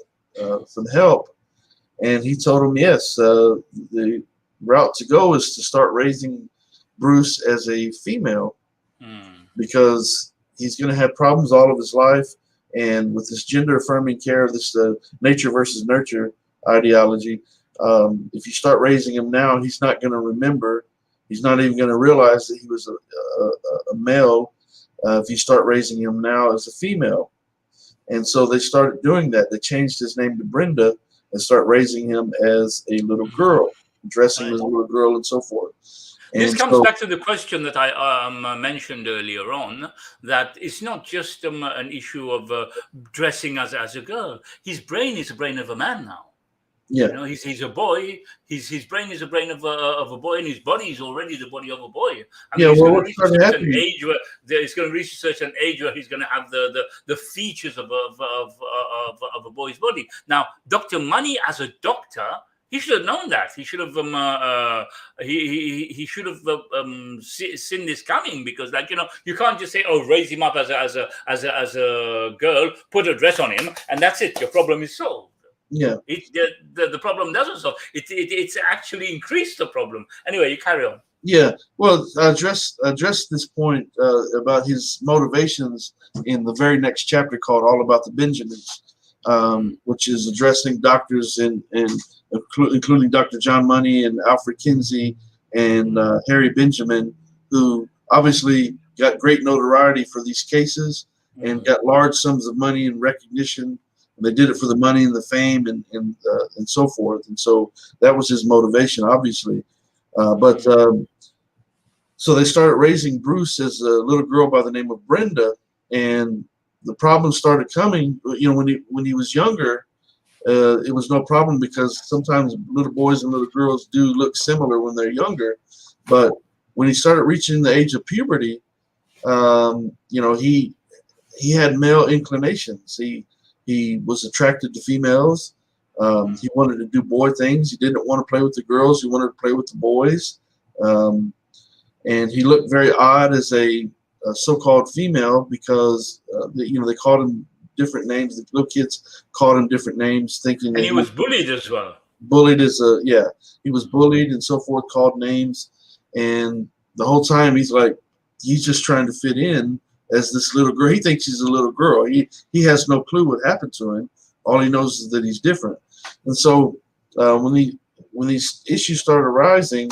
some help, and he told them, yes, the route to go is to start raising Bruce as a female, because he's going to have problems all of his life, and with this gender affirming care, this nature versus nurture ideology, if you start raising him now, he's not going to remember. He's not even going to realize that he was a male if you start raising him now as a female. And so they started doing that. They changed his name to Brenda and start raising him as a little girl, dressing as a little girl, and so forth. And this comes back to the question that I mentioned earlier on, that it's not just an issue of dressing as a girl. His brain is the brain of a man now. Yeah, you know, he's a boy. His brain is the brain of a boy, and his body is already the body of a boy. I mean, yeah, well, what's going to happen? He's going to reach a certain age where he's going to have the features of a boy's body. Now, Dr. Money, as a doctor, he should have known that. He should have he should have seen this coming, because, like, you know, you can't just say, oh, raise him up as a girl, put a dress on him, and that's it. Your problem is solved. Yeah, the problem doesn't solve. It's actually increased the problem. Anyway, you carry on. Yeah, well, address this point about his motivations in the very next chapter called "All About the Benjamins," which is addressing doctors including Dr. John Money and Alfred Kinsey and Harry Benjamin, who obviously got great notoriety for these cases and got large sums of money and recognition They did it for the money and the fame and so forth. And so that was his motivation, obviously. So they started raising Bruce as a little girl by the name of Brenda, and the problems started coming. You know, when he was younger, it was no problem because sometimes little boys and little girls do look similar when they're younger. But when he started reaching the age of puberty, you know, he had male inclinations. He was attracted to females. He wanted to do boy things. He didn't want to play with the girls. He wanted to play with the boys. And he looked very odd as a so-called female because you know, they called him different names. The little kids called him different names, thinking that And he was bullied as well. Bullied as a he was bullied and so forth, called names, and the whole time he's just trying to fit in as this little girl. He thinks he's a little girl. He has no clue what happened to him. All he knows is that he's different. And so when these issues started arising,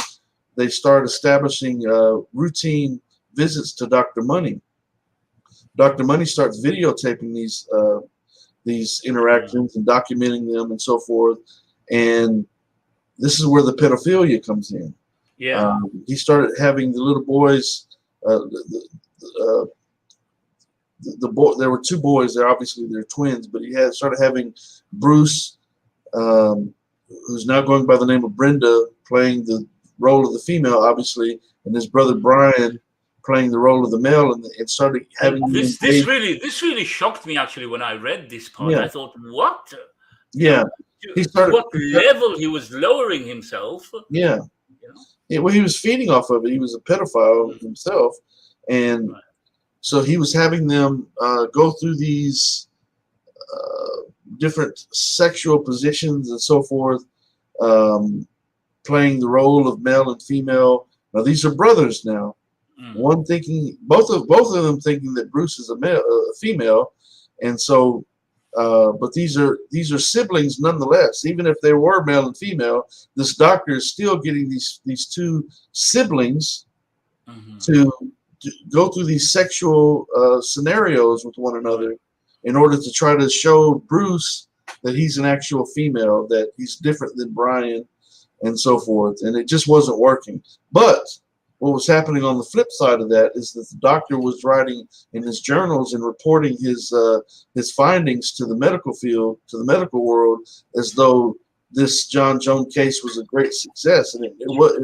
they started establishing routine visits to Dr. Money. Dr. Money starts videotaping these interactions and documenting them and so forth. And this is where the pedophilia comes in. Yeah. He started having the little boys. The boy. There were two boys. They're twins, but he started having Bruce, who's now going by the name of Brenda, playing the role of the female, obviously, and his brother Brian playing the role of the male, and started having this really shocked me actually when I read this part. Yeah. I thought, what? Yeah, he started. What level he was lowering himself? Yeah. You know? Yeah, well, he was feeding off of it. He was a pedophile himself, and so he was having them go through these different sexual positions and so forth, playing the role of male and female. Now these are brothers now. One thinking, both of them thinking that Bruce is a female, and so, but these are siblings nonetheless. Even if they were male and female, this doctor is still getting these two siblings to go through these sexual scenarios with one another in order to try to show Bruce that he's an actual female, that he's different than Brian, and so forth. And it just wasn't working. But what was happening on the flip side of that is that the doctor was writing in his journals and reporting his findings to the medical field, to the medical world, as though this John Jones case was a great success, and it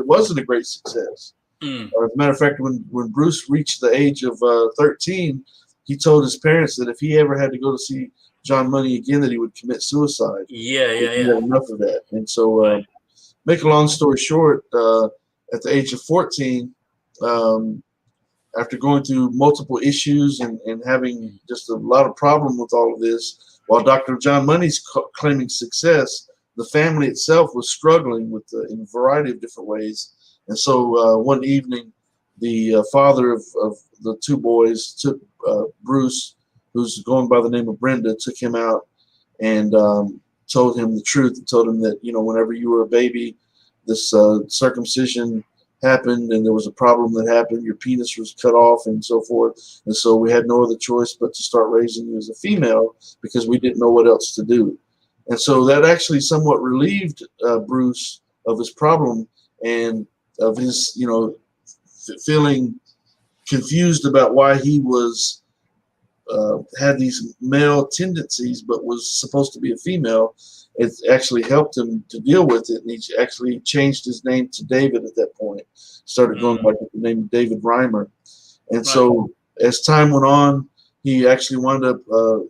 wasn't a great success. As a matter of fact, when Bruce reached the age of 13, he told his parents that if he ever had to go to see John Money again, that he would commit suicide. He had enough of that. And so, make a long story short, at the age of 14, after going through multiple issues and having just a lot of problem with all of this, while Dr. John Money's claiming success, the family itself was struggling with in a variety of different ways. And so one evening, the father of the two boys took Bruce, who's going by the name of Brenda, took him out and told him the truth, and told him that, you know, whenever you were a baby, this circumcision happened and there was a problem that happened, your penis was cut off and so forth, and so we had no other choice but to start raising you as a female because we didn't know what else to do. And so that actually somewhat relieved Bruce of his problem and of his, you know, feeling confused about why he was had these male tendencies but was supposed to be a female. It actually helped him to deal with it, and he actually changed his name to David at that point. Started going by the name of David Reimer. And so as time went on, he actually wound up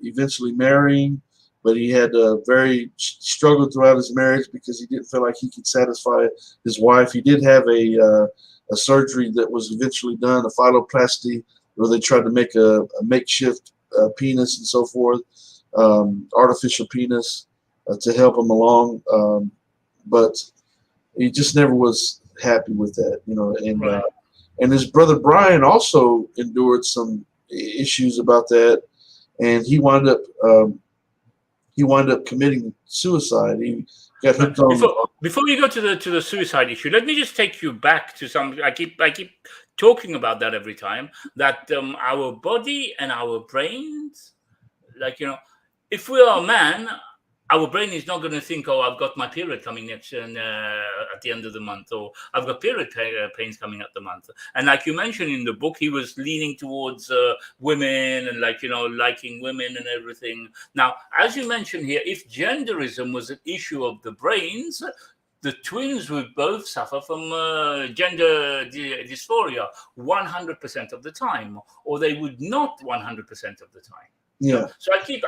eventually marrying, but he had very struggled throughout his marriage because he didn't feel like he could satisfy his wife. He did have a surgery that was eventually done, a phalloplasty, where they tried to make a makeshift penis and so forth, artificial penis, to help him along, but he just never was happy with that, you know. And his brother Brian also endured some issues about that, and he wound up committing suicide. He got hooked on. Before you go to the suicide issue, let me just take you back to some. I keep talking about that every time, that our body and our brains, like, you know, if we are a man, our brain is not going to think, oh, I've got my period coming next at the end of the month, or I've got period pains coming up the month. And like you mentioned in the book, he was leaning towards women and liking women and everything. Now, as you mentioned here, if genderism was an issue of the brains, the twins would both suffer from gender dysphoria 100% of the time, or they would not 100% of the time. Yeah. So I keep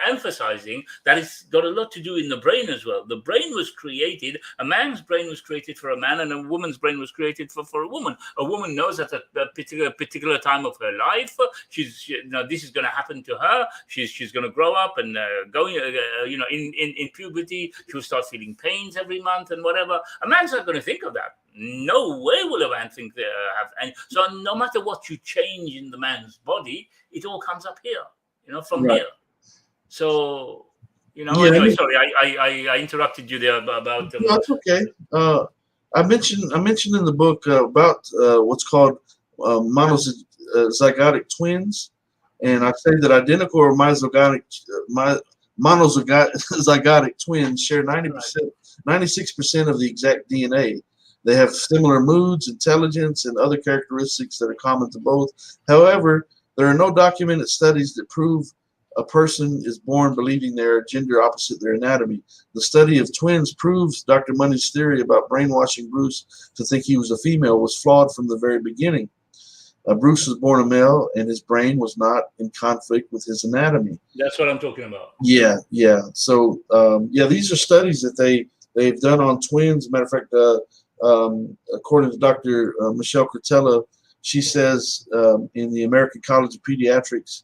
emphasizing that it's got a lot to do in the brain as well. The brain was created, a man's brain was created for a man, and a woman's brain was created for a woman. A woman knows at a particular time of her life, this is going to happen to her. She's going to grow up and in puberty, she'll start feeling pains every month and whatever. A man's not going to think of that. No way will a man think they have. And so no matter what you change in the man's body, it all comes up here, from here. So, anyway, sorry, I interrupted you there about. No, that's okay. I mentioned in the book about what's called monozygotic twins, and I say that identical or monozygotic twins share 96% of the exact DNA. They have similar moods, intelligence, and other characteristics that are common to both. However, there are no documented studies that prove a person is born believing they're gender opposite their anatomy. The study of twins proves Dr. Money's theory about brainwashing Bruce to think he was a female was flawed from the very beginning. Bruce was born a male, and his brain was not in conflict with his anatomy. That's what I'm talking about. Yeah. So, these are studies that they've done on twins. As a matter of fact, according to Dr. Michelle Cretella, she says in the American College of Pediatrics,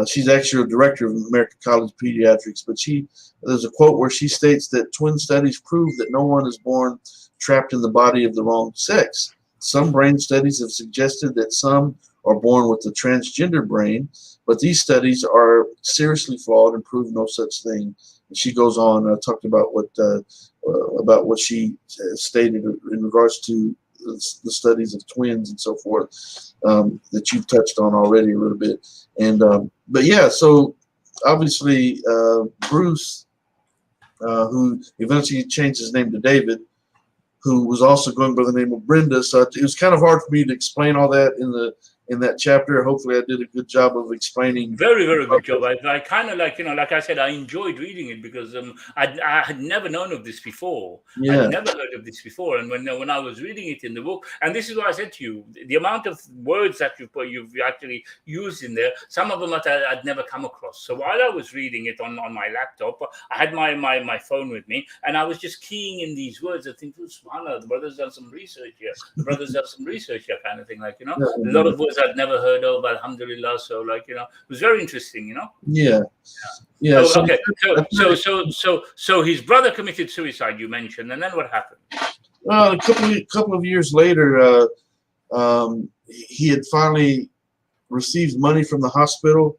she's actually a director of the American College of Pediatrics, but there's a quote where she states that twin studies prove that no one is born trapped in the body of the wrong sex. Some brain studies have suggested that some are born with a transgender brain, but these studies are seriously flawed and prove no such thing. And she goes on, talked about what she stated in regards to the studies of twins and so forth that you've touched on already a little bit. And so obviously Bruce, who eventually changed his name to David, who was also going by the name of Brenda. So it was kind of hard for me to explain all that in that chapter. Hopefully I did a good job of explaining. Very, very good job. I kind of like I said, I enjoyed reading it because I had never known of this before. Yeah. I'd never heard of this before. And when I was reading it in the book, and this is what I said to you, the amount of words that you've actually used in there, some of them that I'd never come across. So while I was reading it on my laptop, I had my phone with me, and I was just keying in these words and thinking, the brother's done some research here. The brother's done some research here, kind of thing. A lot of words I'd never heard of, alhamdulillah. So it was very interesting, Yeah. So, okay. So his brother committed suicide, you mentioned, and then what happened? Well, a couple of years later, he had finally received money from the hospital,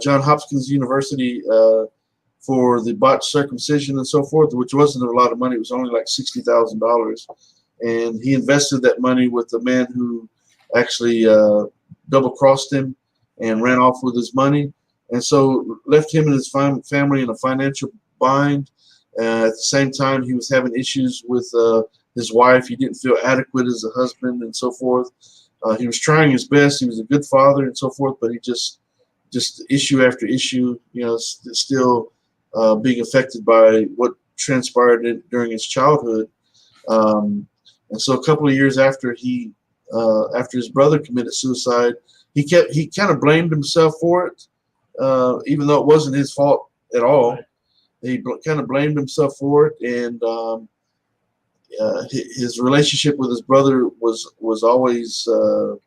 Johns Hopkins University, for the botched circumcision and so forth, which wasn't a lot of money. It was only like $60,000. And he invested that money with a man who actually double-crossed him and ran off with his money. And so left him and his family in a financial bind. At the same time, he was having issues with his wife. He didn't feel adequate as a husband and so forth. He was trying his best. He was a good father and so forth, but he just issue after issue, still being affected by what transpired during his childhood. And so a couple of years after his brother committed suicide, he kind of blamed himself for it, even though it wasn't his fault at all. Right. He kind of blamed himself for it, and his relationship with his brother was always a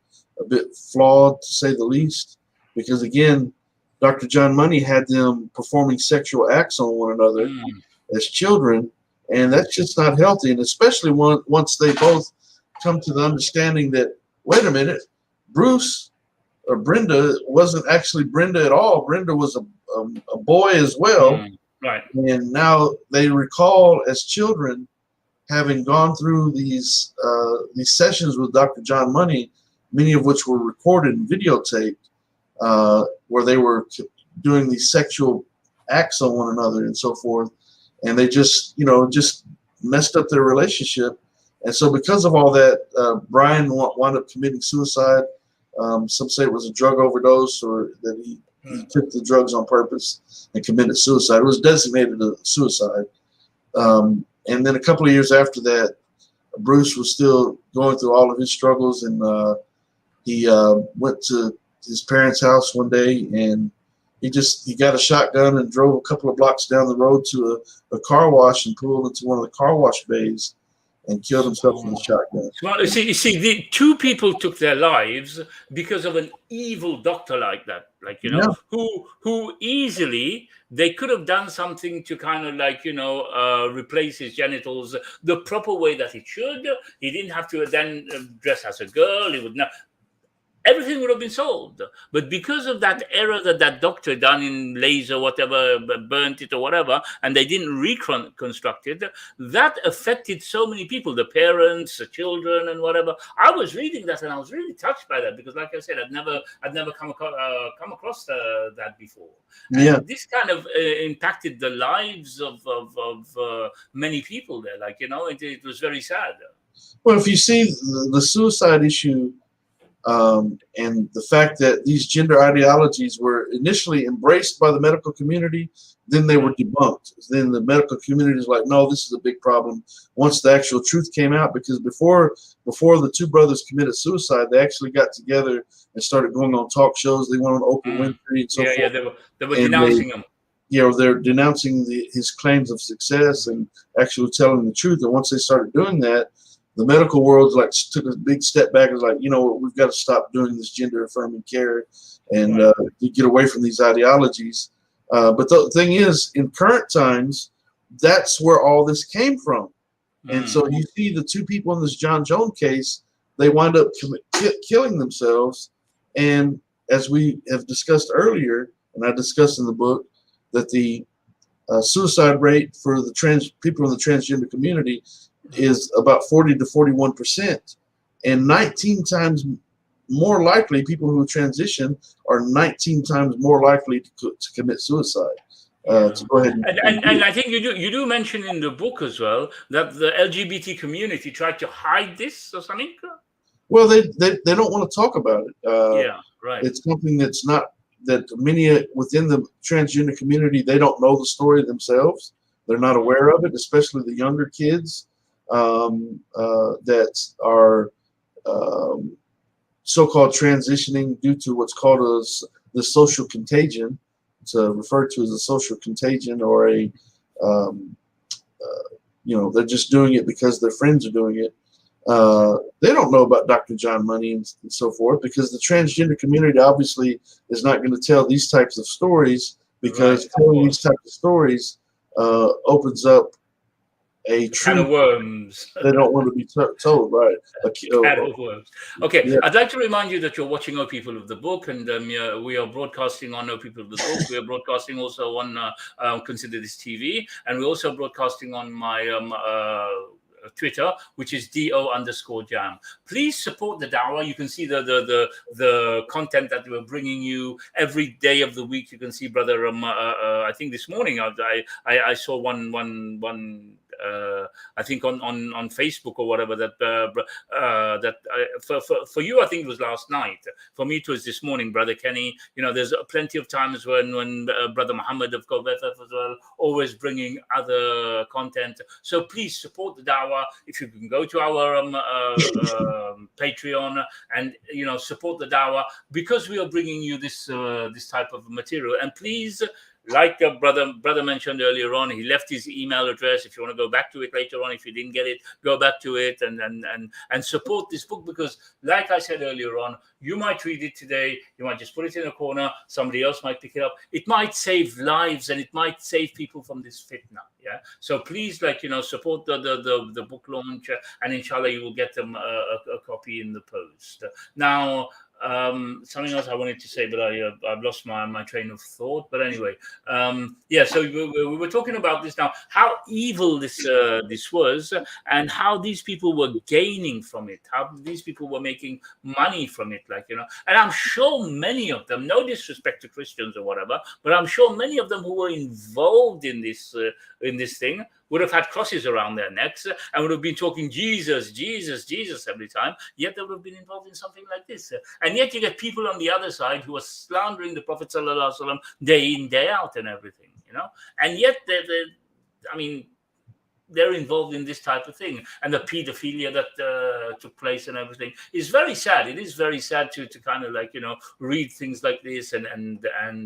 bit flawed, to say the least, because again, Dr. John Money had them performing sexual acts on one another as children, and that's just not healthy. And especially once they both come to the understanding that, wait a minute, Bruce or Brenda wasn't actually Brenda at all. Brenda was a boy as well. Right. And now they recall as children having gone through these sessions with Dr. John Money, many of which were recorded and videotaped, where they were doing these sexual acts on one another and so forth, and they just just messed up their relationship. And so because of all that, Brian wound up committing suicide. Some say it was a drug overdose, or that he took the drugs on purpose and committed suicide. It was designated a suicide. And then a couple of years after that, Bruce was still going through all of his struggles, and he went to his parents' house one day, and he got a shotgun and drove a couple of blocks down the road to a car wash and pulled into one of the car wash bays and killed himself with a shotgun. Well, you see, the two people took their lives because of an evil doctor like that, who easily, they could have done something to kind of replace his genitals the proper way that it should. He didn't have to then dress as a girl. He would not. Everything would have been solved. But because of that error that doctor done in laser, whatever, burnt it or whatever, and they didn't reconstruct it, that affected so many people, the parents, the children, and whatever. I was reading that and I was really touched by that because, like I said, I'd never come across that before. Yeah. And this kind of impacted the lives of many people there. It was very sad. Well, if you see the suicide issue, and the fact that these gender ideologies were initially embraced by the medical community, then they were debunked. Then the medical community is like, no, this is a big problem. Once the actual truth came out, because before the two brothers committed suicide, they actually got together and started going on talk shows. They went on Oprah Winfrey and so forth. Yeah, they were denouncing him. They're denouncing his claims of success and actually telling the truth. And once they started doing that, the medical world took a big step back and was like, we've got to stop doing this gender affirming care and get away from these ideologies. But the thing is, in current times, that's where all this came from. And so you see the two people in this John Jones case, they wind up killing themselves. And as we have discussed earlier, and I discussed in the book, that the suicide rate for the people in the transgender community is about 40 to 41%, and 19 times more likely people who transition are 19 times more likely to commit suicide. To go ahead and I think you do mention in the book as well that the LGBT community tried to hide this or something. Well, they don't want to talk about it. Right. It's something that many within the transgender community, they don't know the story themselves. They're not aware of it, especially the younger kids. That are so-called transitioning due to what's called the social contagion. It's referred to as a social contagion, or they're just doing it because their friends are doing it. They don't know about Dr. John Money and so forth, because the transgender community obviously is not going to tell these types of stories, because telling these types of stories opens up a can of worms. They don't want to be told, right? Can of worms. Okay, yeah. I'd like to remind you that you're watching O People of the Book, and we are broadcasting on O People of the Book. We are broadcasting also on Consider This TV, and we're also broadcasting on my Twitter, which is DO_Jam. Please support the Dawah. You can see the content that we're bringing you every day of the week. You can see, brother. I think this morning I saw one. I think on Facebook or whatever for you I think it was last night. For me it was this morning, Brother Kenny. There's plenty of times when Brother Muhammad of Kovet as well, always bringing other content. So please support the Dawah. If you can go to our Patreon and support the Dawah, because we are bringing you this type of material. And please, like brother mentioned earlier on, he left his email address. If you want to go back to it later on, if you didn't get it, go back to it and support this book, because like I said earlier on, you might read it today, you might just put it in a corner, somebody else might pick it up. It might save lives and it might save people from this fitna. Yeah. So please, support the book launch, and inshallah you will get them a copy in the post. Now, Something else I wanted to say, but I've lost my train of thought. But anyway, yeah. So we were talking about this now, how evil this was, and how these people were gaining from it, how these people were making money from it, like, you know. And I'm sure many of them, no disrespect to Christians or whatever, but I'm sure many of them who were involved in this thing would have had crosses around their necks and would have been talking Jesus, Jesus, Jesus every time, yet they would have been involved in something like this. And yet you get people on the other side who are slandering the Prophet ﷺ day in, day out and everything, you know. And yet, I mean, they're involved in this type of thing, and the pedophilia that took place and everything is very sad. It is very sad to kind of, like, you know, read things like this and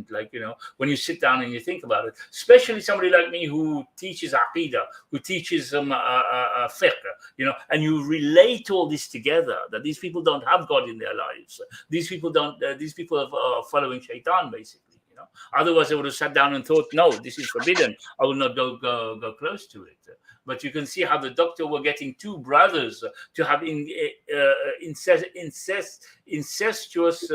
like, you know, when you sit down and you think about it, especially somebody like me who teaches aqidah, who teaches fiqh, you know, and you relate all this together, that these people don't have God in their lives. These people are following shaitan, basically. You know? Otherwise, they would have sat down and thought, no, this is forbidden. I will not go close to it. But you can see how the doctor were getting two brothers to have incestuous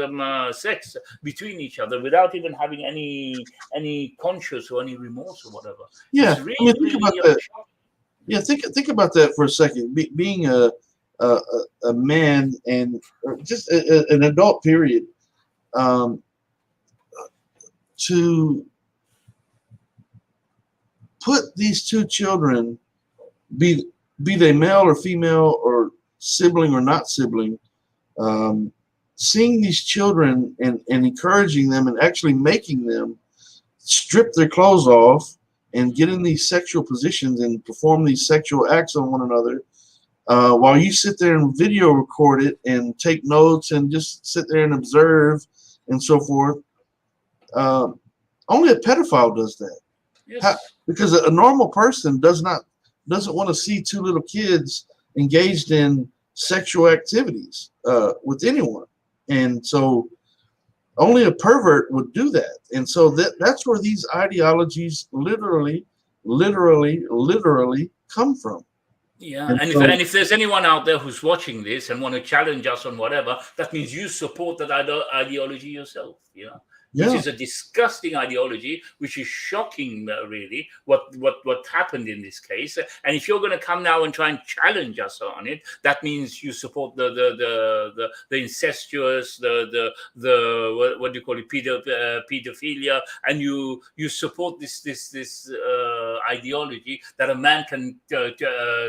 sex between each other without even having any conscience or any remorse or whatever. Yeah, it's really, I mean, think about that. Yeah, think about that for a second. Being a man and just an adult, period, to put these two children, be they male or female or sibling or not sibling, seeing these children and encouraging them and actually making them strip their clothes off and get in these sexual positions and perform these sexual acts on one another, while you sit there and video record it and take notes and just sit there and observe and so forth. Only a pedophile does that. Yes. Because a normal person doesn't want to see two little kids engaged in sexual activities with anyone. And so only a pervert would do that. And so that's where these ideologies literally come from. Yeah, and if there's anyone out there who's watching this and want to challenge us on whatever, that means you support that ideology yourself, you know. Yeah. Which is a disgusting ideology, which is shocking, really, what happened in this case. And if you're going to come now and try and challenge us on it, that means you support the incestuous, the what do you call it, pedophilia, and you support this ideology that a man can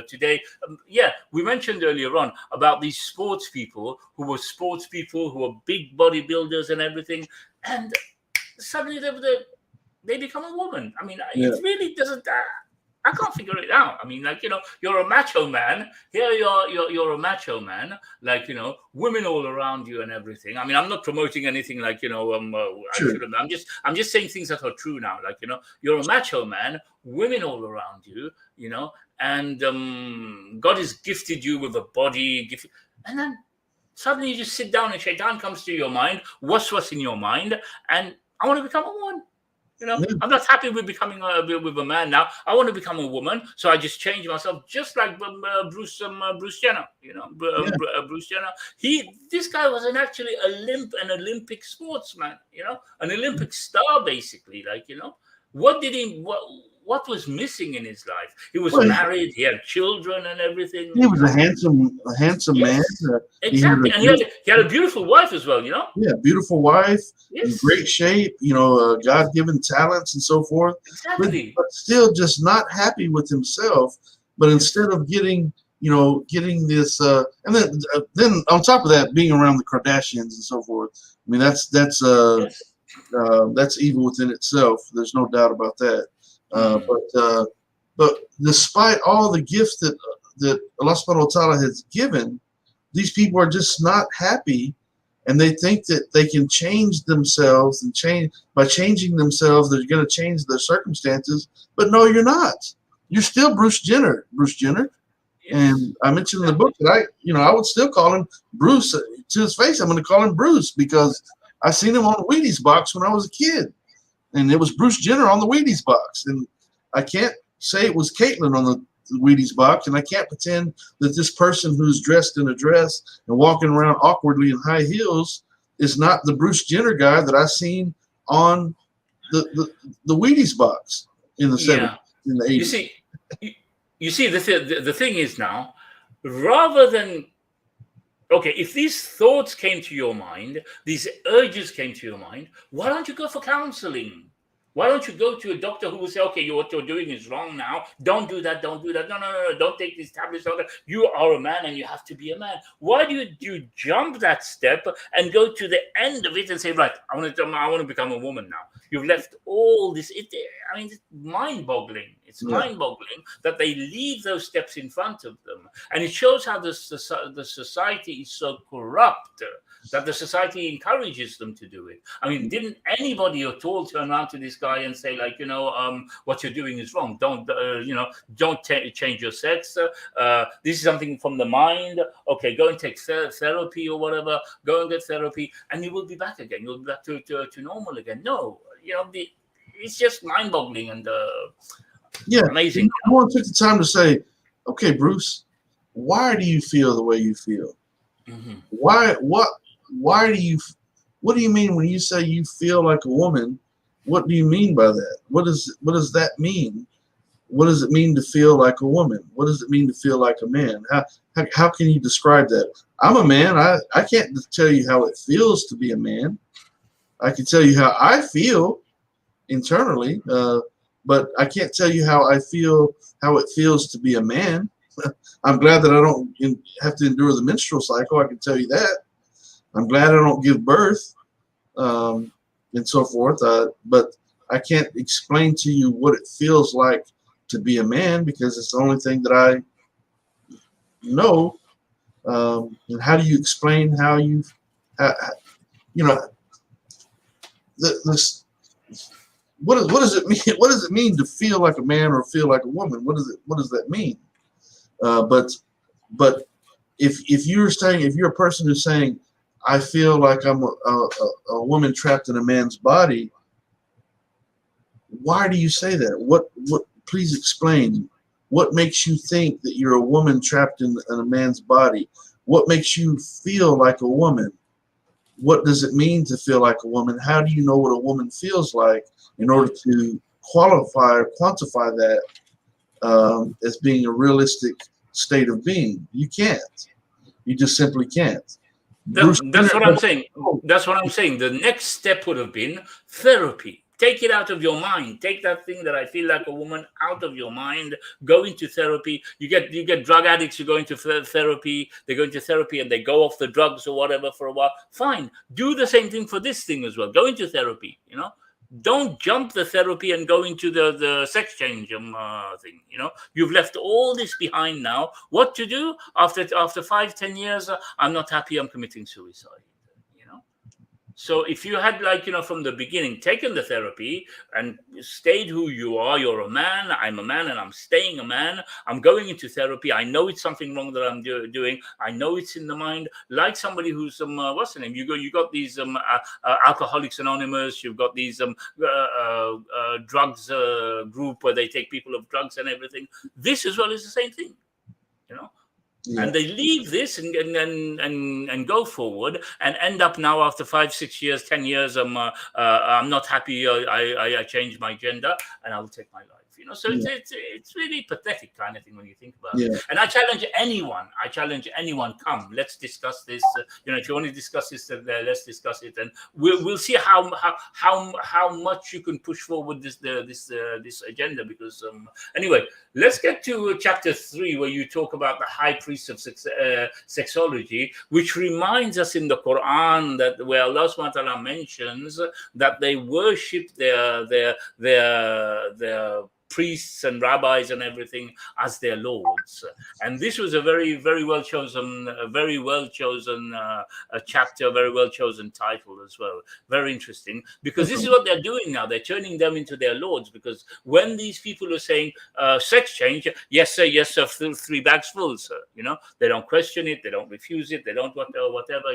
today. Yeah, we mentioned earlier on about these sports people who are big bodybuilders and everything. And suddenly they become a woman. I mean, It really doesn't. I can't figure it out. I mean, like, you know, you're a macho man. Here you're a macho man. Like, you know, women all around you and everything. I mean, I'm not promoting anything, like, you know. Sure. I'm just saying things that are true now. Like, you know, you're a macho man. Women all around you. You know, and God has gifted you with a body. And then suddenly you just sit down and shaitan comes to your mind, what's in your mind, and I want to become a woman. You know, I'm not happy with becoming with a man now. I want to become a woman, so I just change myself, just like Bruce Jenner. You know, Bruce Jenner. This guy was actually an Olympic sportsman. You know, an Olympic star, basically. Like, you know, what was missing in his life? He was married, he had children and everything. He was a handsome man. Exactly. He had a beautiful wife as well, you know? Yeah, beautiful wife, in great shape, you know, God-given talents and so forth. Exactly. But still just not happy with himself. But instead of getting this, and then on top of that, being around the Kardashians and so forth, I mean, that's evil within itself. There's no doubt about that. But despite all the gifts that Allah subhanahu wa ta'ala has given, these people are just not happy, and they think that they can change themselves and by changing themselves, they're going to change their circumstances. But no, you're not. You're still Bruce Jenner. Yes. And I mentioned in the book that I would still call him Bruce to his face. I'm going to call him Bruce because I seen him on the Wheaties box when I was a kid. And it was Bruce Jenner on the Wheaties box. And I can't say it was Caitlyn on the Wheaties box. And I can't pretend that this person who's dressed in a dress and walking around awkwardly in high heels is not the Bruce Jenner guy that I seen on the Wheaties box in the 70s, in the 80s. You see, the thing is now, rather than, okay, if these thoughts came to your mind, these urges came to your mind, why don't you go for counseling? Why don't you go to a doctor who will say, okay, what you're doing is wrong now. Don't do that. Don't do that. No. Don't take these tablets. You are a man and you have to be a man. Why do you jump that step and go to the end of it and say, right, I want to become a woman now? You've left all this. It's mind-boggling. It's mind-boggling that they leave those steps in front of them. And it shows how the society is so corrupt that the society encourages them to do it. I mean, didn't anybody at all turn around to this guy and say, like, what you're doing is wrong. Don't change your sex. This is something from the mind. Okay, go and take therapy or whatever. Go and get therapy, and you will be back again. You'll be back to normal again. No, it's just mind-boggling and amazing. I want to take the time to say, okay, Bruce, why do you feel the way you feel? Mm-hmm. What do you mean when you say you feel like a woman? What do you mean by that? What does that mean? What does it mean to feel like a woman? What does it mean to feel like a man? How can you describe that? I'm a man. I can't tell you how it feels to be a man. I can tell you how I feel internally, but I can't tell you how it feels to be a man. I'm glad that I don't have to endure the menstrual cycle. I can tell you that. I'm glad I don't give birth, and so forth. But I can't explain to you what it feels like to be a man because it's the only thing that I know. And how do you explain how you, this? What does it mean? What does it mean to feel like a man or feel like a woman? What does that mean? But if you're a person who's saying, I feel like I'm a woman trapped in a man's body, why do you say that? What? Please explain. What makes you think that you're a woman trapped in a man's body? What makes you feel like a woman? What does it mean to feel like a woman? How do you know what a woman feels like in order to quantify that as being a realistic state of being? You can't. You just simply can't. That's what I'm saying. That's what I'm saying. The next step would have been therapy. Take it out of your mind. Take that thing that I feel like a woman out of your mind. Go into therapy. You get drug addicts who go into therapy. They go into therapy and they go off the drugs or whatever for a while. Fine. Do the same thing for this thing as well. Go into therapy. Don't jump the therapy and go into the sex change thing. You've left all this behind now. What to do after 5-10 years? I'm not happy. I'm committing suicide. So if you had, from the beginning, taken the therapy and stayed who you are, you're a man, I'm a man, and I'm staying a man. I'm going into therapy. I know it's something wrong that I'm doing. I know it's in the mind. Like somebody who's what's the name? You got these Alcoholics Anonymous. You've got these drugs group where they take people of drugs and everything. This as well is the same thing. Yeah. And they leave this and go forward and end up now after 5, 6 years, 10 years. I'm not happy. I changed my gender and I will take my life. So it's really pathetic kind of thing when you think about it. And I challenge anyone. Come, let's discuss this. If you want to discuss this, let's discuss it, and we'll see how much you can push forward this agenda. Because anyway, let's get to chapter 3 where you talk about the high priest of sexology, which reminds us in the Quran that where Allah subhanahu wa ta'ala mentions that they worship their priests and rabbis and everything as their lords. And this was a very, very well chosen, chapter, very well chosen title as well. Very interesting, because this is what they're doing now. They're turning them into their lords, because when these people are saying sex change, yes sir, 3 bags full, sir. They don't question it, they don't refuse it, they don't whatever.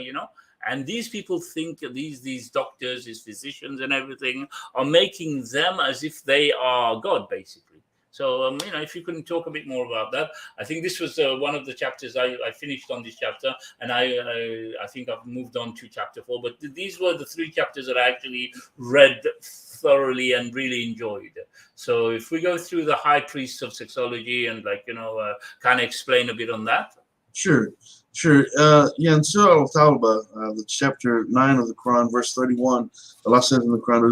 And these people think these doctors, these physicians and everything are making them as if they are God, basically. So, if you couldn't talk a bit more about that. I think this was one of the chapters I finished on this chapter, and I think I've moved on to chapter 4. But these were the 3 chapters that I actually read thoroughly and really enjoyed. So if we go through the high priests of sexology and kind of explain a bit on that. Sure. Yeah, in Surah Al-Tawbah, the chapter 9 of the Quran, verse 31, Allah says in the Quran,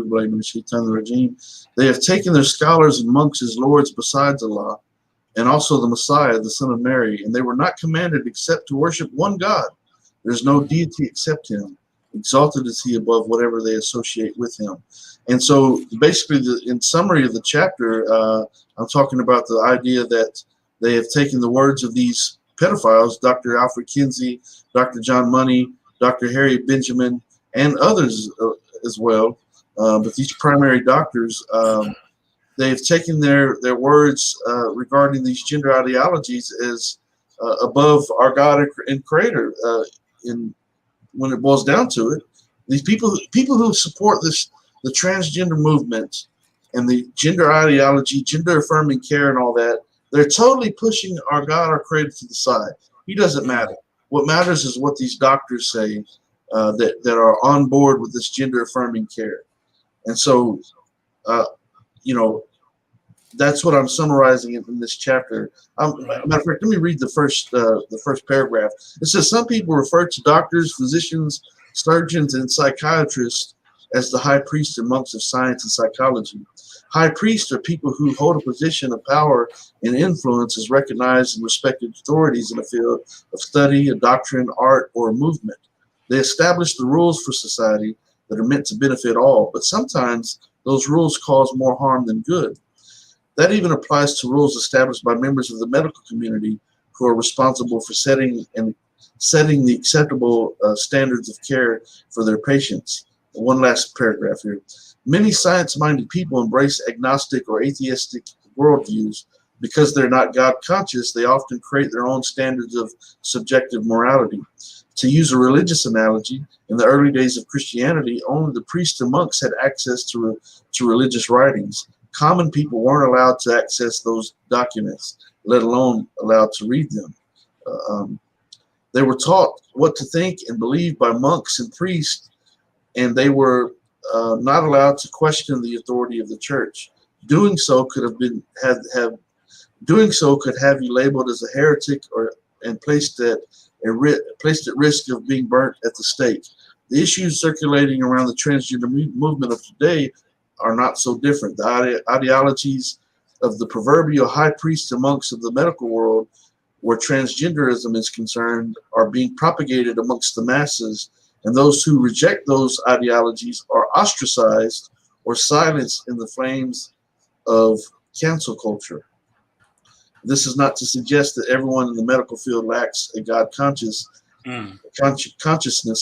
they have taken their scholars and monks as lords besides Allah, and also the Messiah, the son of Mary, and they were not commanded except to worship one God. There is no deity except him. Exalted is he above whatever they associate with him. And so basically, in summary of the chapter, I'm talking about the idea that they have taken the words of these pedophiles, Dr. Alfred Kinsey, Dr. John Money, Dr. Harry Benjamin, and others as well. But these primary doctors, they've taken their words regarding these gender ideologies as above our God and Creator. When it boils down to it, these people who support the transgender movement and the gender ideology, gender affirming care, and all that, they're totally pushing our God, our Creator, to the side. He doesn't matter. What matters is what these doctors say that are on board with this gender affirming care. And so, that's what I'm summarizing in this chapter. Matter of fact, let me read the first paragraph. It says, some people refer to doctors, physicians, surgeons, and psychiatrists as the high priests and monks of science and psychology. High priests are people who hold a position of power and influence as recognized and respected authorities in a field of study, a doctrine, art, or a movement. They establish the rules for society that are meant to benefit all, but sometimes those rules cause more harm than good. That even applies to rules established by members of the medical community who are responsible for setting the acceptable standards of care for their patients. One last paragraph here. Many science-minded people embrace agnostic or atheistic worldviews. Because they're not God-conscious, they often create their own standards of subjective morality. To use a religious analogy, in the early days of Christianity, only the priests and monks had access to religious writings. Common people weren't allowed to access those documents, let alone allowed to read them. They were taught what to think and believe by monks and priests, and they were not allowed to question the authority of the church. Doing so could have you labeled as a heretic and placed at risk of being burnt at the stake. The issues circulating around the transgender movement of today are not so different. The ideologies of the proverbial high priests and monks of the medical world, where transgenderism is concerned, are being propagated amongst the masses, and those who reject those ideologies are ostracized or silenced in the flames of cancel culture. This is not to suggest that everyone in the medical field lacks a God consciousness.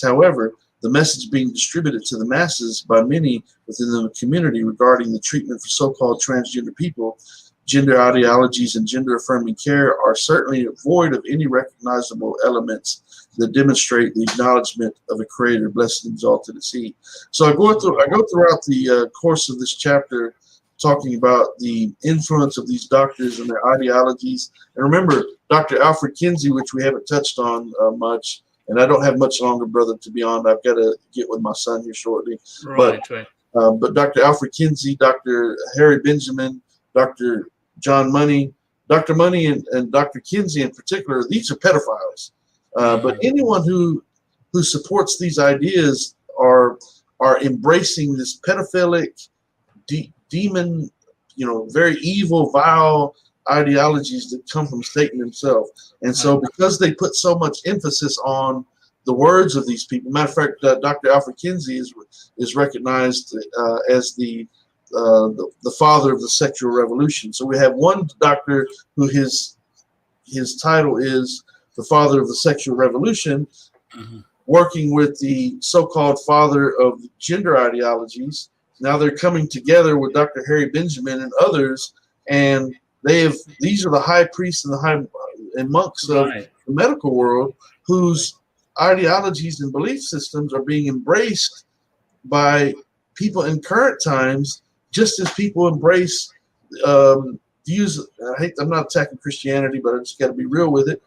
However, the message being distributed to the masses by many within the community regarding the treatment for so-called transgender people, gender ideologies, and gender-affirming care are certainly void of any recognizable elements that demonstrate the acknowledgement of a Creator, blessed and exalted is He. So I go throughout the course of this chapter talking about the influence of these doctors and their ideologies. And remember, Dr. Alfred Kinsey, which we haven't touched on much, and I don't have much longer, brother, to be on. I've got to get with my son here shortly. But Dr. Alfred Kinsey, Dr. Harry Benjamin, Dr. John Money, Dr. Money, and Dr. Kinsey in particular, these are pedophiles. But anyone who supports these ideas are embracing this pedophilic, demon, very evil, vile ideologies that come from Satan himself. And so because they put so much emphasis on the words of these people, matter of fact, Dr. Alfred Kinsey is recognized as the father of the sexual revolution. So we have one doctor who his title is the father of the sexual revolution, working with the so-called father of gender ideologies. Now they're coming together with Dr. Harry Benjamin and others, and these are the high priests and monks of the medical world whose ideologies and belief systems are being embraced by people in current times, just as people embrace views. I'm not attacking Christianity, but I just got to be real with it.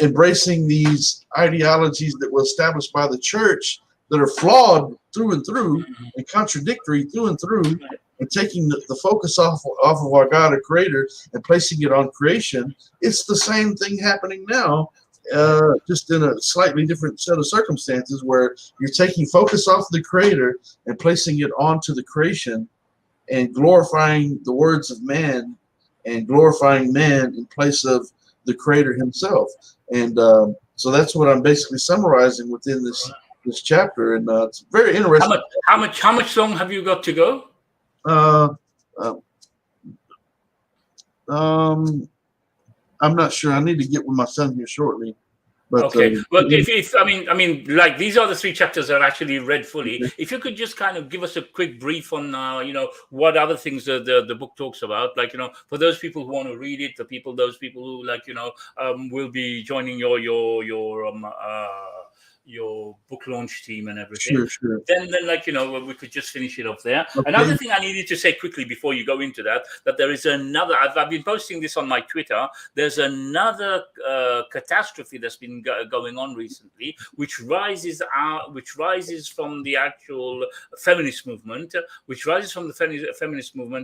Embracing these ideologies that were established by the church that are flawed through and through and contradictory through and through, and taking the focus off of our God, our Creator, and placing it on creation. It's the same thing happening now, just in a slightly different set of circumstances, where you're taking focus off the Creator and placing it onto the creation, and glorifying the words of man and glorifying man in place of the Creator himself. And so that's what I'm basically summarizing within this chapter, and it's very interesting. How much long have you got to go? I'm not sure. I need to get with my son here shortly. But, okay. Well, if I mean, like, these are the 3 chapters that are actually read fully. If you could just kind of give us a quick brief on, what other things the book talks about, like, for those people who want to read it, those people who, like, will be joining your book launch team and everything. Sure. Then like, we could just finish it off there. Okay. Another thing I needed to say quickly before you go into that there is another, I've been posting this on my Twitter, there's another catastrophe that's been going on recently, which rises from the actual feminist movement,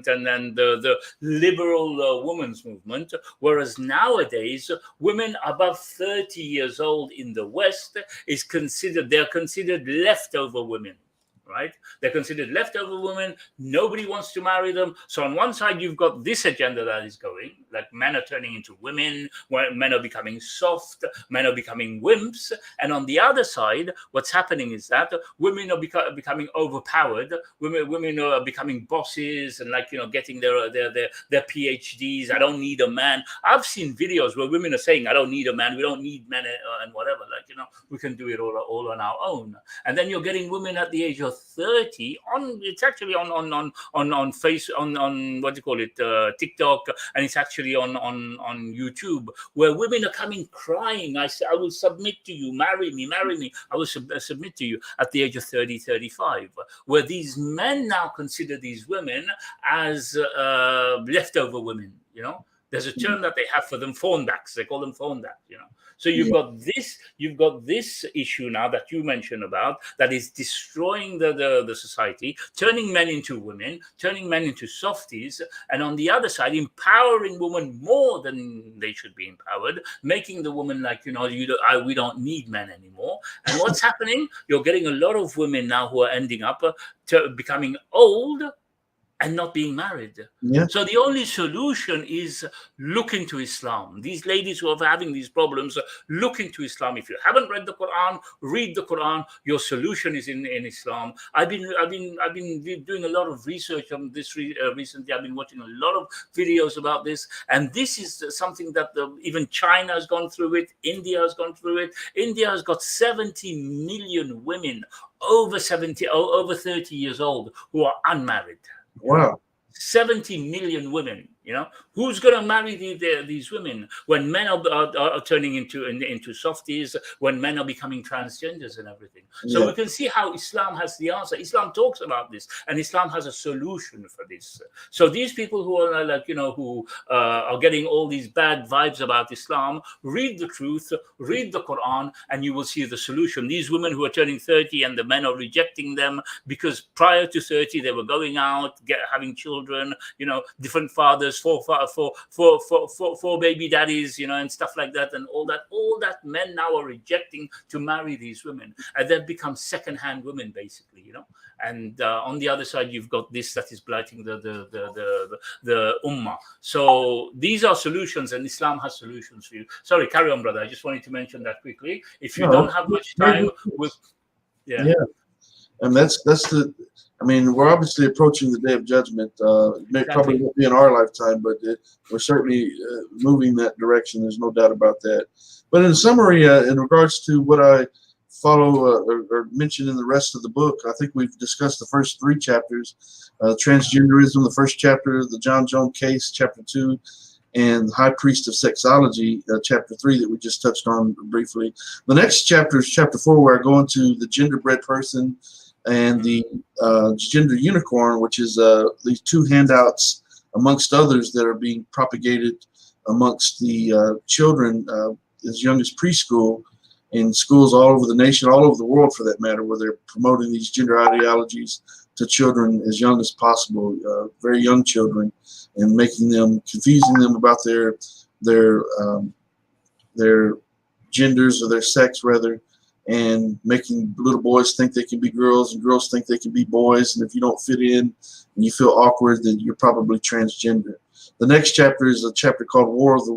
and then the liberal women's movement, whereas nowadays women above 30 years old in the West they're considered leftover women, right? They're considered leftover women. Nobody wants to marry them. So on one side, you've got this agenda that is going, like men are turning into women, where men are becoming soft, men are becoming wimps. And on the other side, what's happening is that women are becoming overpowered. Women are becoming bosses and, like, getting their PhDs. I don't need a man. I've seen videos where women are saying, I don't need a man. We don't need men and whatever. Like, we can do it all on our own. And then you're getting women at the age of 30 it's actually on what do you call it, TikTok, and it's actually on YouTube, where women are coming crying, I will submit to you, marry me, I will submit to you, at the age of 30, 35, where these men now consider these women as leftover women. There's a term that they have for them, phonebacks. They call them phonebacks. So you've got this issue now that you mentioned about, that is destroying the society, turning men into women, turning men into softies, and on the other side, empowering women more than they should be empowered, making the woman like, we don't need men anymore. And what's happening? You're getting a lot of women now who are ending up becoming old and not being married. Yeah. So the only solution is look into Islam. These ladies who are having these problems, look into Islam. If you haven't read the Quran, read the Quran. Your solution is in Islam. I've been doing a lot of research on this recently. I've been watching a lot of videos about this, and this is something that even China has gone through it. India has gone through it. India has got 70 million women over 30 years old who are unmarried. Wow. 70 million women. Who's going to marry these women when men are turning into softies, when men are becoming transgenders and everything? So we can see how Islam has the answer. Islam talks about this, and Islam has a solution for this. So these people who are like, who are getting all these bad vibes about Islam, read the truth, read the Quran, and you will see the solution. These women who are turning 30 and the men are rejecting them because prior to 30 they were going out, having children, different fathers, four baby daddies, and stuff like that, and all that men now are rejecting to marry these women, and they've become second-hand women, basically, And on the other side, you've got this that is blighting the ummah. So these are solutions, and Islam has solutions for you. Sorry, carry on, brother. I just wanted to mention that quickly. If you don't have much time, and that's we're obviously approaching the day of judgment. Probably won't be in our lifetime, but we're certainly moving that direction. There's no doubt about that. But in summary, in regards to what I follow or mention in the rest of the book, I think we've discussed the first 3 chapters: transgenderism, the first chapter, the John Jones case, chapter 2, and High Priest of Sexology, chapter 3, that we just touched on briefly. The next chapter is chapter 4, where I go into the genderbread person and the gender unicorn, which is these 2 handouts amongst others that are being propagated amongst the children as young as preschool in schools all over the nation, all over the world for that matter, where they're promoting these gender ideologies to children as young as possible, very young children, and making them, confusing them about their genders or their sex rather, and making little boys think they can be girls and girls think they can be boys. And if you don't fit in and you feel awkward, then you're probably transgender. The next chapter is a chapter called War of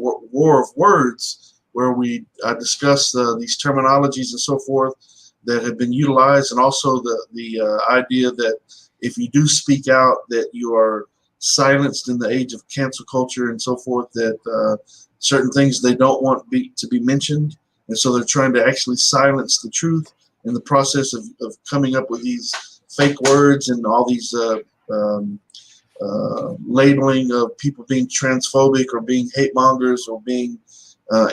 Words, where we discuss these terminologies and so forth that have been utilized, and also the idea that if you do speak out, that you are silenced in the age of cancel culture and so forth, that certain things they don't want to be mentioned, and so they're trying to actually silence the truth in the process of coming up with these fake words and all these labeling of people being transphobic or being hate mongers or being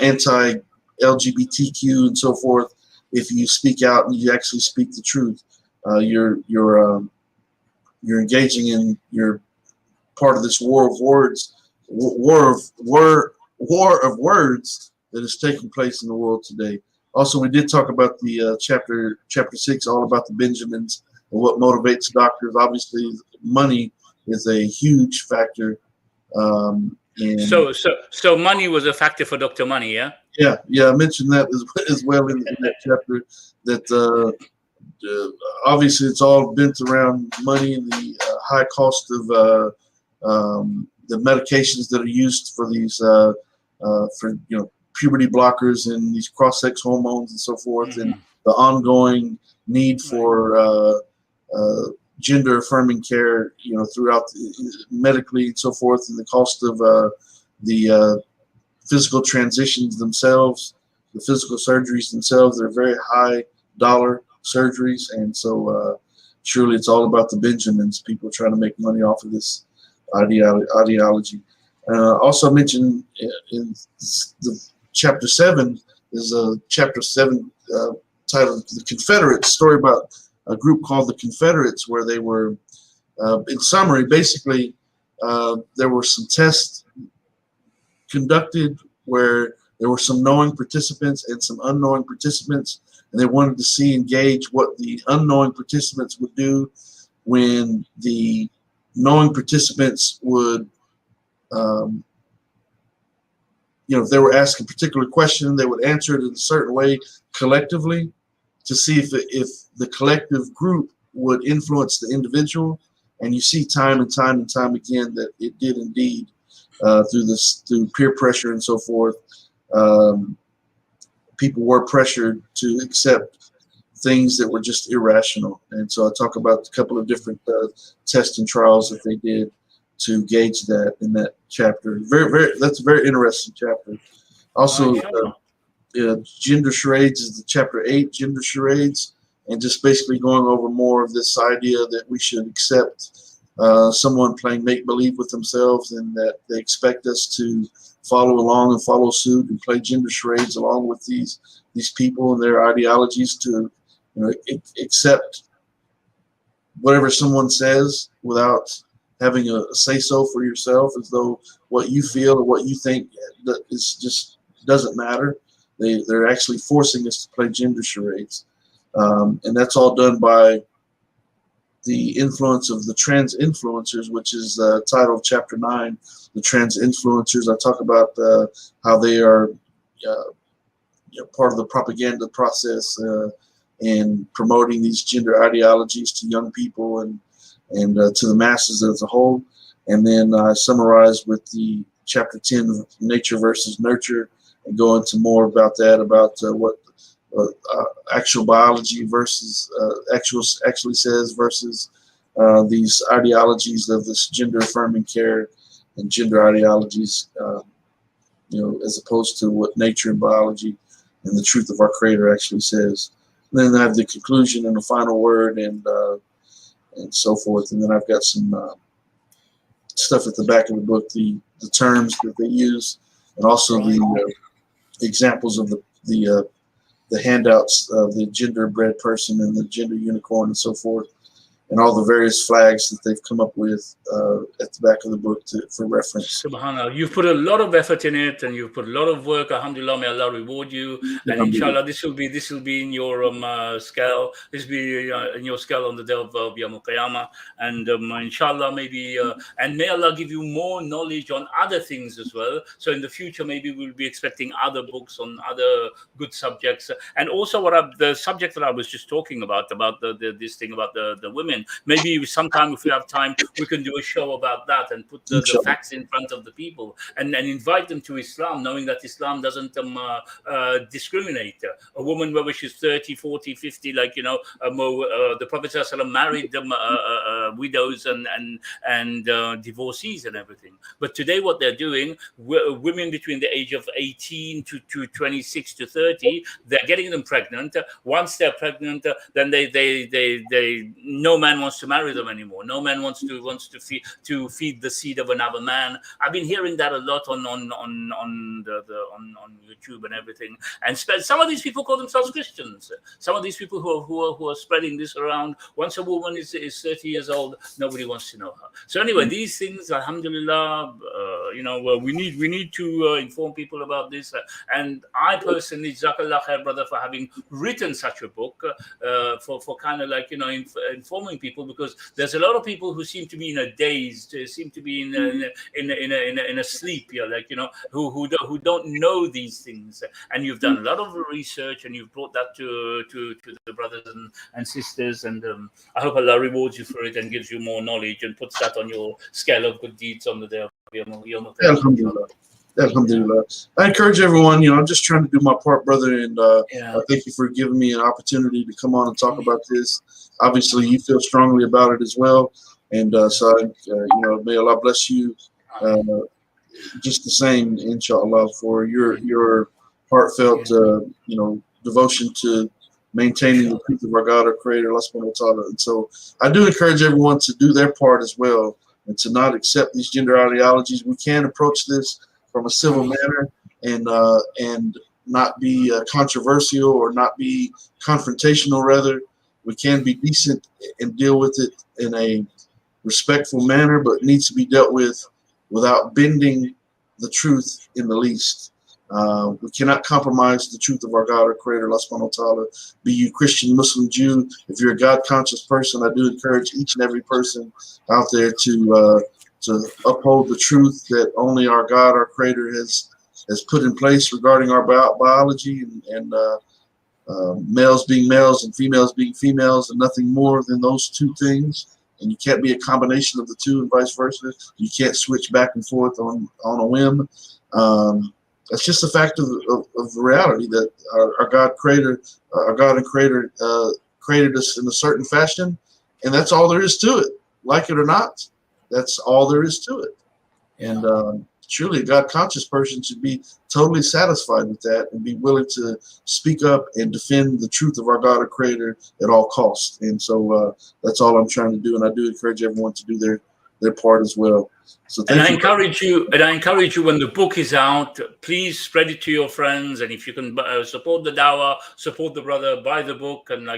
anti-LGBTQ and so forth. If you speak out and you actually speak the truth, you're engaging in, you're part of this war of words, war of words that is taking place in the world today. Also, we did talk about the chapter 6, all about the Benjamins and what motivates doctors. Obviously, money is a huge factor. So money was a factor for Dr. Money, yeah? Yeah, I mentioned that as well in that chapter, that obviously it's all bent around money and the high cost of the medications that are used for these for puberty blockers and these cross-sex hormones and so forth, and the ongoing need for gender affirming care, throughout medically and so forth, and the cost of the physical transitions themselves, the physical surgeries themselves. They're very high dollar surgeries, and so surely it's all about the Benjamins, people trying to make money off of this ideology. Also mentioned in the chapter 7 is chapter 7 titled "The Confederates," story about a group called the Confederates, where they were, in summary, basically, there were some tests conducted where there were some knowing participants and some unknowing participants, and they wanted to engage what the unknowing participants would do when the knowing participants would, if they were asked a particular question, they would answer it in a certain way collectively, to see if the collective group would influence the individual. And you see time and time again that it did indeed, through peer pressure and so forth. People were pressured to accept things that were just irrational. And so I talk about a couple of different tests and trials that they did to gauge that in that chapter. That's a very interesting chapter. Also, Gender Charades is the chapter 8, Gender Charades, and just basically going over more of this idea that we should accept someone playing make-believe with themselves, and that they expect us to follow along and follow suit and play gender charades along with these people and their ideologies, to accept whatever someone says without having a say-so for yourself, as though what you feel or what you think is just doesn't matter. They're actually forcing us to play gender charades, and that's all done by the influence of the trans influencers, which is titled chapter 9, the trans influencers. I talk about how they are part of the propaganda process in promoting these gender ideologies to young people and to the masses as a whole. And then I summarize with the chapter 10, nature versus nurture, and go into more about that, about what actual biology versus actually says versus these ideologies of this gender affirming care and gender ideologies, as opposed to what nature and biology and the truth of our Creator actually says. And then I have the conclusion and the final word and so forth. And then I've got some stuff at the back of the book, the terms that they use, and also the examples of the handouts of the genderbread person and the gender unicorn and so forth. and all the various flags that they've come up with at the back of the book for reference. Subhanallah, you've put a lot of effort in it, and you've put a lot of work. Alhamdulillah, may Allah reward you. And inshallah, this will be in your scale. This will be in your scale on the day of Yawm al-Qiyamah. And inshallah, maybe and may Allah give you more knowledge on other things as well. So in the future, maybe we'll be expecting other books on other good subjects. And also, the subject that I was just talking about this thing about the women. Maybe sometime, if we have time, we can do a show about that and put the facts in front of the people and invite them to Islam, knowing that Islam doesn't discriminate. A woman, whether she's 30, 40, 50, like, the Prophet ﷺ married them, widows and divorcees and everything. But today what they're doing, women between the age of 18 to 26 to 30, they're getting them pregnant. Once they're pregnant, then they no man wants to marry them anymore. No man wants to feed the seed of another man. I've been hearing that a lot on YouTube and everything. And some of these people call themselves Christians. Some of these people who are spreading this around. Once a woman is 30 years old, nobody wants to know her. So anyway, these things, alhamdulillah, we need to inform people about this. And I personally, jazakallah khair, brother, for having written such a book, for kind of like, informing people, because there's a lot of people who seem to be in a daze, seem to be in a sleep, who don't know these things. And you've done a lot of research, and you've brought that to the brothers and sisters, and I hope Allah rewards you for it and gives you more knowledge and puts that on your scale of good deeds on the day of Yawm al-Qiyamah. Alhamdulillah. I encourage everyone, I'm just trying to do my part, brother, and I thank you for giving me an opportunity to come on and talk about this. Obviously, you feel strongly about it as well, and may Allah bless you just the same, inshallah, for your heartfelt, devotion to maintaining the truth of our God, our Creator, Allah subhanahu wa ta'ala. And so I do encourage everyone to do their part as well, and to not accept these gender ideologies. We can approach this from a civil manner and not be controversial or not be confrontational. Rather, we can be decent and deal with it in a respectful manner, but it needs to be dealt with without bending the truth in the least. We cannot compromise the truth of our God, our Creator, Allah subhanahu wa ta'ala. Be you Christian, Muslim, Jew. If you're a God-conscious person, I do encourage each and every person out there to uphold the truth that only our God, our Creator, has put in place regarding our biology and males being males and females being females, and nothing more than those two things. And you can't be a combination of the two, and vice versa. You can't switch back and forth on a whim. That's just a fact of reality that our God and Creator created us in a certain fashion, and that's all there is to it. Like it or not, that's all there is to it. And surely a God-conscious person should be totally satisfied with that and be willing to speak up and defend the truth of our God and Creator at all costs. And so that's all I'm trying to do, and I do encourage everyone to do their part as well. So I encourage you when the book is out, please spread it to your friends, and if you can support the dawah, support the brother, buy the book. And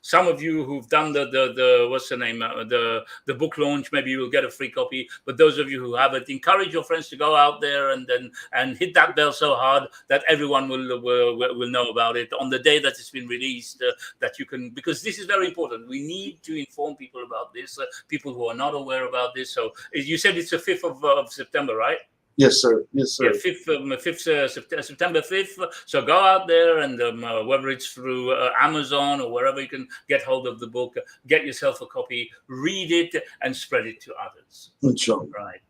some of you who've done the what's the name, the book launch, maybe you will get a free copy. But those of you who haven't, encourage your friends to go out there and hit that bell so hard that everyone will know about it on the day that it's been released. That you can, because this is very important. We need to inform people about this, people who are not aware about this. So you said it's the 5th of September, right? Yes, sir. Yes, sir. Yeah, September 5th. So go out there and whether it's through Amazon or wherever you can get hold of the book, get yourself a copy, read it, and spread it to others. Inshallah. Right.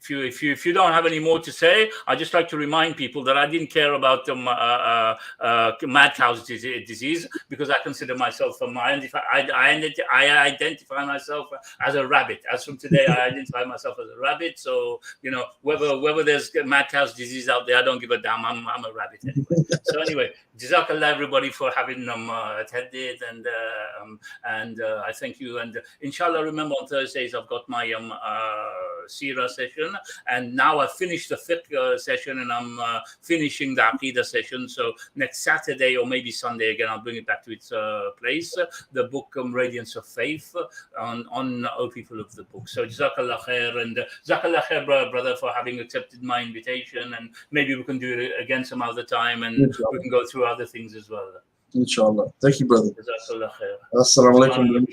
If you don't have any more to say, I'd just like to remind people that I didn't care about mad cow's disease, because I consider myself I identify myself as a rabbit. As from today, I identify myself as a rabbit. So whether there's mad cow's disease out there, I don't give a damn. I'm a rabbit anyway. So anyway, jazakallah everybody for having attended, and I thank you. And inshallah, remember on Thursdays I've got my Sira session, and now I've finished the fiqh session, and I'm finishing the Aqidah session. So next Saturday or maybe Sunday again, I'll bring it back to its place. The book Radiance of Faith on O People of the Book. So Jazakallah khair, and Jazakallah khair, brother, for having accepted my invitation, and maybe we can do it again some other time, and we can go through other things as well. Inshallah. Thank you, brother. Jazakallah khair. Assalamu alaikum.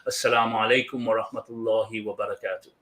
Assalamu alaikum wa rahmatullahi wa barakatuh.